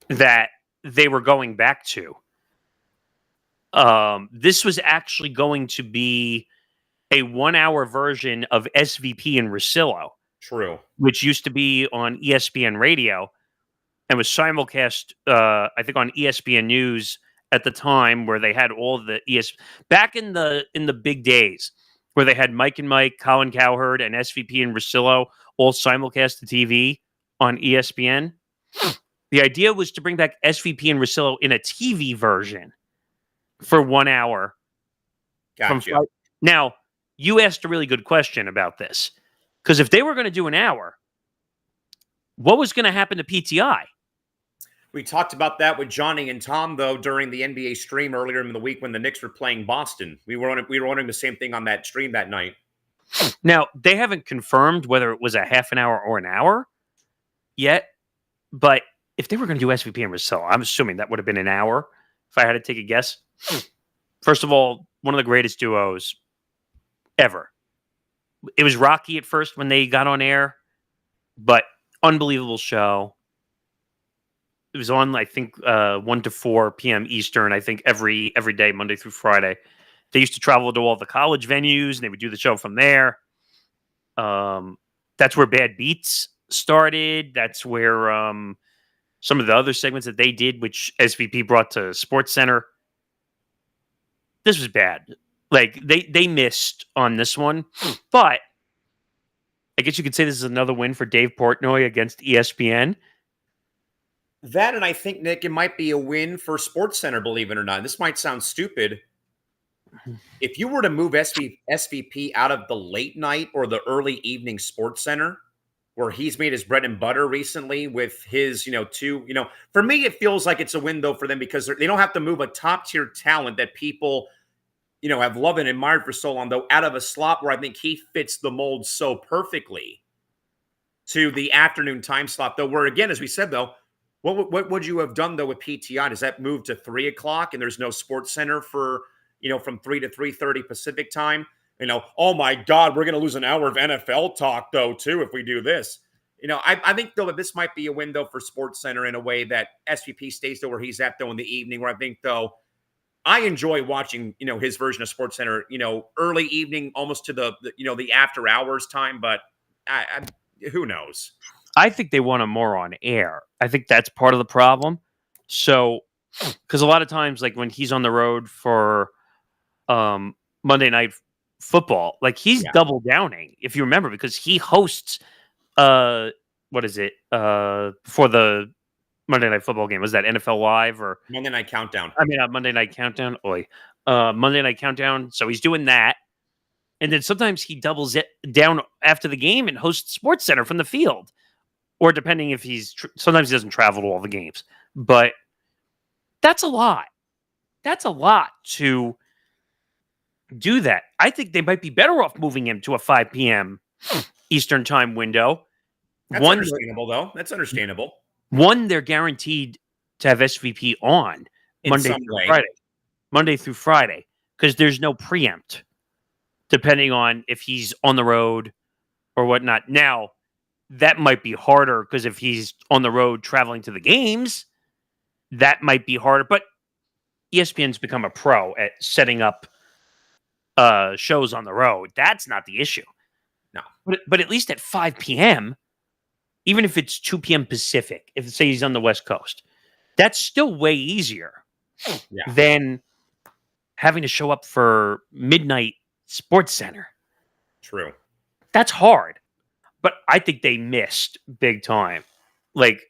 that they were going back to. This was actually going to be a 1-hour version of SVP and Russillo. True. Which used to be on ESPN Radio and was simulcast, I think, on ESPN News at the time, where they had all the back in the big days, where they had Mike and Mike, Colin Cowherd, and SVP and Russillo all simulcast to TV on ESPN. The idea was to bring back SVP and Russillo in a TV version for 1 hour. Gotcha. Now, you asked a really good question about this. Because if they were going to do an hour, what was going to happen to PTI? We talked about that with Johnny and Tom, though, during the NBA stream earlier in the week when the Knicks were playing Boston. We were wondering the same thing on that stream that night. Now, they haven't confirmed whether it was a half an hour or an hour yet. But if they were going to do SVP and Russillo, I'm assuming that would have been an hour, if I had to take a guess. First of all, one of the greatest duos ever. It was rocky at first when they got on air, but unbelievable show. It was on, I think, 1 to 4 p.m. Eastern, I think, every day, Monday through Friday. They used to travel to all the college venues, and they would do the show from there. That's where Bad Beats started. That's where some of the other segments that they did, which SVP brought to Sports Center. This was bad. Like, they missed on this one. But I guess you could say this is another win for Dave Portnoy against ESPN. That, and I think, Nick, it might be a win for Sports Center, believe it or not. This might sound stupid. If you were to move SVP out of the late night or the early evening Sports Center, where he's made his bread and butter recently with his, for me, it feels like it's a win, though, for them, because they don't have to move a top-tier talent that people have loved and admired for so long, though, out of a slot where I think he fits the mold so perfectly to the afternoon time slot, though, where, again, as we said, though, what would you have done, though, with PTI? Does that move to 3 o'clock and there's no Sports Center for, from 3 to 3:30 Pacific time? Oh, my God, we're going to lose an hour of NFL talk, though, too, if we do this. I think, though, that this might be a win, though, for Sports Center in a way that SVP stays, though, where he's at, though, in the evening, where I think, though, I enjoy watching, his version of Sports Center, early evening, almost to the after hours time. But who knows? I think they want him more on air. I think that's part of the problem. So, because a lot of times, like when he's on the road for Monday Night Football, like he's double downing, if you remember, because he hosts, before the Monday Night Football game. Was that NFL Live or Monday Night Countdown? I mean, Monday Night Countdown. Monday Night Countdown. So he's doing that. And then sometimes he doubles it down after the game and hosts Sports Center from the field. Or depending if sometimes he doesn't travel to all the games. But that's a lot. That's a lot to do that. I think they might be better off moving him to a 5 p.m. Eastern time window. That's understandable, though. That's understandable. One, they're guaranteed to have SVP on In Monday some through way. Friday. Monday through Friday, because there's no preempt, depending on if he's on the road or whatnot. Now, that might be harder because if he's on the road traveling to the games, that might be harder. But ESPN's become a pro at setting up shows on the road. That's not the issue. No. But at least at 5 p.m., even if it's 2 p.m. Pacific, if say he's on the West Coast, that's still way easier than having to show up for midnight Sports Center. True. That's hard. But I think they missed big time. Like,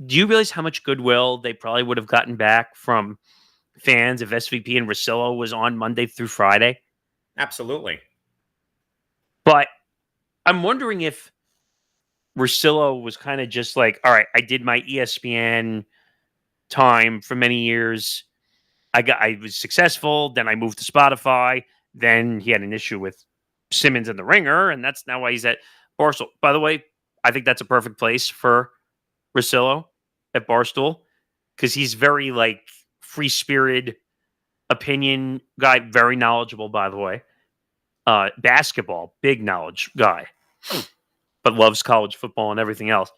do you realize how much goodwill they probably would have gotten back from fans if SVP and Russillo was on Monday through Friday? Absolutely. But I'm wondering if Russillo was kind of just like, all right, I did my ESPN time for many years. I was successful. Then I moved to Spotify. Then he had an issue with Simmons and the Ringer, and that's now why he's at Barstool. By the way, I think that's a perfect place for Russillo at Barstool because he's very like free-spirited opinion guy, very knowledgeable, by the way. Basketball, big knowledge guy, but loves college football and everything else.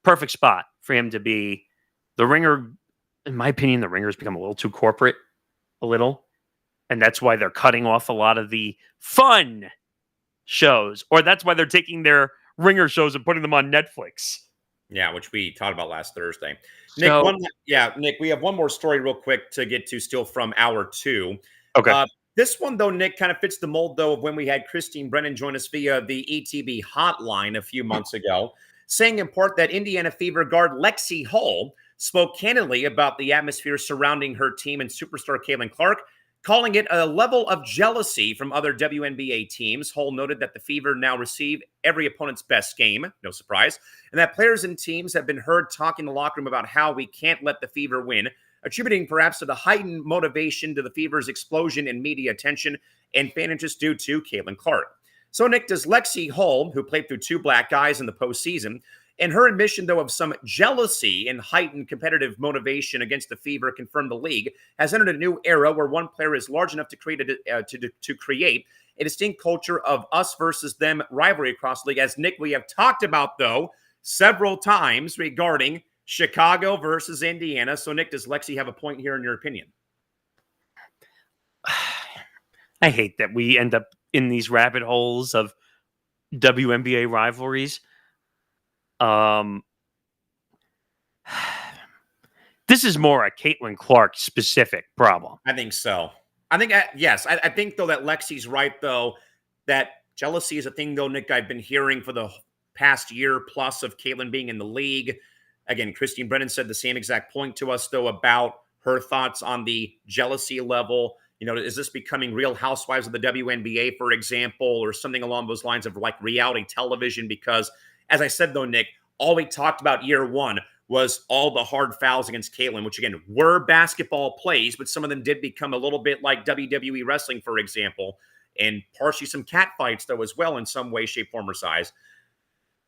Perfect spot for him to be. The Ringer, in my opinion, the Ringer's become a little too corporate, and that's why they're cutting off a lot of the fun shows, or that's why they're taking their Ringer shows and putting them on Netflix. Yeah, which we talked about last Thursday. So, Nick, we have one more story real quick to get to still from hour 2. Okay. This one, though, Nick, kind of fits the mold, though, of when we had Christine Brennan join us via the ETB hotline a few months ago, saying in part that Indiana Fever guard Lexi Hull spoke candidly about the atmosphere surrounding her team and superstar Caitlin Clark, calling it a level of jealousy from other WNBA teams. Hull noted that the Fever now receive every opponent's best game, no surprise, and that players and teams have been heard talking in the locker room about how we can't let the Fever win, attributing perhaps to the heightened motivation to the Fever's explosion in media attention and fan interest due to Caitlin Clark. So, Nick, does Lexi Hull, who played through 2 black guys in the postseason, and her admission, though, of some jealousy and heightened competitive motivation against the Fever confirmed the league has entered a new era where one player is large enough to create a distinct culture of us versus them rivalry across the league. As, Nick, we have talked about, though, several times regarding Chicago versus Indiana. So, Nick, does Lexi have a point here in your opinion? I hate that we end up in these rabbit holes of WNBA rivalries. This is more a Caitlin Clark specific problem. I think so. I think, yes. I think, though, that Lexi's right, though, that jealousy is a thing, though, Nick, I've been hearing for the past year plus of Caitlin being in the league. Again, Christine Brennan said the same exact point to us, though, about her thoughts on the jealousy level. You know, is this becoming Real Housewives of the WNBA, for example, or something along those lines of like reality television? Because, as I said, though, Nick, all we talked about year one was all the hard fouls against Caitlin, which, again, were basketball plays, but some of them did become a little bit like WWE wrestling, for example, and partially some cat fights, though, as well, in some way, shape, form, or size.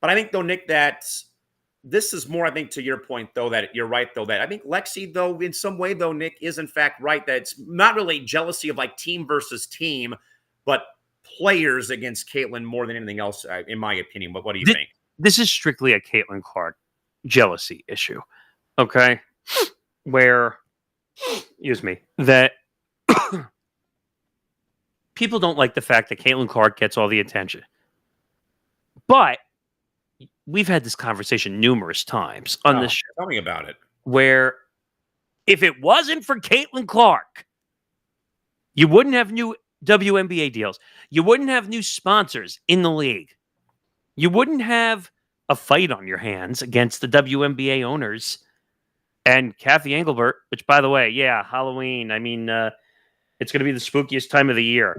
But I think, though, Nick, that this is more, I think, to your point, though, that you're right, though, that I think Lexi, though, in some way, though, Nick, is in fact right, that it's not really jealousy of like team versus team, but players against Caitlin more than anything else, in my opinion. But what do you think? This is strictly a Caitlin Clark jealousy issue, okay? Where, excuse me, that people don't like the fact that Caitlin Clark gets all the attention. But we've had this conversation numerous times on this show. Tell me about it. Where if it wasn't for Caitlin Clark, you wouldn't have new WNBA deals. You wouldn't have new sponsors in the league. You wouldn't have a fight on your hands against the WNBA owners and Kathy Engelbert, which, by the way, yeah, Halloween. I mean, it's going to be the spookiest time of the year.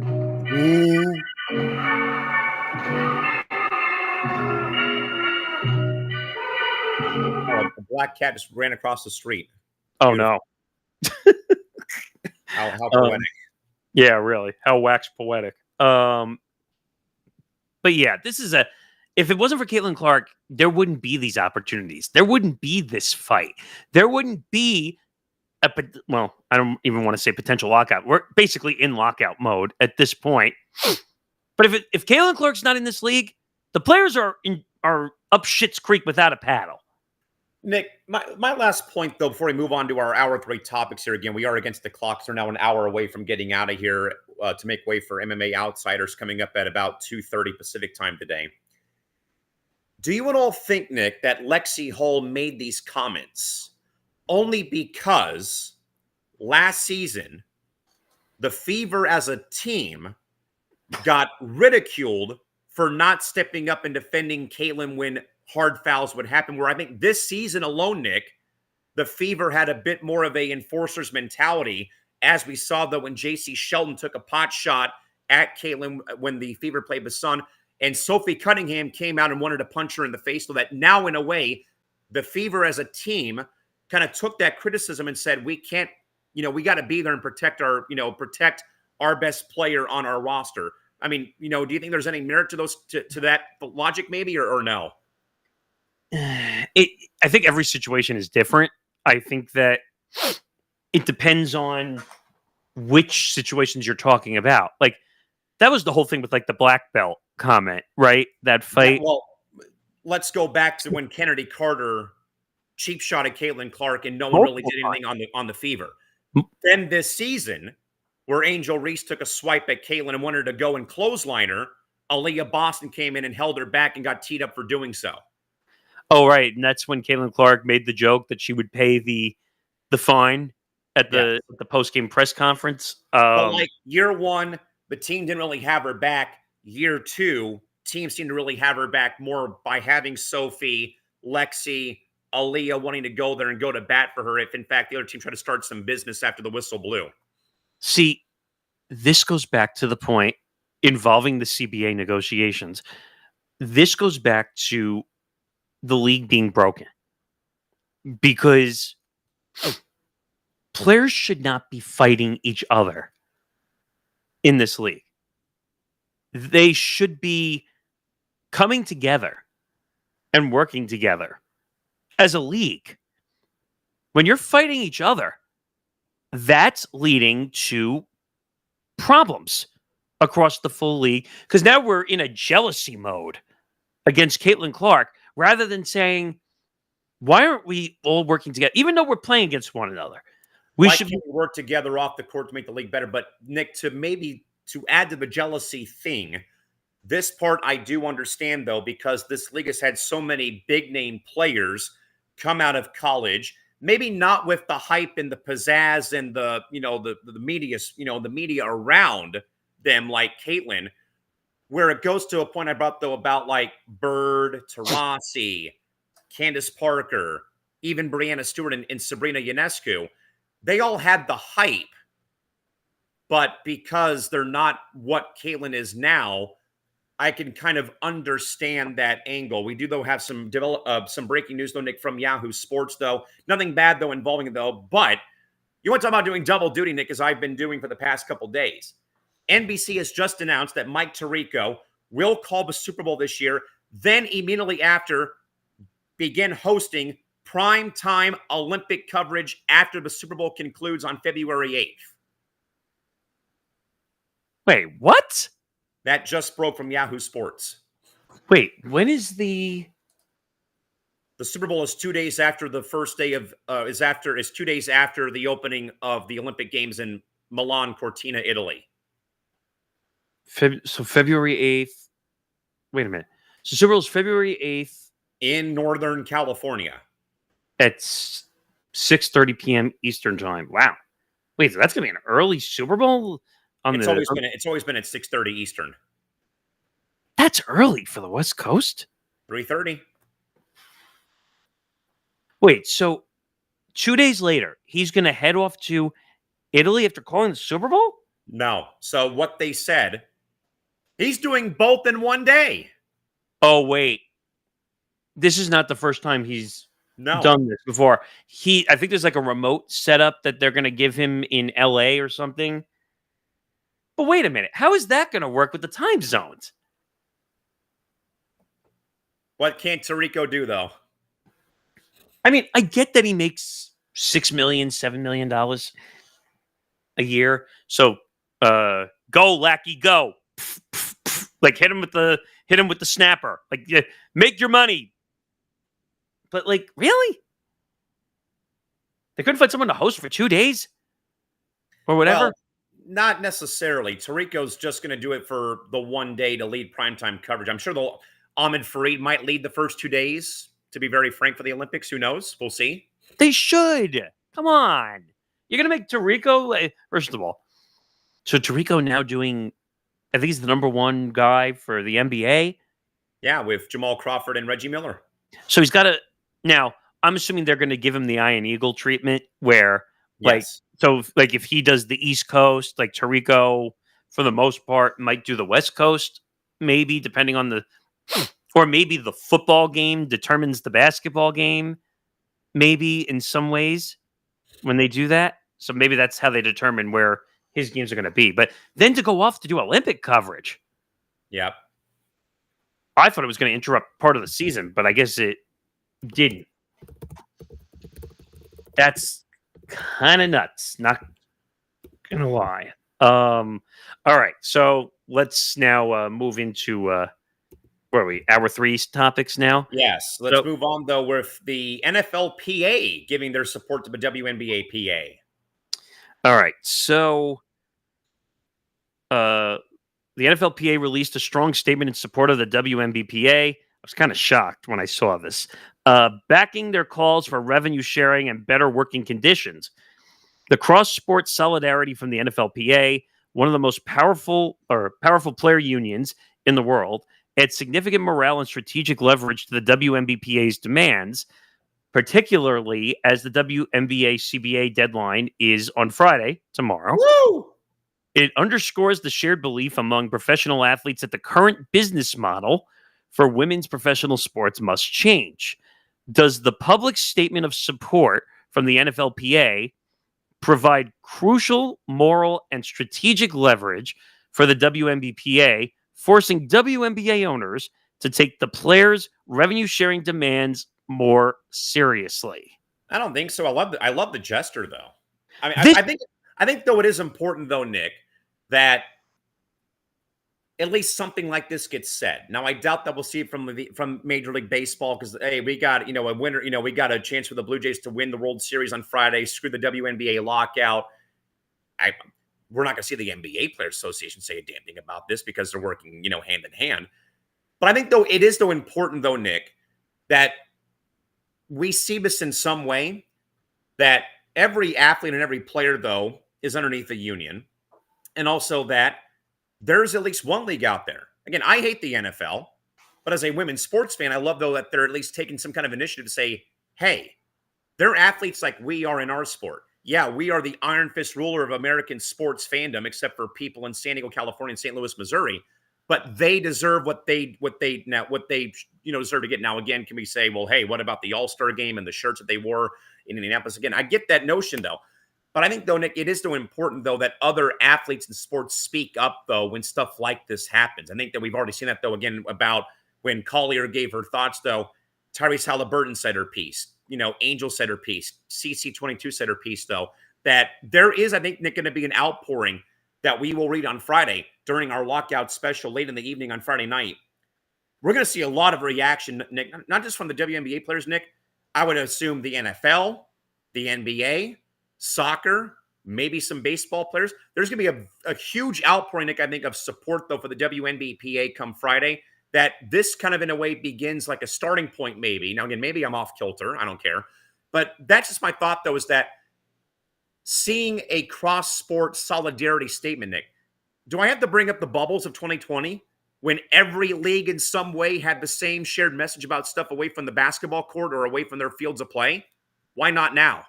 The black cat just ran across the street. Oh, no. How poetic. Yeah, really. How wax poetic. But yeah, this is a. If it wasn't for Caitlin Clark, there wouldn't be these opportunities. There wouldn't be this fight. There wouldn't be well, I don't even want to say potential lockout. We're basically in lockout mode at this point. But if Caitlin Clark's not in this league, the players are up shit's creek without a paddle. Nick, my last point, though, before we move on to our hour 3 topics here again, we are against the clock. So we're now an hour away from getting out of here to make way for MMA Outsiders coming up at about 2:30 Pacific time today. Do you at all think, Nick, that Lexi Hull made these comments only because last season the Fever as a team got ridiculed for not stepping up and defending Caitlin when hard fouls would happen, where I think this season alone, Nick, the Fever had a bit more of a enforcer's mentality, as we saw, though, when J.C. Shelton took a pot shot at Caitlin when the Fever played the Sun, and Sophie Cunningham came out and wanted to punch her in the face, so that now, in a way, the Fever as a team kind of took that criticism and said, we can't, we got to be there and protect our best player on our roster. I mean, do you think there's any merit to those to that logic maybe, or no? I think every situation is different. I think that it depends on which situations you're talking about. Like, that was the whole thing with like the black belt comment, right? That fight. Yeah, well, let's go back to when Kennedy Carter cheap shot at Caitlin Clark and no one really did anything on the Fever. Then this season, where Angel Reese took a swipe at Caitlin and wanted to go and clothesline her, Aaliyah Boston came in and held her back and got teed up for doing so. Oh, right. And that's when Caitlin Clark made the joke that she would pay the fine at the post-game press conference. But like year one, the team didn't really have her back. Year two, teams seemed to really have her back more by having Sophie, Lexi, Aaliyah wanting to go there and go to bat for her if, in fact, the other team tried to start some business after the whistle blew. See, this goes back to the point involving the CBA negotiations. This goes back to the league being broken, because players should not be fighting each other in this league. They should be coming together and working together as a league. When you're fighting each other, that's leading to problems across the full league, because now we're in a jealousy mode against Caitlin Clark, rather than saying, why aren't we all working together? Even though we're playing against one another, we should work together off the court to make the league better. But Nick, to add to the jealousy thing, this part I do understand, though, because this league has had so many big name players come out of college, maybe not with the hype and the pizzazz and the media around them like Caitlin, where it goes to a point I brought, though, about like Bird, Taurasi, Candace Parker, even Brianna Stewart and Sabrina Ionescu. They all had the hype, but because they're not what Caitlin is now, I can kind of understand that angle. We do, though, have some breaking news, though, Nick, from Yahoo Sports, though. Nothing bad, though, involving it, though. But you want to talk about doing double duty, Nick, as I've been doing for the past couple days. NBC has just announced that Mike Tirico will call the Super Bowl this year, then immediately after begin hosting primetime Olympic coverage after the Super Bowl concludes on February 8th. Wait, what? That just broke from Yahoo Sports. Wait, when is the Super Bowl? Is 2 days after the first day of is 2 days after the opening of the Olympic Games in Milan, Cortina, Italy. So February 8th. Wait a minute. So Super Bowl is February 8th in Northern California at 6:30 p.m. Eastern time. Wow. Wait, so that's going to be an early Super Bowl? It's always been at 6:30 Eastern. That's early for the West Coast? 3:30. Wait, so 2 days later, he's going to head off to Italy after calling the Super Bowl? No. So what they said, he's doing both in one day. Oh, wait. This is not the first time he's done this before. I think there's like a remote setup that they're going to give him in LA or something. But wait a minute. How is that going to work with the time zones? What can't Tarico do, though? I mean, I get that he makes $6 million, $7 million a year. So go, Lackey, go. Like hit him with the snapper. Like make your money. But like, really? They couldn't find someone to host for 2 days? Or whatever? Well, not necessarily. Tarico's just going to do it for the one day to lead primetime coverage. I'm sure Ahmed Fareed might lead the first 2 days, to be very frank, for the Olympics. Who knows? We'll see. They should. Come on. You're going to make Tarico, first of all. So Tarico now doing, I think he's the number one guy for the NBA. Yeah, with Jamal Crawford and Reggie Miller. So he's got to, now, I'm assuming they're going to give him the Iron Eagle treatment where, like, Yes. so, like, if he does the East Coast, like, Tarico, for the most part, might do the West Coast, maybe, depending on the, or maybe the football game determines the basketball game, maybe in some ways when they do that. So maybe that's how they determine where his games are going to be. But then to go off to do Olympic coverage, Yep. I thought it was going to interrupt part of the season, but I guess it didn't. That's kind of nuts. Not gonna lie. All right, so let's now move into where are we? Hour 3 topics now. Yes. Let's move on though with the NFLPA giving their support to the WNBA PA. All right, so the NFLPA released a strong statement in support of the WNBPA. I was kind of shocked when I saw this. Backing their calls for revenue sharing and better working conditions. The cross-sport solidarity from the NFLPA, one of the most powerful player unions in the world, adds significant morale and strategic leverage to the WNBPA's demands, particularly as the WNBA CBA deadline is on Friday, tomorrow. Woo! It underscores the shared belief among professional athletes that the current business model for women's professional sports must change. Does the public statement of support from the NFLPA provide crucial moral and strategic leverage for the WNBPA, forcing WNBA owners to take the players' revenue-sharing demands more seriously? I don't think so. I love the gesture though. I mean, I think though it is important though, Nick, that at least something like this gets said. Now, I doubt that we'll see it from Major League Baseball because, hey, we got, a winner, we got a chance for the Blue Jays to win the World Series on Friday. Screw the WNBA lockout. We're not going to see the NBA Players Association say a damn thing about this because they're working, hand in hand. But I think, though, it is, though, important, though, Nick, that we see this in some way, that every athlete and every player, though, is underneath a union. And also that there's at least one league out there. Again, I hate the NFL, but as a women's sports fan, I love, though, that they're at least taking some kind of initiative to say, hey, they're athletes like we are in our sport. Yeah, we are the iron fist ruler of American sports fandom, except for people in San Diego, California, and St. Louis, Missouri. But they deserve what they deserve to get. Now, again, can we say, well, hey, what about the All-Star game and the shirts that they wore in Indianapolis? Again, I get that notion, though. But I think, though, Nick, it is so important, though, that other athletes in sports speak up, though, when stuff like this happens. I think that we've already seen that, though, again, about when Collier gave her thoughts, though. Tyrese Halliburton said her piece. Angel said her piece. CC22 said her piece, though, that there is, I think, Nick, going to be an outpouring that we will read on Friday during our lockout special late in the evening on Friday night. We're going to see a lot of reaction, Nick, not just from the WNBA players, Nick. I would assume the NFL, the NBA, soccer, maybe some baseball players. There's going to be a huge outpouring, Nick, I think, of support, though, for the WNBPA come Friday, that this kind of, in a way, begins like a starting point, maybe. Now, again, maybe I'm off kilter. I don't care. But that's just my thought, though, is that seeing a cross-sport solidarity statement, Nick, do I have to bring up the bubbles of 2020 when every league in some way had the same shared message about stuff away from the basketball court or away from their fields of play? Why not now?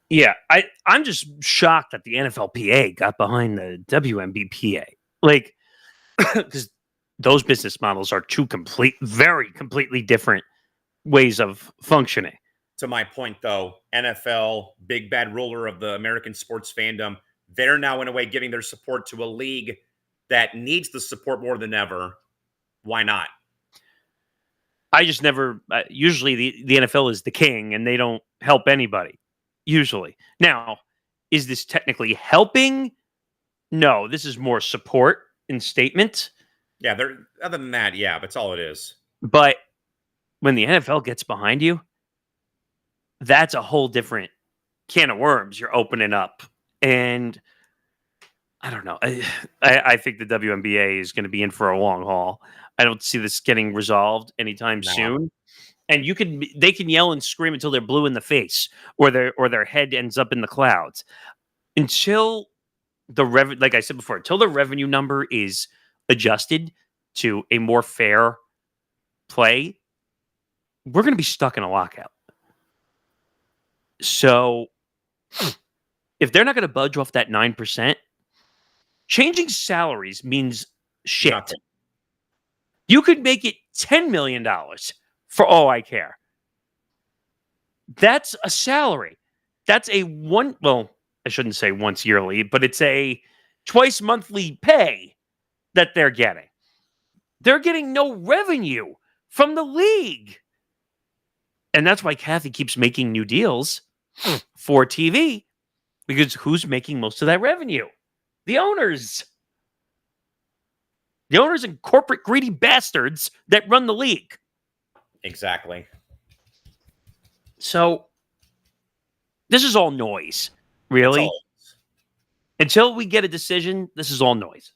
Yeah, I'm just shocked that the NFLPA got behind the WNBPA. Like, because those business models are two very completely different ways of functioning. To my point, though, NFL, big bad ruler of the American sports fandom, they're now in a way giving their support to a league that needs the support more than ever. Why not? I just never. Usually, the NFL is the king, and they don't help anybody. Usually, now is this technically helping? No, this is more support and statement. Yeah, they're other than that, yeah, that's all it is. But when the NFL gets behind you, that's a whole different can of worms you're opening up. And I don't know. I think the WNBA is going to be in for a long haul. I don't see this getting resolved anytime soon. And they can yell and scream until they're blue in the face, or their head ends up in the clouds. Until like I said before, until the revenue number is adjusted to a more fair play, we're going to be stuck in a lockout. So if they're not going to budge off that 9%, changing salaries means shit. Nothing. You could make it $10 million for all I care. That's a salary. That's I shouldn't say once yearly, but it's a twice monthly pay that they're getting. They're getting no revenue from the league. And that's why Kathy keeps making new deals for TV, because who's making most of that revenue? The owners. The owners and corporate greedy bastards that run the league. Exactly. So this is all noise, really. Until we get a decision, this is all noise.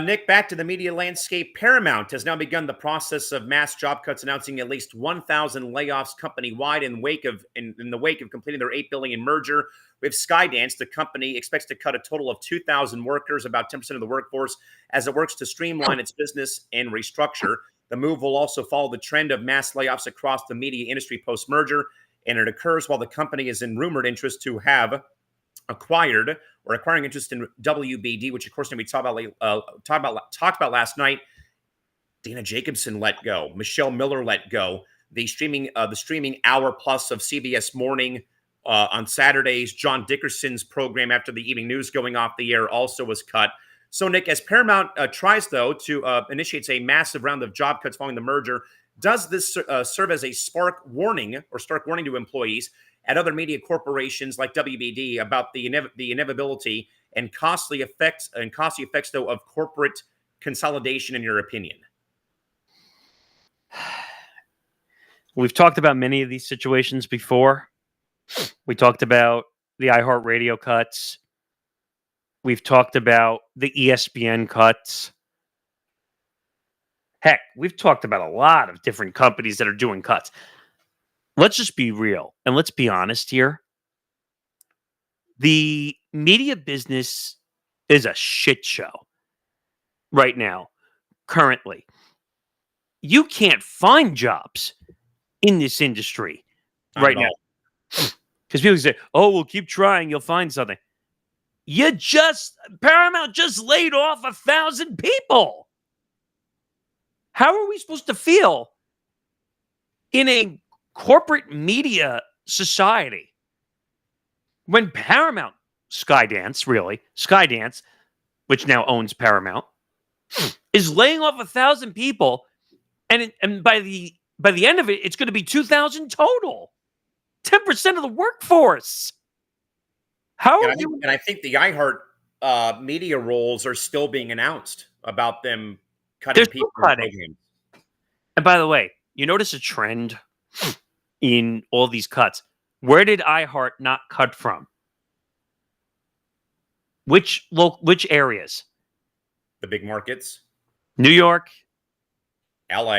Nick, back to the media landscape. Paramount has now begun the process of mass job cuts, announcing at least 1,000 layoffs company-wide in the wake of completing their $8 billion merger with Skydance. The company expects to cut a total of 2,000 workers, about 10% of the workforce, as it works to streamline its business and restructure. The move will also follow the trend of mass layoffs across the media industry post-merger, and it occurs while the company is in rumored interest to have acquiring interest in WBD, which of course we talked about last night. Dana Jacobson let go. Michelle Miller let go. The streaming hour plus of CBS Morning on Saturdays. John Dickerson's program after the evening news going off the air also was cut. So, Nick, as Paramount tries, though, to initiate a massive round of job cuts following the merger, does this serve as a stark warning to employees at other media corporations like WBD about the inevitability and costly effects though of corporate consolidation, in your opinion? We've talked about many of these situations before. We talked about the iHeartRadio cuts. We've talked about the ESPN cuts. Heck, we've talked about a lot of different companies that are doing cuts. Let's just be real and let's be honest here. The media business is a shit show right now, currently. You can't find jobs in this industry right now. Because people say, oh, well, keep trying, you'll find something. Paramount just laid off 1,000 people. How are we supposed to feel in a corporate media society when Paramount, Skydance, which now owns Paramount, is laying off 1,000 people, and by the end of it, it's going to be 2,000 total, 10% of the workforce. And I think the iHeart media roles are still being announced about them cutting people. And by the way, you notice a trend in all these cuts. Where did iHeart not cut from? Which areas? The big markets. New York. LA.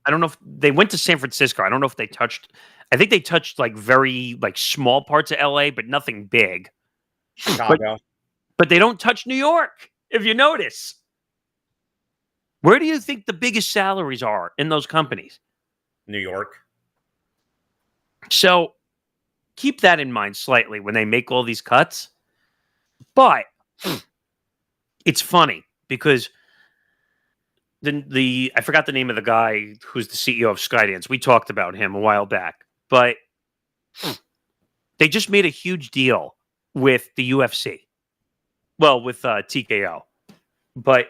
I don't know if they went to San Francisco. I don't know if they touched. I think they touched very small parts of LA, but nothing big. Chicago. But they don't touch New York, if you notice. Where do you think the biggest salaries are in those companies? New York. So keep that in mind slightly when they make all these cuts. But it's funny because I forgot the name of the guy who's the CEO of Skydance. We talked about him a while back. But they just made a huge deal with the UFC. Well, with TKO. But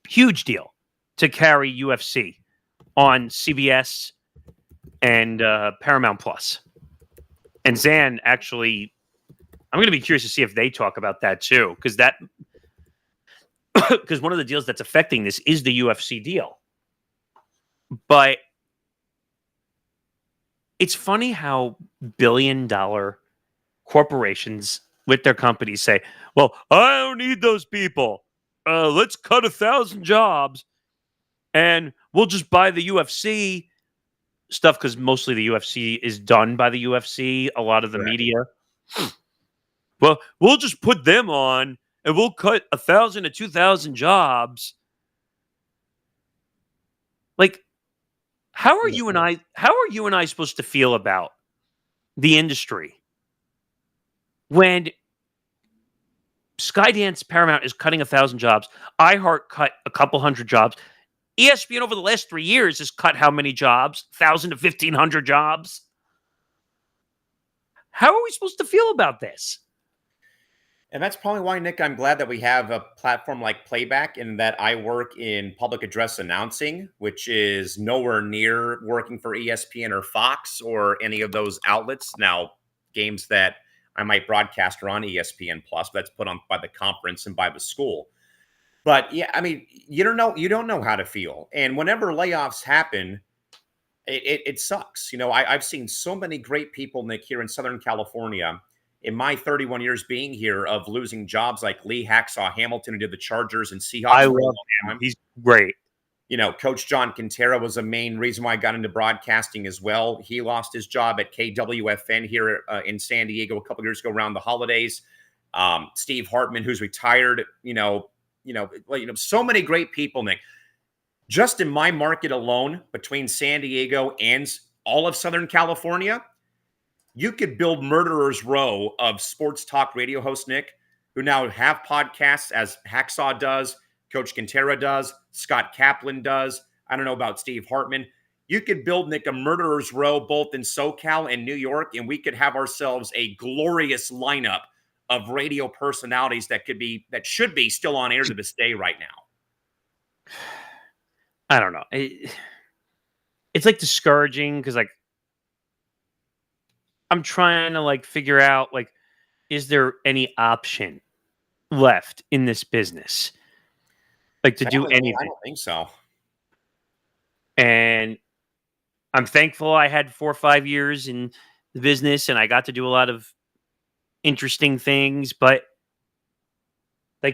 huge deal to carry UFC on CBS and Paramount Plus. And Zan actually, I'm going to be curious to see if they talk about that too, because one of the deals that's affecting this is the UFC deal. But it's funny how billion-dollar corporations with their companies say, well, I don't need those people. Let's cut 1,000 jobs and we'll just buy the UFC stuff, because mostly the UFC is done by the UFC, a lot of the media. Well, we'll just put them on and we'll cut 1,000 to 2,000 jobs. Like, how are you and I supposed to feel about the industry when Skydance Paramount is cutting 1,000 jobs, iHeart cut a couple hundred jobs, ESPN over the last 3 years has cut how many jobs? 1,000 to 1,500 jobs. How are we supposed to feel about this? And that's probably why, Nick, I'm glad that we have a platform like Playback and that I work in public address announcing, which is nowhere near working for ESPN or Fox or any of those outlets. Now, games that I might broadcast are on ESPN Plus, but that's put on by the conference and by the school. But yeah, I mean, you don't know how to feel. And whenever layoffs happen, it sucks. You know, I've seen so many great people, Nick, here in Southern California in my 31 years being here of losing jobs, like Lee Hacksaw Hamilton, who did the Chargers and Seahawks. I love him. He's great. You know, Coach John Quintero was a main reason why I got into broadcasting as well. He lost his job at KWFN here in San Diego a couple years ago around the holidays. Steve Hartman, who's retired, so many great people, Nick. Just in my market alone, between San Diego and all of Southern California, you could build Murderer's Row of sports talk radio hosts, Nick, who now have podcasts, as Hacksaw does, Coach Quintero does, Scott Kaplan does. I don't know about Steve Hartman. You could build, Nick, a Murderer's Row both in SoCal and New York, and we could have ourselves a glorious lineup of radio personalities that should be still on air to this day right now. I don't know. It's like discouraging because, like, I'm trying to figure out, is there any option left in this business? To do anything? I don't think so. And I'm thankful I had 4 or 5 years in the business and I got to do a lot of interesting things, but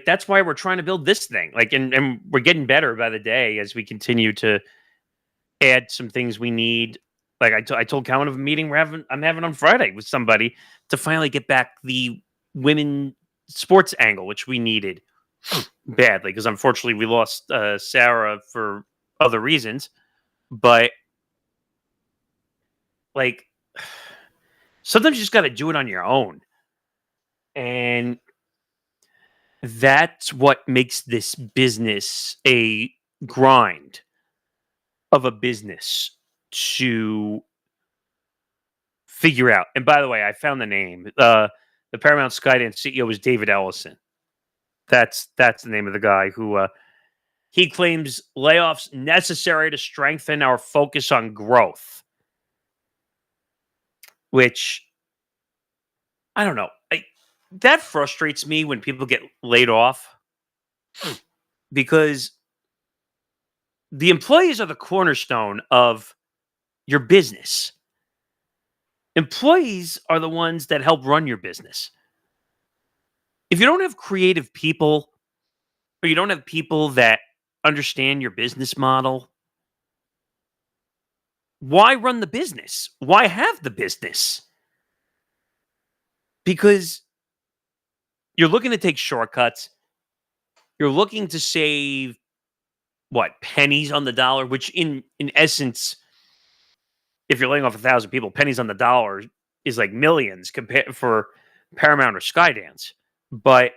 that's why we're trying to build this thing. And we're getting better by the day as we continue to add some things we need. I told Cowan of a meeting I'm having on Friday with somebody to finally get back the women sports angle, which we needed badly because unfortunately we lost Sarah for other reasons. But sometimes you just got to do it on your own, and that's what makes this business a grind of a business to figure out. And by the way, I found the name. The Paramount Skydance CEO is David Ellison. That's the name of the guy who he claims layoffs necessary to strengthen our focus on growth. Which I don't know. That frustrates me when people get laid off because the employees are the cornerstone of your business. Employees are the ones that help run your business. If you don't have creative people or you don't have people that understand your business model, why run the business? Why have the business? Because you're looking to take shortcuts. You're looking to save, pennies on the dollar, which in essence, if you're laying off 1,000 people, pennies on the dollar is like millions compared for Paramount or Skydance. But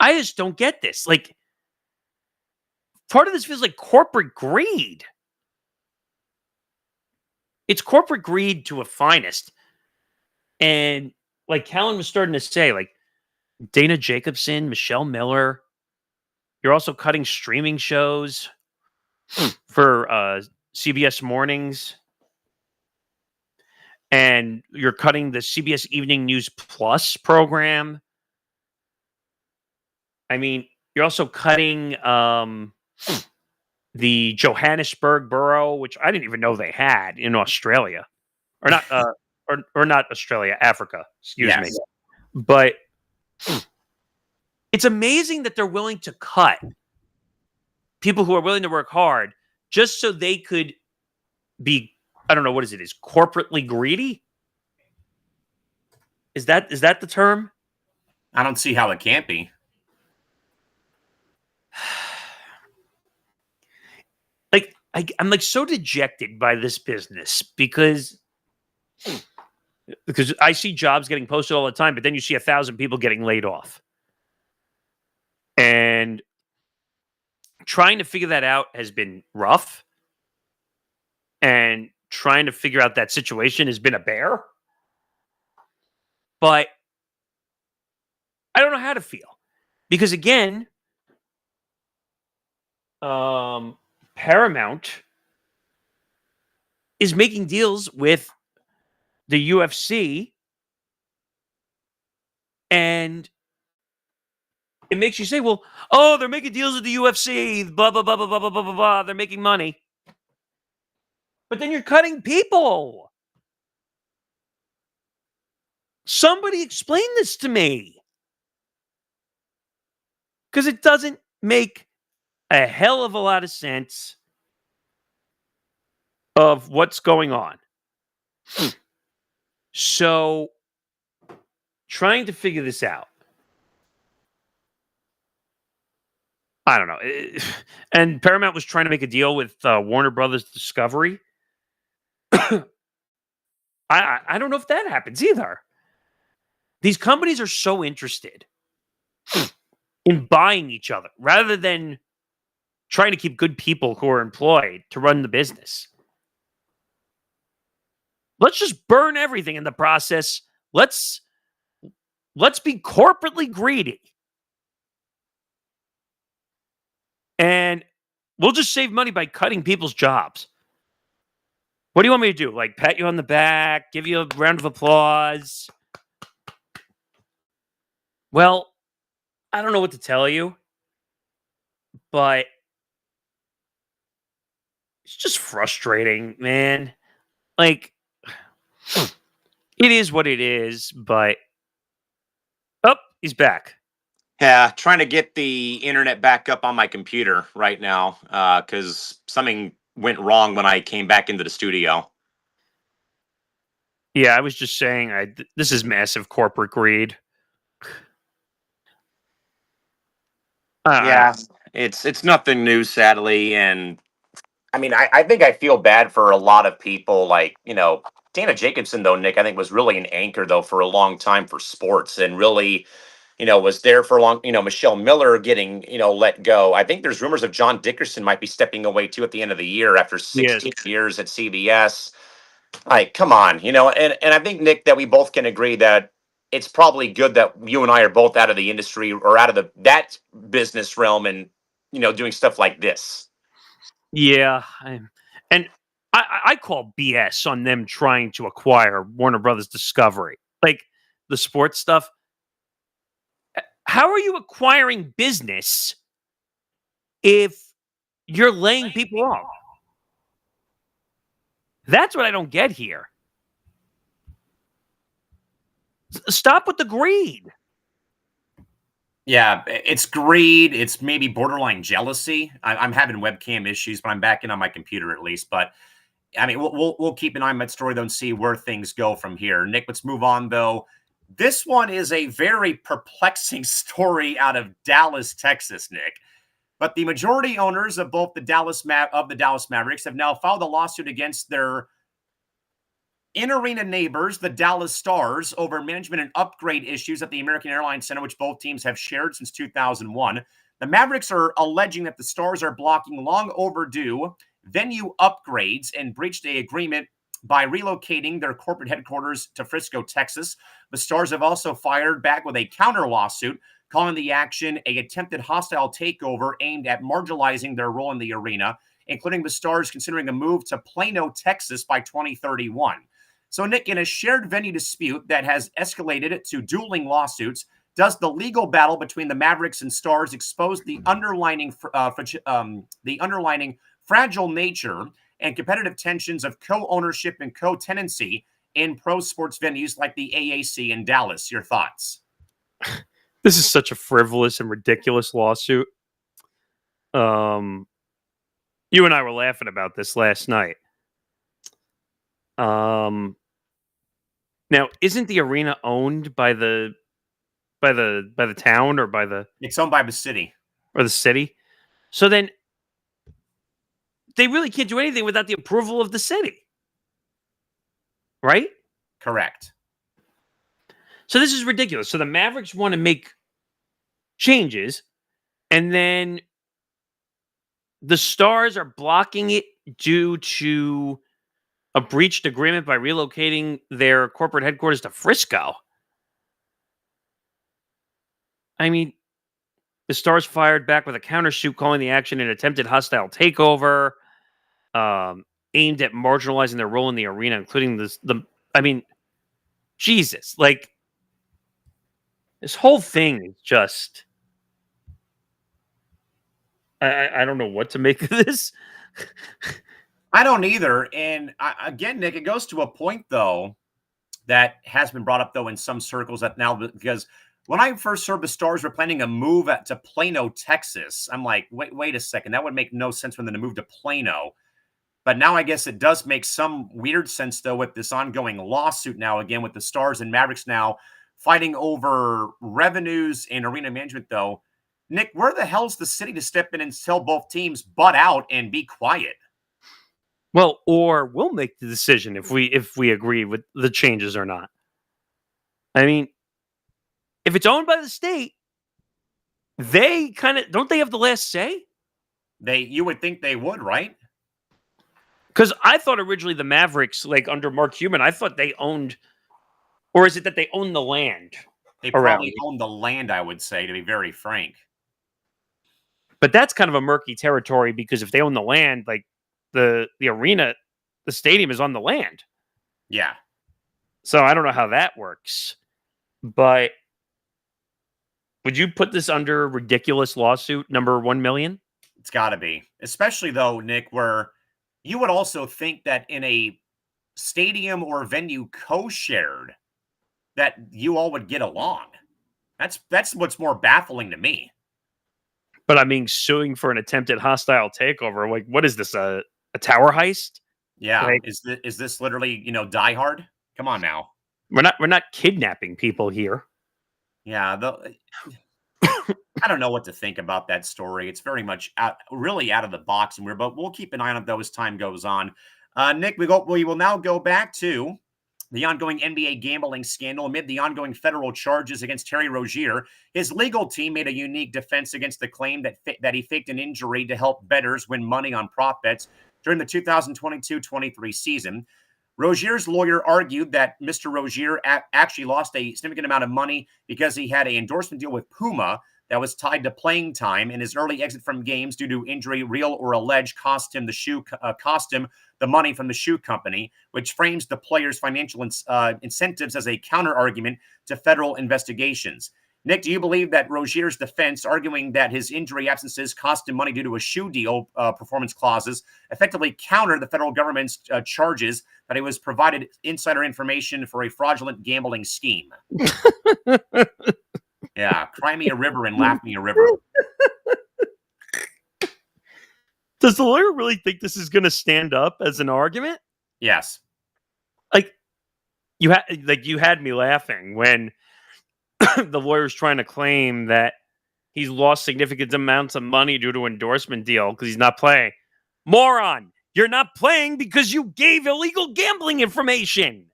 I just don't get this. Part of this feels like corporate greed. It's corporate greed to a finest. And like Callan was starting to say, Dana Jacobson, Michelle Miller, you're also cutting streaming shows. for CBS Mornings, and you're cutting the CBS Evening News Plus program. I mean, you're also cutting the Johannesburg borough, which I didn't even know they had in Australia, or not, or not Australia, Africa. Excuse me. But it's amazing that they're willing to cut people who are willing to work hard just so they could be, I don't know, what is corporately greedy? Is that the term? I don't see how it can't be. Like, I'm like so dejected by this business because I see jobs getting posted all the time, but then you see 1,000 people getting laid off. And trying to figure that out has been rough. And trying to figure out that situation has been a bear. But I don't know how to feel. Because again, Paramount is making deals with the UFC, and it makes you say, well, oh, they're making deals with the UFC, blah, blah, blah, blah, blah, blah, blah, blah, blah. They're making money. But then you're cutting people. Somebody explain this to me. Because it doesn't make a hell of a lot of sense of what's going on. So, trying to figure this out. I don't know. And Paramount was trying to make a deal with Warner Brothers Discovery. I don't know if that happens either. These companies are so interested in buying each other rather than trying to keep good people who are employed to run the business. Let's just burn everything in the process. Let's be corporately greedy. And we'll just save money by cutting people's jobs. What do you want me to do? Like pat you on the back, give you a round of applause? Well, I don't know what to tell you, but it's just frustrating, man. Like, it is what it is, but he's back. Yeah, trying to get the internet back up on my computer right now because something went wrong when I came back into the studio. Yeah, I was just saying, this is massive corporate greed. Yeah, it's nothing new, sadly, and I mean, I think I feel bad for a lot of people. Like, Dana Jacobson, though, Nick, I think was really an anchor though for a long time for sports, and really, was there for a long. Michelle Miller getting let go. I think there's rumors of John Dickerson might be stepping away too at the end of the year after 16 years at CBS. Like, come on, and I think, Nick, that we both can agree that it's probably good that you and I are both out of the industry or out of that business realm and, doing stuff like this. Yeah. I call BS on them trying to acquire Warner Brothers Discovery. Like the sports stuff. How are you acquiring business if you're laying people off? That's what I don't get here. Stop with the greed. Yeah, it's greed. It's maybe borderline jealousy. I'm having webcam issues, but I'm back in on my computer at least. But I mean, we'll keep an eye on that story though and see where things go from here. Nick, let's move on though. This one is a very perplexing story out of Dallas, Texas, Nick. But the majority owners of both the Dallas Mavericks have now filed a lawsuit against their in-arena neighbors, the Dallas Stars, over management and upgrade issues at the American Airlines Center, which both teams have shared since 2001. The Mavericks are alleging that the Stars are blocking long overdue venue upgrades and breached an agreement by relocating their corporate headquarters to Frisco, Texas. The Stars have also fired back with a counter lawsuit, calling the action an attempted hostile takeover aimed at marginalizing their role in the arena including the Stars considering a move to Plano, Texas by 2031. So, Nick, in a shared venue dispute that has escalated to dueling lawsuits, does the legal battle between the Mavericks and Stars expose the underlining fragile nature and competitive tensions of co-ownership and co-tenancy in pro sports venues like the AAC in Dallas? Your thoughts? This is such a frivolous and ridiculous lawsuit. You and I were laughing about this last night. Now, isn't the arena owned by the town or by the It's owned by the city. or the city? So then they really can't do anything without the approval of the city. Right? Correct. So this is ridiculous. So the Mavericks want to make changes, and then the Stars are blocking it due to a breached agreement by relocating their corporate headquarters to Frisco. I mean, the Stars fired back with a countersuit, calling the action an attempted hostile takeover, aimed at marginalizing their role in the arena, including I mean, Jesus, like, this whole thing is just, I don't know what to make of this. I don't either. And again, Nick, it goes to a point, though, that has been brought up, though, in some circles that now, because when I first heard the Stars were planning a move to Plano, Texas, I'm like, wait a second. That would make no sense for them to move to Plano. But now I guess it does make some weird sense, though, with this ongoing lawsuit now, again, with the Stars and Mavericks now fighting over revenues and arena management, though. Nick, where the hell's the city to step in and tell both teams butt out and be quiet? Well, or we'll make the decision if we agree with the changes or not. I mean, if it's owned by the state, they don't they have the last say? You would think they would, right? Because I thought originally the Mavericks, like under Mark Cuban, I thought they owned, or is it that they own the land? They probably own the land, I would say, to be very frank. But that's kind of a murky territory, because if they own the land, like the arena, the stadium is on the land. Yeah. So I don't know how that works. But would you put this under ridiculous lawsuit number 1 million? It's got to be. Especially, though, Nick, where you would also think that in a stadium or venue co-shared, that you all would get along. That's what's more baffling to me. But I mean, suing for an attempted hostile takeover, like, what is this, a tower heist? Yeah, Like, is this literally, Die Hard? Come on now. We're not kidnapping people here. Yeah, I don't know what to think about that story. It's very much really out of the box, and but we'll keep an eye on it, though, as time goes on. Nick, we will now go back to the ongoing NBA gambling scandal. Amid the ongoing federal charges against Terry Rozier, his legal team made a unique defense against the claim that he faked an injury to help bettors win money on prop bets during the 2022-23 season. Rozier's lawyer argued that Mr. Rozier actually lost a significant amount of money because he had an endorsement deal with Puma that was tied to playing time, and his early exit from games due to injury, real or alleged, cost him the money from the shoe company, which frames the player's financial incentives as a counter argument to federal investigations. Nick, do you believe that Rozier's defense, arguing that his injury absences cost him money due to a shoe deal performance clauses, effectively counter the federal government's charges that he was provided insider information for a fraudulent gambling scheme? Yeah, cry me a river and laugh me a river. Does the lawyer really think this is going to stand up as an argument? Yes. Like, you had me laughing when the lawyer's trying to claim that he's lost significant amounts of money due to endorsement deal because he's not playing. Moron! You're not playing because you gave illegal gambling information.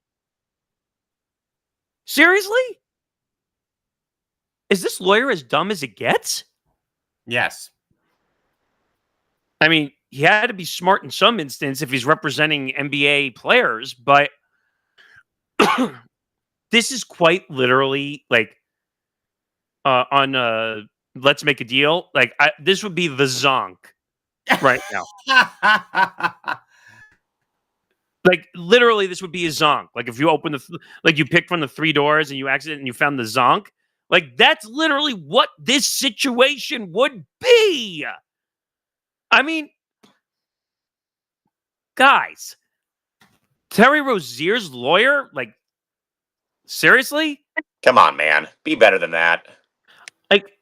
Seriously? Is this lawyer as dumb as it gets? Yes. I mean, he had to be smart in some instance if he's representing NBA players, but this is quite literally like on Let's Make a Deal. Like, this would be the zonk right now. Like literally, this would be a zonk. Like if you open like you picked from the 3 doors and you accident and you found the zonk. Like that's literally what this situation would be. I mean, guys, Terry Rozier's lawyer, like seriously, Come on, man. Be better than that. like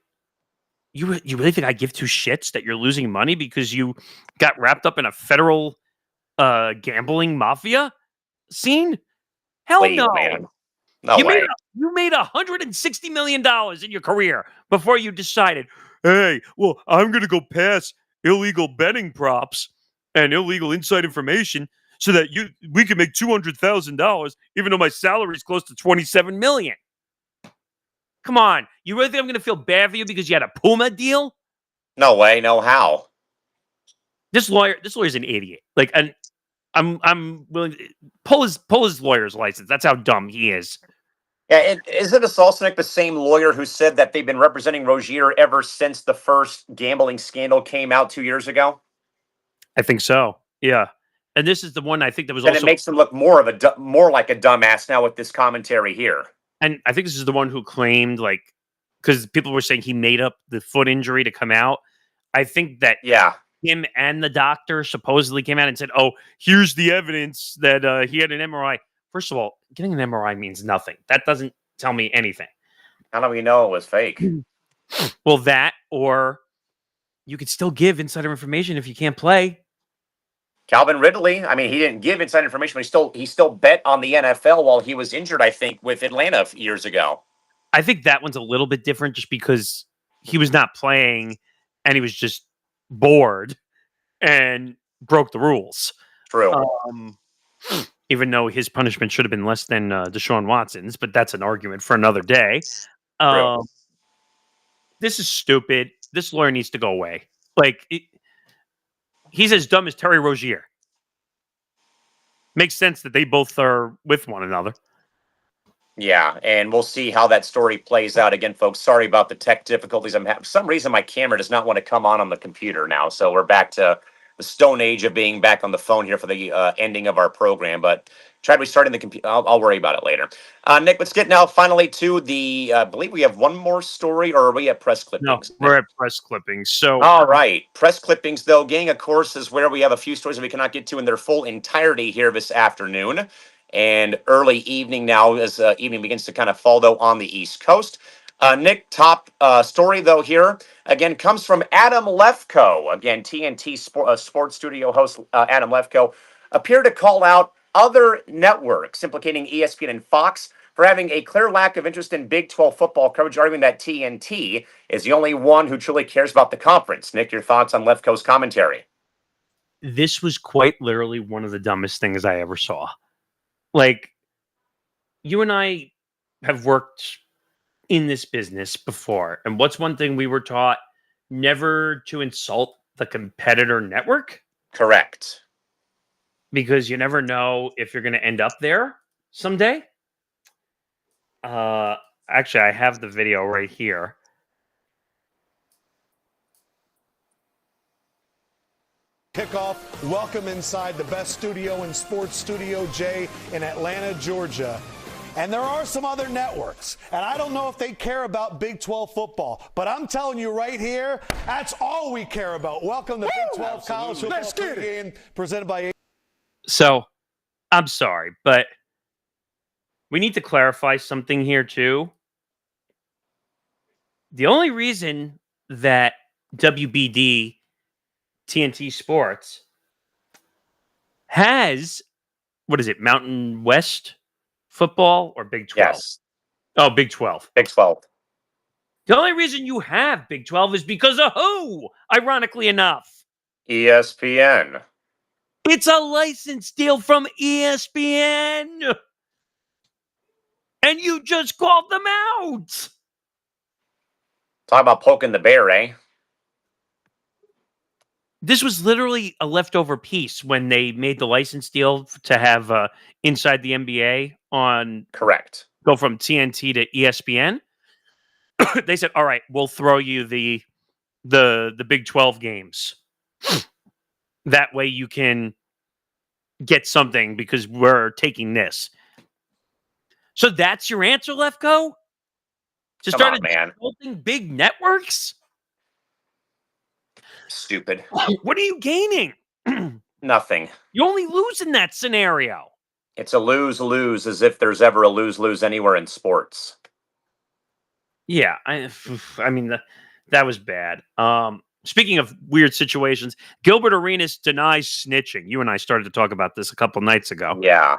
you really think I give 2 shits that you're losing money because you got wrapped up in a federal gambling mafia scene? Hell Please, no. man. No You way. made $160 million in your career before you decided, hey, well, I'm going to go pass illegal betting props and illegal inside information so that we can make $200,000, even though my salary is close to $27 million. Come on, you really think I'm going to feel bad for you because you had a Puma deal? No way. No how. This lawyer's an idiot. Like, and I'm willing to pull his lawyer's license. That's how dumb he is. Yeah, isn't it also the same lawyer who said that they've been representing Rozier ever since the first gambling scandal came out 2 years ago? I think so. Yeah, and this is the one I think that was And also. it makes him look more like a dumbass now with this commentary here. And I think this is the one who claimed, like, because people were saying he made up the foot injury to come out. I think that him and the doctor supposedly came out and said, "Oh, here's the evidence that he had an MRI." First of all, getting an MRI means nothing. That doesn't tell me anything. How do we know it was fake? Well, that, or you could still give insider information if you can't play. Calvin Ridley, I mean, he didn't give inside information, but he still bet on the NFL while he was injured, I think, with Atlanta years ago. I think that one's a little bit different just because he was not playing and he was just bored and broke the rules. True. Even though his punishment should have been less than Deshaun Watson's, but that's an argument for another day. This is stupid. This lawyer needs to go away. Like, he's as dumb as Terry Rozier. Makes sense that they both are with one another. Yeah, and we'll see how that story plays out. Again, folks, sorry about the tech difficulties I'm having. For some reason, my camera does not want to come on the computer now, so we're back to the stone age of being back on the phone here for the ending of our program. But try restarting the computer. I'll worry about it later. Nick, let's get now finally to the. I believe we have one more story, or are we at press clippings? No, we're at press clippings. So, all right, press clippings though, gang. Of course, is where we have a few stories that we cannot get to in their full entirety here this afternoon and early evening now, as evening begins to kind of fall though on the East Coast. Nick, top story though here again comes from Adam Lefkoe. Again, TNT sports studio host Adam Lefkoe appeared to call out other networks, implicating ESPN and Fox, for having a clear lack of interest in Big 12 football coverage, arguing that TNT is the only one who truly cares about the conference. Nick, your thoughts on Lefkoe's commentary? This was quite literally one of the dumbest things I ever saw. Like, you and I have worked in this business before, and what's one thing we were taught? Never to insult the competitor network. Correct. Because you never know if you're going to end up there someday. Actually, I have the video right here. Kickoff. Welcome inside the best studio in sports, Studio J in Atlanta, Georgia. And there are some other networks, and I don't know if they care about Big 12 football, but I'm telling you right here, that's all we care about. Welcome to Big 12 College Football Game presented by. So, I'm sorry, but we need to clarify something here too. The only reason that WBD TNT Sports has, what is it, Mountain West football or Big 12? Yes. Oh, Big 12. Big 12. The only reason you have Big 12 is because of who? Ironically enough. ESPN. It's a license deal from ESPN. And you just called them out. Talk about poking the bear, eh? This was literally a leftover piece when they made the license deal to have Inside the NBA on. Correct. Go from TNT to ESPN. They said, "All right, we'll throw you the Big 12 games." That way you can get something because we're taking this. So that's your answer, Lefko? To Come start on, man. insulting big networks? Stupid. What are you gaining? Nothing. You only lose in that scenario. It's a lose-lose, as if there's ever a lose-lose anywhere in sports. Yeah, I mean that was bad. Speaking of weird situations, Gilbert Arenas denies snitching. You and I started to talk about this a couple nights ago. Yeah.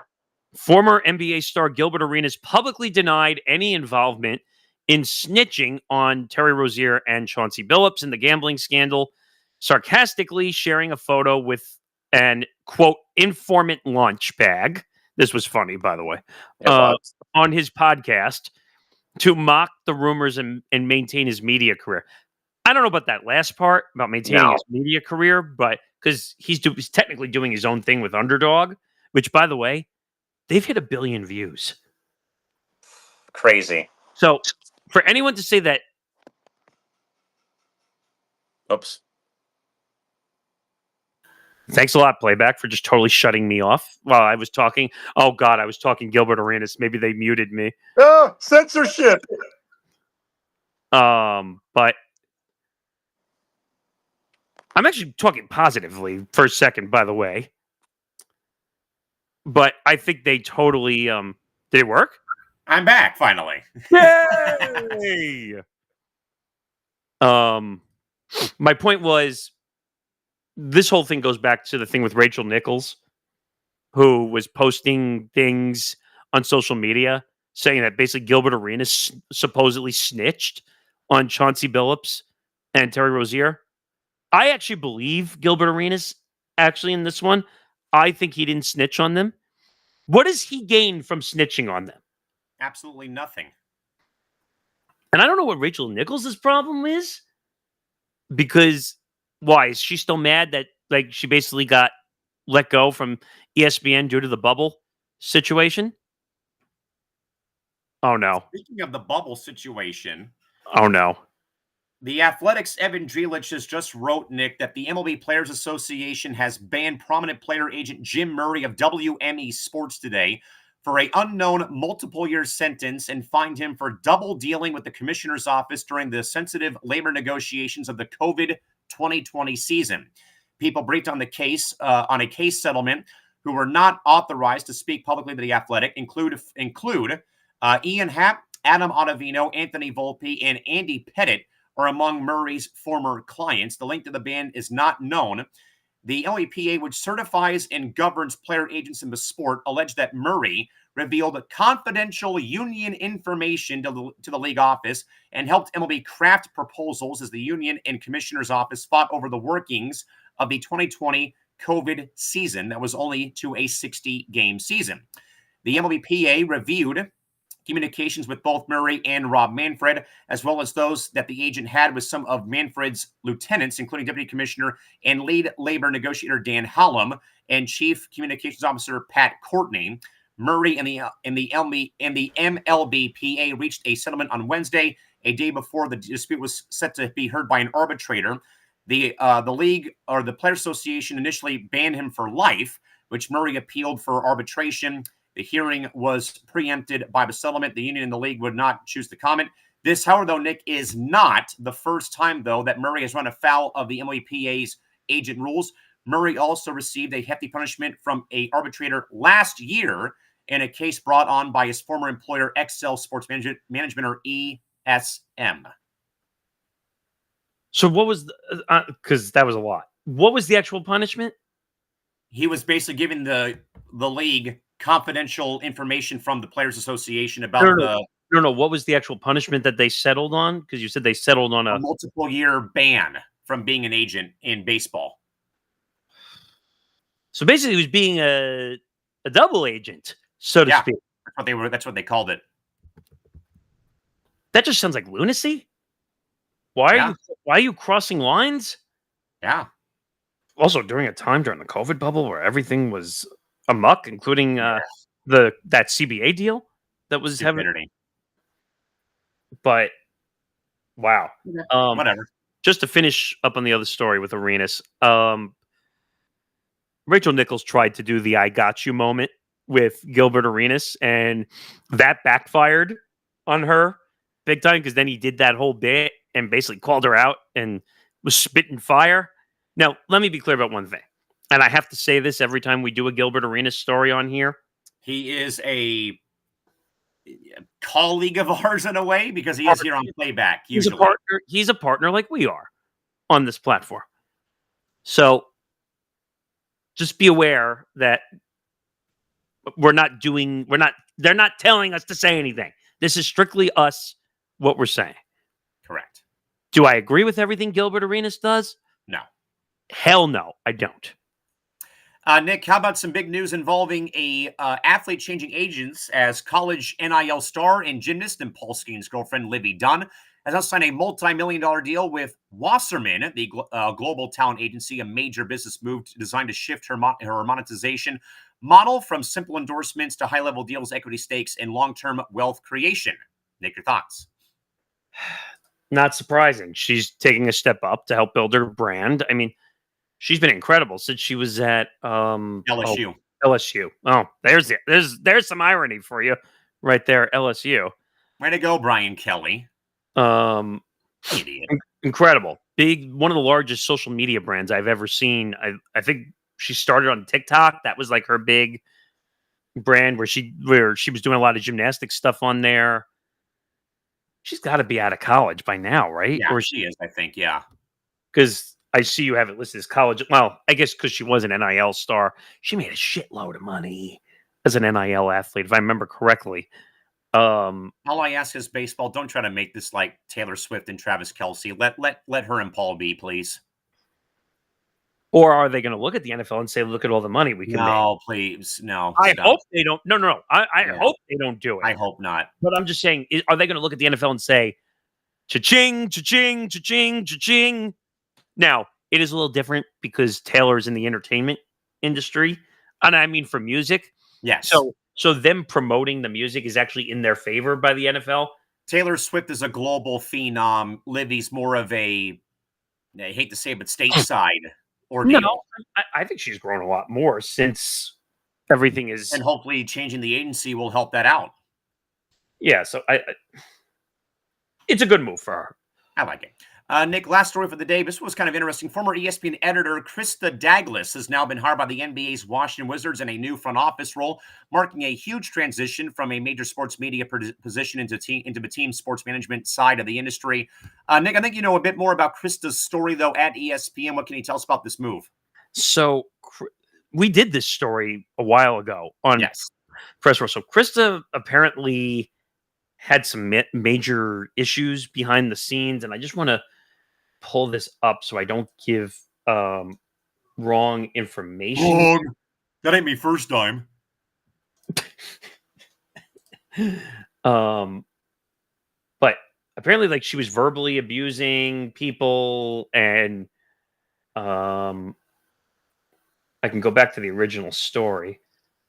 Former NBA star Gilbert Arenas publicly denied any involvement in snitching on Terry Rozier and Chauncey Billups in the gambling scandal, sarcastically sharing a photo with an, quote, informant lunch bag. This was funny, by the way, It was. on his podcast to mock the rumors and maintain his media career. I don't know about that last part about maintaining his media career, but because he's technically doing his own thing with Underdog, which, by the way, they've hit 1 billion views. Crazy. So for anyone to say that, Oops. thanks a lot, Playback, for just totally shutting me off while I was talking. Oh God, I was talking Gilbert Arenas. Maybe they muted me. Oh, censorship. But I'm actually talking positively for a second, by the way. But I think they totally did it work? I'm back finally. Yay! My point was this whole thing goes back to the thing with Rachel Nichols, who was posting things on social media saying that basically Gilbert Arenas supposedly snitched on Chauncey Billups and Terry Rozier. I actually believe Gilbert Arenas actually in this one. I think he didn't snitch on them. What does he gain from snitching on them? Absolutely nothing. And I don't know what Rachel Nichols' problem is. Because why? Is she still mad that like she basically got let go from ESPN due to the bubble situation? Oh no. Speaking of the bubble situation, Oh no. the Athletics' Evan Drellich has just wrote, Nick, that the MLB Players Association has banned prominent player agent Jim Murray of WME Sports today for an unknown multiple-year sentence and fined him for double dealing with the commissioner's office during the sensitive labor negotiations of the COVID 2020 season. People briefed on the case, on a case settlement, who were not authorized to speak publicly to the Athletic include Ian Happ, Adam Ottavino, Anthony Volpe, and Andy Pettit are among Murray's former clients. The link to the ban is not known. The LEPA, which certifies and governs player agents in the sport, alleged that Murray revealed confidential union information to the league office and helped MLB craft proposals as the union and commissioner's office fought over the workings of the 2020 COVID season that was only to a 60-game season. The MLBPA reviewed communications with both Murray and Rob Manfred, as well as those that the agent had with some of Manfred's lieutenants, including Deputy Commissioner and lead labor negotiator Dan Hallam and Chief Communications Officer Pat Courtney. Murray and the MLBPA reached a settlement on Wednesday, a day before the dispute was set to be heard by an arbitrator. The league or the Players Association initially banned him for life, which Murray appealed for arbitration. The hearing was preempted by the settlement. The union and the league would not choose to comment. This, however, though, Nick, is not the first time, though, that Murray has run afoul of the MLBPA's agent rules. Murray also received a hefty punishment from an arbitrator last year in a case brought on by his former employer, Excel Sports Management, or ESM. So what was because that was a lot. What was the actual punishment? He was basically giving the league confidential information from the Players Association about No. What was the actual punishment that they settled on? Because you said they settled on a multiple-year ban from being an agent in baseball. So basically, he was being a double agent, so to speak. That's what they called it. That just sounds like lunacy. Why are you crossing lines? Yeah. Also, during a time during the COVID bubble where everything was amok, including that CBA deal that was heavy. But wow, whatever. Just to finish up on the other story with Arenas, Rachel Nichols tried to do the "I got you" moment with Gilbert Arenas, and that backfired on her big time because then he did that whole bit and basically called her out and was spitting fire. Now, let me be clear about one thing, and I have to say this every time we do a Gilbert Arenas story on here. He is a colleague of ours in a way because he is here on playback. He's a Usually, partner. He's a partner like we are on this platform. So just be aware that they're not telling us to say anything. This is strictly us, what we're saying. correct. Do I agree with everything Gilbert Arenas does? No. Hell no, I don't. Nick, how about some big news involving a athlete changing agents as college NIL star and gymnast and Paul Skeen's girlfriend, Livy Dunn, has now signed a multi-million-dollar deal with Wasserman, the global talent agency, a major business move designed to shift her monetization model from simple endorsements to high-level deals, equity stakes, and long-term wealth creation. Nick, your thoughts? Not surprising. She's taking a step up to help build her brand. I mean, she's been incredible since she was at LSU. LSU. Oh, there's some irony for you right there, LSU. Way to go, Brian Kelly. Idiot. Incredible. Big, one of the largest social media brands I've ever seen. I think she started on TikTok. That was like her big brand where she was doing a lot of gymnastics stuff on there. She's got to be out of college by now, right? Yeah, or she is, I think, yeah. Because I see you have it listed as college. Well, I guess because she was an NIL star. She made a shitload of money as an NIL athlete, if I remember correctly. All I ask is baseball. Don't try to make this like Taylor Swift and Travis Kelce. Let her and Paul be, please. Or are they going to look at the NFL and say, "Look at all the money we can make"? No, please, no. I stop. hope they don't. No. I Yeah. hope they don't do it. I hope not. But I'm just saying, are they going to look at the NFL and say, "Cha-ching, cha-ching, cha-ching, cha-ching"? Now, it is a little different because Taylor's in the entertainment industry, and I mean for music. Yes. So them promoting the music is actually in their favor by the NFL. Taylor Swift is a global phenom. Livy's more of I hate to say it, but stateside ordeal. No, I think she's grown a lot more since everything is. And hopefully changing the agency will help that out. Yeah, so it's a good move for her. I like it. Nick, last story for the day. This was kind of interesting. Former ESPN editor Krista Douglas has now been hired by the NBA's Washington Wizards in a new front office role, marking a huge transition from a major sports media position into the team sports management side of the industry. Nick, I think you know a bit more about Krista's story, though, at ESPN. What can you tell us about this move? So we did this story a while ago on Press Row. So Krista apparently had some major issues behind the scenes, and I just want to pull this up so I don't give wrong information. That ain't me first time. But apparently, like, she was verbally abusing people, and I can go back to the original story,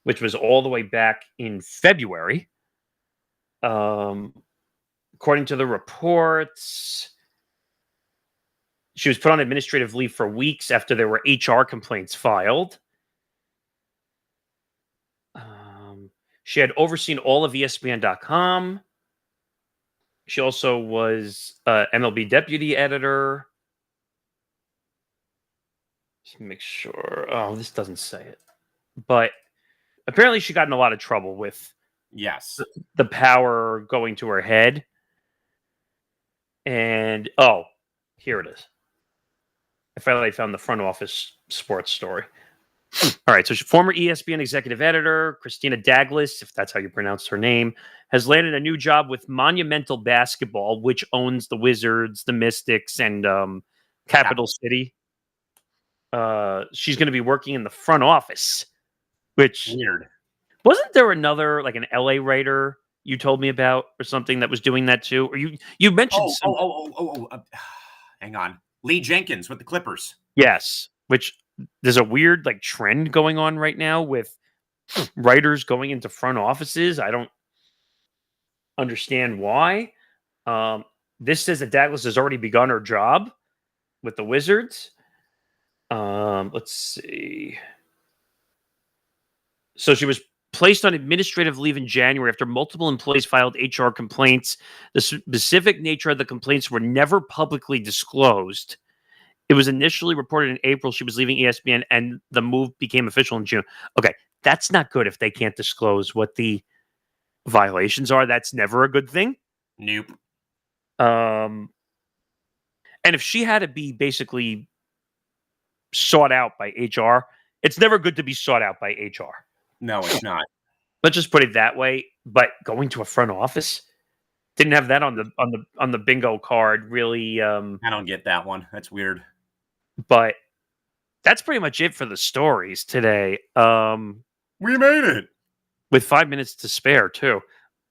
which was all the way back in February. According to the reports, she was put on administrative leave for weeks after there were HR complaints filed. She had overseen all of ESPN.com. She also was MLB deputy editor. Just make sure. Oh, this doesn't say it. But apparently she got in a lot of trouble with the power going to her head. And, here it is. I finally found the front office sports story. All right, so former ESPN executive editor Christina Douglas, if that's how you pronounce her name, has landed a new job with Monumental Basketball, which owns the Wizards, the Mystics, and Capital City. She's going to be working in the front office, which weird. Wasn't there another, like, an LA writer you told me about or something that was doing that too? Or you mentioned hang on. Lee Jenkins with the Clippers. Yes, which there's a weird, like, trend going on right now with writers going into front offices. I don't understand why. This says that Douglas has already begun her job with the Wizards. Let's see. So she was placed on administrative leave in January after multiple employees filed HR complaints. The specific nature of the complaints were never publicly disclosed. It was initially reported in April she was leaving ESPN, and the move became official in June. Okay, that's not good if they can't disclose what the violations are. That's never a good thing. Nope. And if she had to be basically sought out by HR, it's never good to be sought out by HR. No, it's not. Let's just put it that way. But going to a front office, didn't have that on the bingo card. Really, I don't get that one. That's weird. but that's pretty much it for the stories today. We made it. With 5 minutes to spare, too.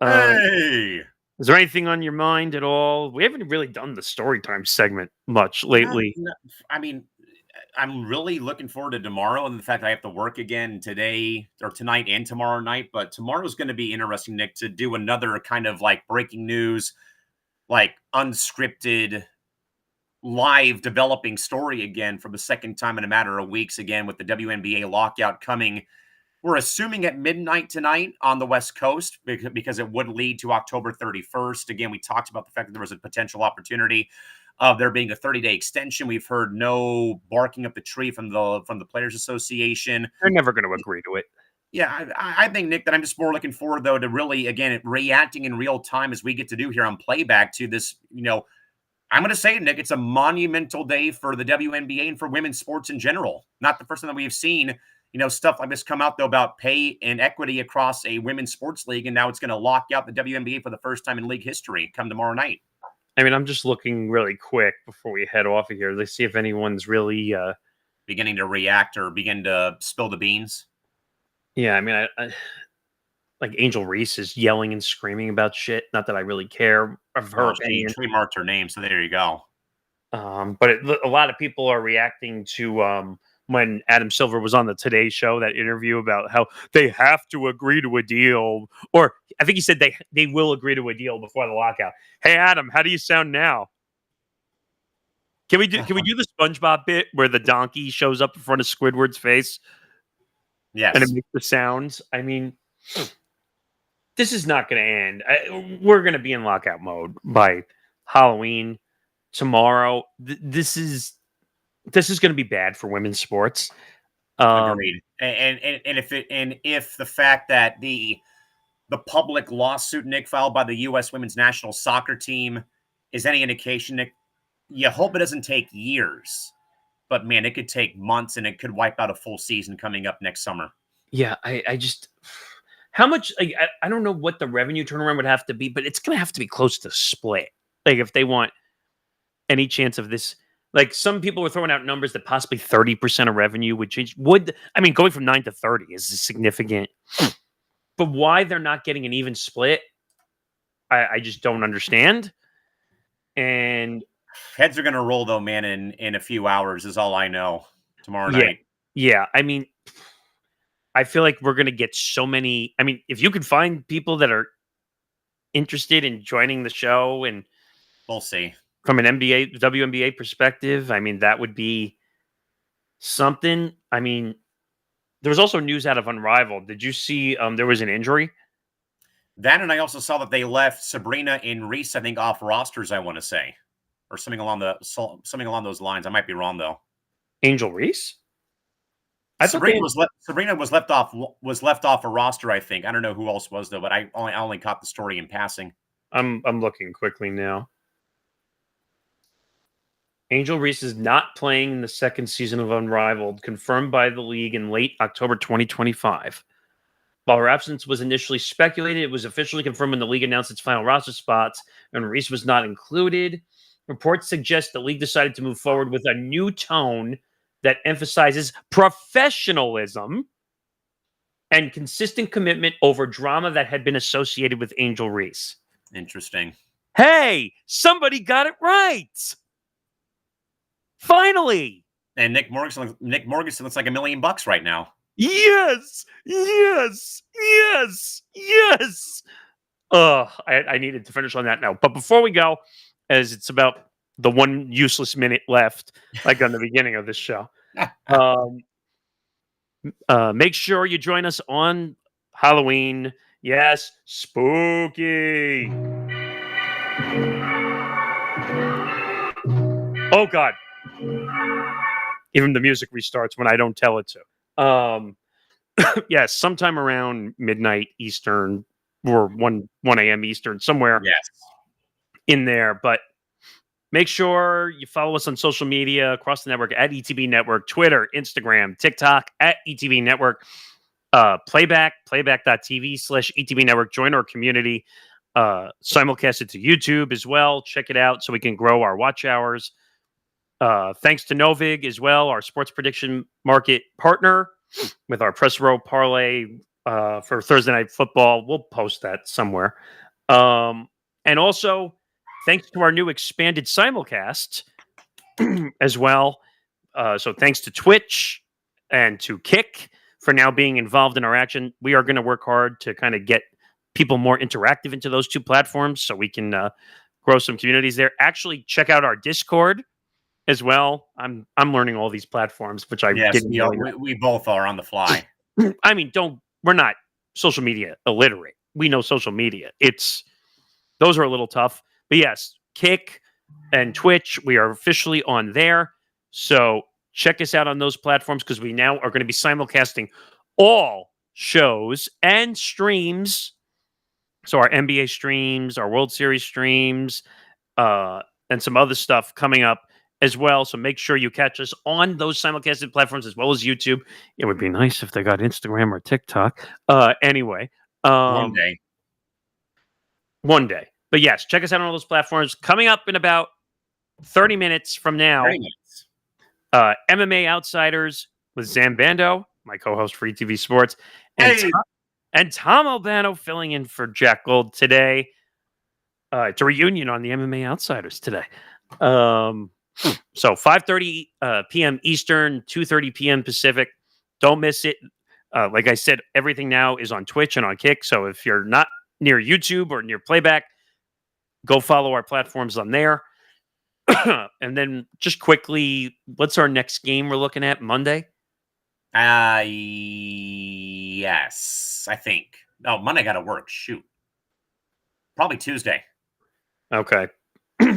Hey. Is there anything on your mind at all? We haven't really done the story time segment much lately. I mean, I'm really looking forward to tomorrow and the fact that I have to work again today or tonight and tomorrow night. But tomorrow's going to be interesting, Nick, to do another kind of like breaking news, like unscripted, live developing story again for the second time in a matter of weeks again with the WNBA lockout coming. We're assuming at midnight tonight on the West Coast because it would lead to October 31st. Again, we talked about the fact that there was a potential opportunity of there being a 30-day extension. We've heard no barking up the tree from the Players Association. They're never going to agree to it. Yeah, I think, Nick, that I'm just more looking forward, though, to really, again, reacting in real time as we get to do here on Playback to this, I'm going to say, Nick, it's a monumental day for the WNBA and for women's sports in general. Not the first time that we've seen stuff like this come out, though, about pay and equity across a women's sports league. And now it's going to lock out the WNBA for the first time in league history come tomorrow night. I mean, I'm just looking really quick before we head off of here. Let's see if anyone's really beginning to react or begin to spill the beans. Yeah, I mean, I like Angel Reese is yelling and screaming about shit. Not that I really care of her opinion. Trademarked her name, so there you go. But a lot of people are reacting to when Adam Silver was on the Today Show, that interview about how they have to agree to a deal, or I think he said they will agree to a deal before the lockout. Hey, Adam, how do you sound now? Can we do the SpongeBob bit where the donkey shows up in front of Squidward's face? Yes, and it makes the sounds. I mean, this is not going to end. We're going to be in lockout mode by Halloween tomorrow. This is going to be bad for women's sports. Agreed. And if the fact that the public lawsuit, Nick, filed by the U.S. Women's National Soccer Team is any indication, Nick, you hope it doesn't take years. But, man, it could take months, and it could wipe out a full season coming up next summer. Yeah, I just... How much... I don't know what the revenue turnaround would have to be, but it's going to have to be close to split. Like, if they want any chance of this... Like, some people were throwing out numbers that possibly 30% of revenue would change. Going from 9 to 30 is significant. But why they're not getting an even split, I just don't understand. And... Heads are going to roll, though, man, in a few hours is all I know tomorrow night. Yeah, I mean, I feel like we're going to get so many... I mean, if you could find people that are interested in joining the show and... We'll see. From an WNBA perspective, I mean, that would be something. I mean, there was also news out of Unrivaled. Did you see there was an injury? That, and I also saw that they left Sabrina and Reese, I think, off rosters, I want to say. Or something along those lines. I might be wrong, though. Angel Reese? Sabrina was left off a roster, I think. I don't know who else was, though, but I only caught the story in passing. I'm looking quickly now. Angel Reese is not playing in the second season of Unrivaled, confirmed by the league in late October 2025. While her absence was initially speculated, it was officially confirmed when the league announced its final roster spots, and Reese was not included. Reports suggest the league decided to move forward with a new tone that emphasizes professionalism and consistent commitment over drama that had been associated with Angel Reese. Interesting. Hey, somebody got it right. Finally. And Nick Morganson looks like $1 million right now. Yes. I needed to finish on that now. But before we go, as it's about the one useless minute left, like on the beginning of this show, Make sure you join us on Halloween. Yes, spooky. Oh God. Even the music restarts when I don't tell it to. Yes, sometime around midnight Eastern or 1 a.m. Eastern, somewhere Yes. in there. But make sure you follow us on social media across the network at ETB Network, Twitter, Instagram, TikTok at ETB Network, playback.tv/ETB Network. Join our community. Simulcast it to YouTube as well. Check it out so we can grow our watch hours. Thanks to Novig as well, our sports prediction market partner, with our press row parlay for Thursday Night Football. We'll post that somewhere. And also, thanks to our new expanded simulcast as well. So thanks to Twitch and to Kick for now being involved in our action. We are going to work hard to kind of get people more interactive into those two platforms so we can grow some communities there. Actually, check out our Discord as well. I'm learning all these platforms, which I didn't know. We both are on the fly. I mean, we're not social media illiterate. We know social media. Those are a little tough. But yes, Kick and Twitch, we are officially on there. So check us out on those platforms because we now are going to be simulcasting all shows and streams. So our NBA streams, our World Series streams, and some other stuff coming up as well. So make sure you catch us on those simulcasted platforms as well as YouTube. It would be nice if they got Instagram or TikTok. Anyway. One day. One day. But yes, check us out on all those platforms. Coming up in about 30 minutes from now, 30 minutes. MMA Outsiders with Zambando, my co-host for ETV Sports, and Tom Albano filling in for Jack Gold today. It's a reunion on the MMA Outsiders today. So 5:30 p.m. Eastern, 2:30 p.m. Pacific. Don't miss it. Like I said, everything now is on Twitch and on Kick. So if you're not near YouTube or near Playback, go follow our platforms on there. And then just quickly, what's our next game we're looking at? Monday? Yes, I think. Oh, Monday got to work. Shoot. Probably Tuesday. Okay.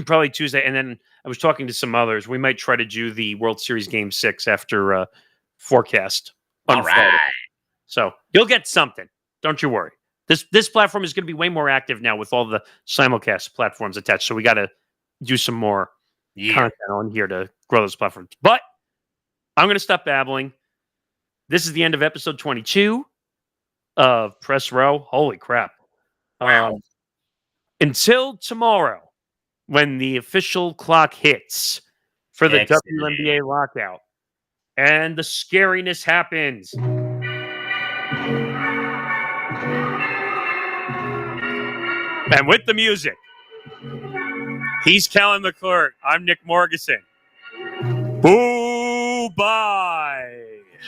Probably Tuesday. And then I was talking to some others. We might try to do the World Series Game 6 after forecast. All right. So you'll get something. Don't you worry. This platform is going to be way more active now with all the simulcast platforms attached. So we got to do some more content on here to grow those platforms. But I'm going to stop babbling. This is the end of episode 22 of Press Row. Holy crap. Wow. Until tomorrow, when the official clock hits for the WNBA lockout and the scariness happens. And with the music, he's Callan McClure. I'm Nick Morgeson. Boo bye.